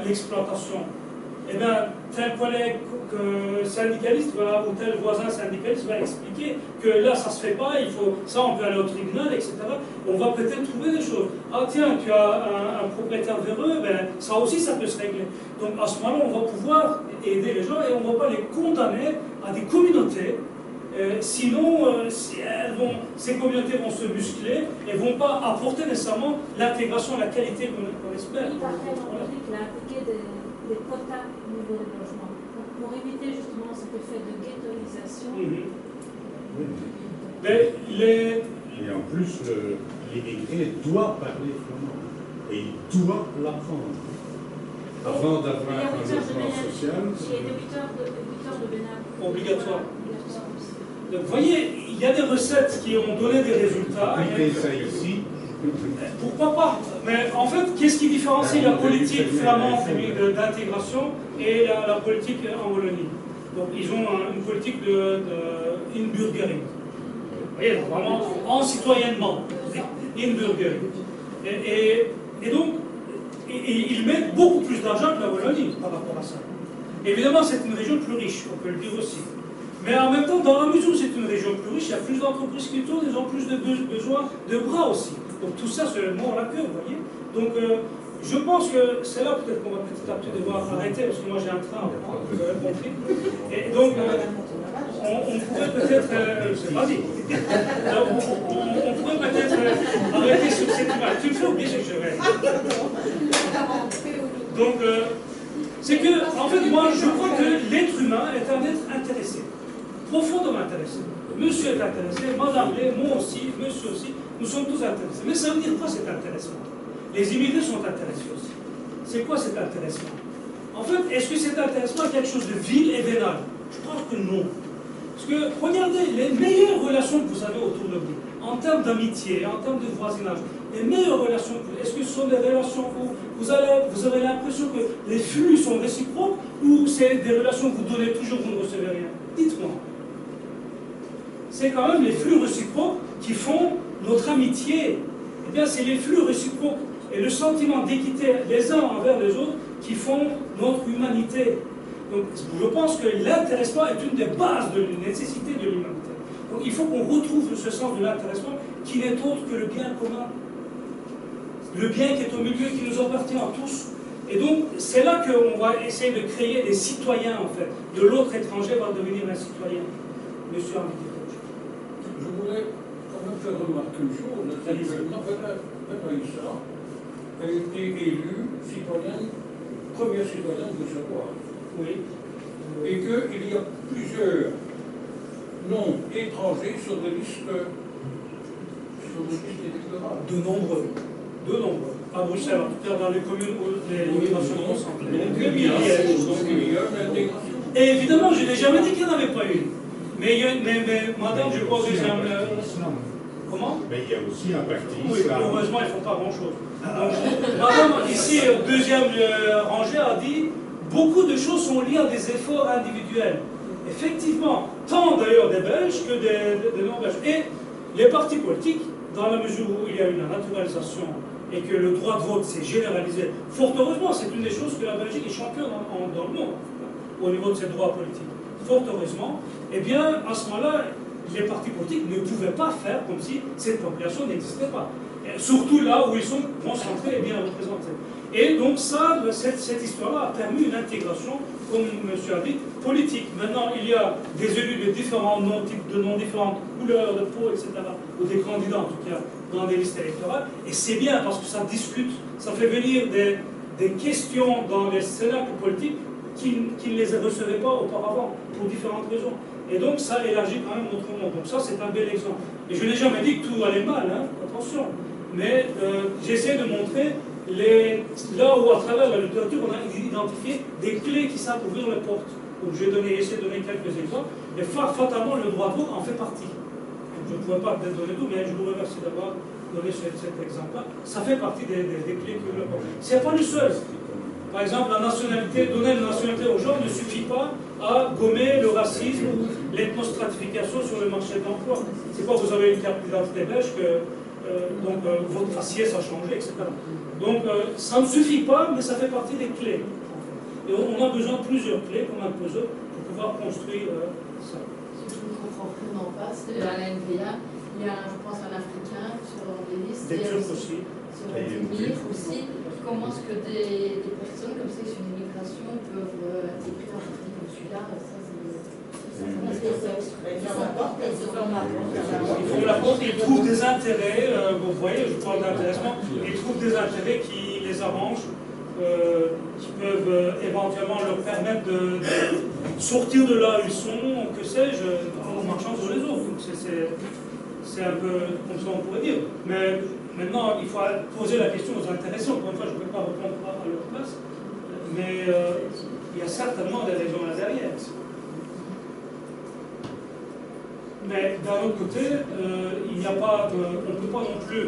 l'exploitation. eh bien, tel collègue syndicaliste ou tel voisin syndicaliste va expliquer que là, ça ne se fait pas, il faut ça, on peut aller au tribunal, etc. On va peut-être trouver des choses. Ah tiens, tu as un propriétaire véreux, ben, ça aussi, ça peut se régler. Donc à ce moment-là, on va pouvoir aider les gens et on ne va pas les condamner à des communautés. Sinon, ces communautés vont se muscler et ne vont pas apporter nécessairement l'intégration, la qualité qu'on espère. Il a appliqué des quotas au niveau des logements pour éviter justement cet effet de ghettoisation. Et en plus, l'immigré doit parler flamand et il doit l'apprendre. Avant d'avoir un logement social. Il y a des 8 heures de bénin. Obligatoire. Donc vous voyez, il y a des recettes qui ont donné des résultats. Appliquer ça ici. Pourquoi pas? Mais en fait, qu'est-ce qui différencie la politique flamande d'intégration et la politique en Wallonie? Donc ils ont une politique de Inburgering. Vous voyez, vraiment en citoyennement. Inburgering. Et donc, ils mettent beaucoup plus d'argent que la Wallonie par rapport à ça. Évidemment, c'est une région plus riche, on peut le dire aussi. Mais en même temps, dans la mesure où c'est une région plus riche, il y a plus d'entreprises qui tournent, ils ont plus de besoin de bras aussi. Donc tout ça, c'est le mot à la queue, vous voyez. Donc je pense que c'est là peut-être qu'on va petit à petit devoir arrêter, parce que moi j'ai un train à prendre, vous avez compris. Et donc, on pourrait peut-être... vas-y. On pourrait peut-être arrêter sur cette image. Tu me fais oublier ce que je vais. Donc, c'est que, en fait, moi, je crois que l'être humain est un être intéressé. Profondément intéressé. Monsieur est intéressé, madame l'est, moi aussi, monsieur aussi, nous sommes tous intéressés. Mais ça veut dire quoi cet intéressement? Les immigrés sont intéressés aussi. C'est quoi cet intéressement? En fait, est-ce que cet intéressement est quelque chose de vil et vénal? Je crois que non. Parce que, regardez, les meilleures relations que vous avez autour de vous, en termes d'amitié, en termes de voisinage, les meilleures relations, est-ce que ce sont des relations où vous avez l'impression que les flux sont réciproques ou c'est des relations que vous donnez toujours, vous ne recevez rien? Dites-moi. C'est quand même les flux réciproques qui font notre amitié. Eh bien, c'est les flux réciproques et le sentiment d'équité les uns envers les autres qui font notre humanité. Donc, je pense que l'intéressement est une des bases de la nécessité de l'humanité. Donc, il faut qu'on retrouve ce sens de l'intéressement qui n'est autre que le bien commun. Le bien qui est au milieu, qui nous appartient à tous. Et donc, c'est là qu'on va essayer de créer des citoyens, en fait. De l'autre étranger va devenir un citoyen. Monsieur Armitier. Je voulais quand même faire remarquer une chose, c'est que Navaïssa a été élue citoyenne, première citoyenne de Savoie. Oui. Et qu'il y a plusieurs noms étrangers sur des listes électorales. De nombreux. À Bruxelles, en tout cas dans les communes où les immigrations concentrent. Et évidemment, je n'ai jamais dit qu'il n'y en avait pas une. Mais madame, je crois que c'est un... Comment? Mais il y a aussi un parti. Oui, heureusement, ils ne font pas grand-chose. Madame, ici, deuxième rangée, a dit beaucoup de choses sont liées à des efforts individuels. Effectivement, tant d'ailleurs des Belges que des non-Belges. Et les partis politiques, dans la mesure où il y a une naturalisation et que le droit de vote s'est généralisé, fort heureusement, c'est une des choses que la Belgique est championne dans le monde, au niveau de ses droits politiques. Fort heureusement, eh bien, à ce moment-là, les partis politiques ne pouvaient pas faire comme si cette population n'existait pas. Et surtout là où ils sont concentrés et bien représentés. Et donc ça, cette histoire-là a permis une intégration, comme monsieur a dit, politique. Maintenant, il y a des élus de différents noms, types de noms, différentes couleurs de peau, etc., ou des candidats en tout cas, dans des listes électorales. Et c'est bien parce que ça discute, ça fait venir des questions dans les cercles politiques qui ne les recevaient pas auparavant, pour différentes raisons. Et donc ça élargit quand même notre monde. Donc ça, c'est un bel exemple. Et je n'ai jamais dit que tout allait mal, hein, attention. Mais j'essaie de montrer là où, à travers la littérature, on a identifié des clés qui savent ouvrir les portes. Donc j'ai essayé de donner quelques exemples. Et fatalement, le droit de vote en fait partie. Donc, je ne pourrais pas peut-être donner tout, mais je vous remercie d'avoir donné cet exemple-là. Ça fait partie des clés que le porte. Ce n'est pas le seul. Par exemple, la nationalité, donner la nationalité aux gens ne suffit pas à gommer le racisme ou l'ethnostratification sur le marché de l'emploi. C'est pas vous avez une carte d'identité belge que votre faciès a changé, etc. Donc ça ne suffit pas, mais ça fait partie des clés. Et on a besoin de plusieurs clés, comme un puzzle, pour pouvoir construire ça. Si je ne comprends vraiment pas, c'est à la NVA, il y a, je pense, un Africain sur les listes. Des Turcs aussi. Sur les aussi, comment est-ce que des personnes comme ça, sur l'immigration, peuvent intégrer un parti comme celui-là. Ils trouvent des intérêts, vous voyez, je parle d'intéressement, ils trouvent des intérêts qui les arrangent, qui peuvent éventuellement leur permettre de sortir de là où ils sont, que sais-je, en marchant sur les autres. Donc c'est un peu comme ça on pourrait dire. Mais maintenant, il faut poser la question aux intéressés. Encore une fois, je ne peux pas répondre à leur place, mais il y a certainement des raisons là derrière. Mais d'un autre côté, il n'y a pas, on ne peut pas non plus.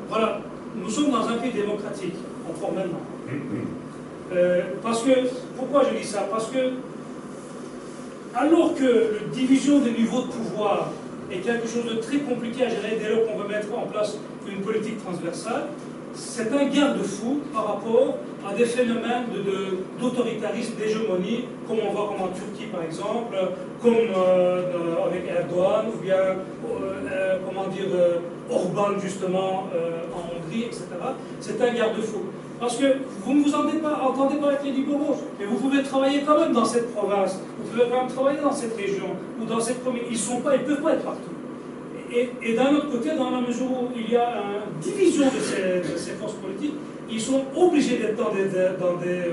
Voilà, nous sommes dans un pays démocratique, formellement. Parce que, pourquoi je dis ça? Parce que, alors que la division des niveaux de pouvoir est quelque chose de très compliqué à gérer dès lors qu'on veut mettre en place une politique transversale, c'est un garde-fou par rapport à des phénomènes d'autoritarisme, d'hégémonie, comme on voit comme en Turquie par exemple, comme avec Erdogan, ou bien, comment dire, Orban justement en Hongrie, etc. C'est un garde-fou. Parce que vous ne vous entendez pas avec les libéraux, mais vous pouvez travailler quand même dans cette province, vous pouvez quand même travailler dans cette région, ou dans cette commune. Ils ne peuvent pas être partout. Et d'un autre côté, dans la mesure où il y a une division de ces forces politiques, ils sont obligés d'être dans des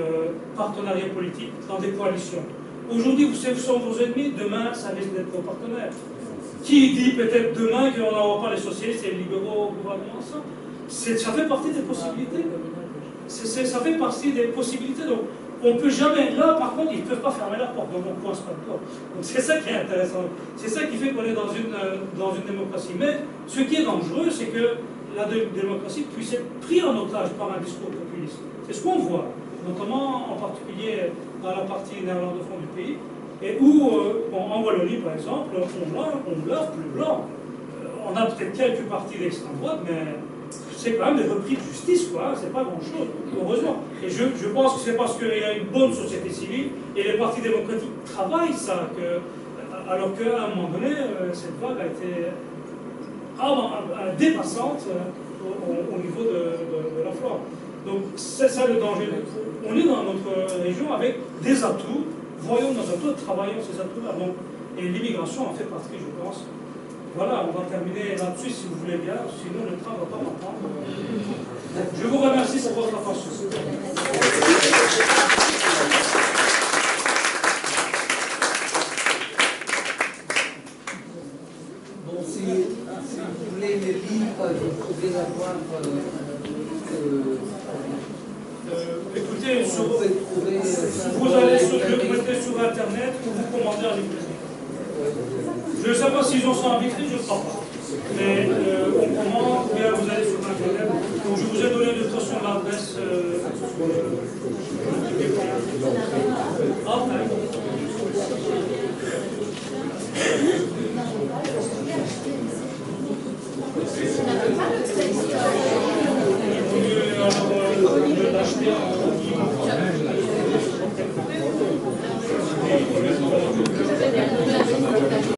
partenariats politiques, dans des coalitions. Aujourd'hui, vous sont vos ennemis, demain, ça risque d'être vos partenaires. Qui dit peut-être demain qu'on n'aura pas les socialistes et les libéraux au gouvernement ensemble? Ça fait partie des possibilités. Ça fait partie des possibilités. Donc, on ne peut jamais. Là, par contre, ils ne peuvent pas fermer la porte, donc on ne coince pas de porte. Donc, c'est ça qui est intéressant. C'est ça qui fait qu'on est dans une démocratie. Mais ce qui est dangereux, c'est que la démocratie puisse être prise en otage par un discours populiste. C'est ce qu'on voit, notamment en particulier dans la partie néerlandophone du pays, et où, en Wallonie, par exemple, on lave plus blanc. On a peut-être quelques partis d'extrême droite, mais c'est quand même des repris de justice, quoi. C'est pas grand-chose, heureusement. Et je pense que c'est parce qu'il y a une bonne société civile et les partis démocratiques travaillent ça, alors qu'à un moment donné, cette vague a été dépassante au niveau de la flore. Donc c'est ça le danger. On est dans notre région avec des atouts, voyons nos atouts, travaillons ces atouts-là. Et l'immigration en fait partie, je pense. Voilà, on va terminer là-dessus si vous voulez bien, sinon le train ne va pas m'entendre. Je vous remercie pour votre attention. Bon, si vous voulez les livres, vous pouvez avoir. Écoutez, vous allez le mettez sur Internet ou vous commandez en librairie. Je ne sais pas s'ils ont ça en vitrine, je ne crois pas. Mais on commande, ou bien vous allez sur Internet. Donc je vous ai donné de toute façon l'adresse. Alors, je vais l'acheter en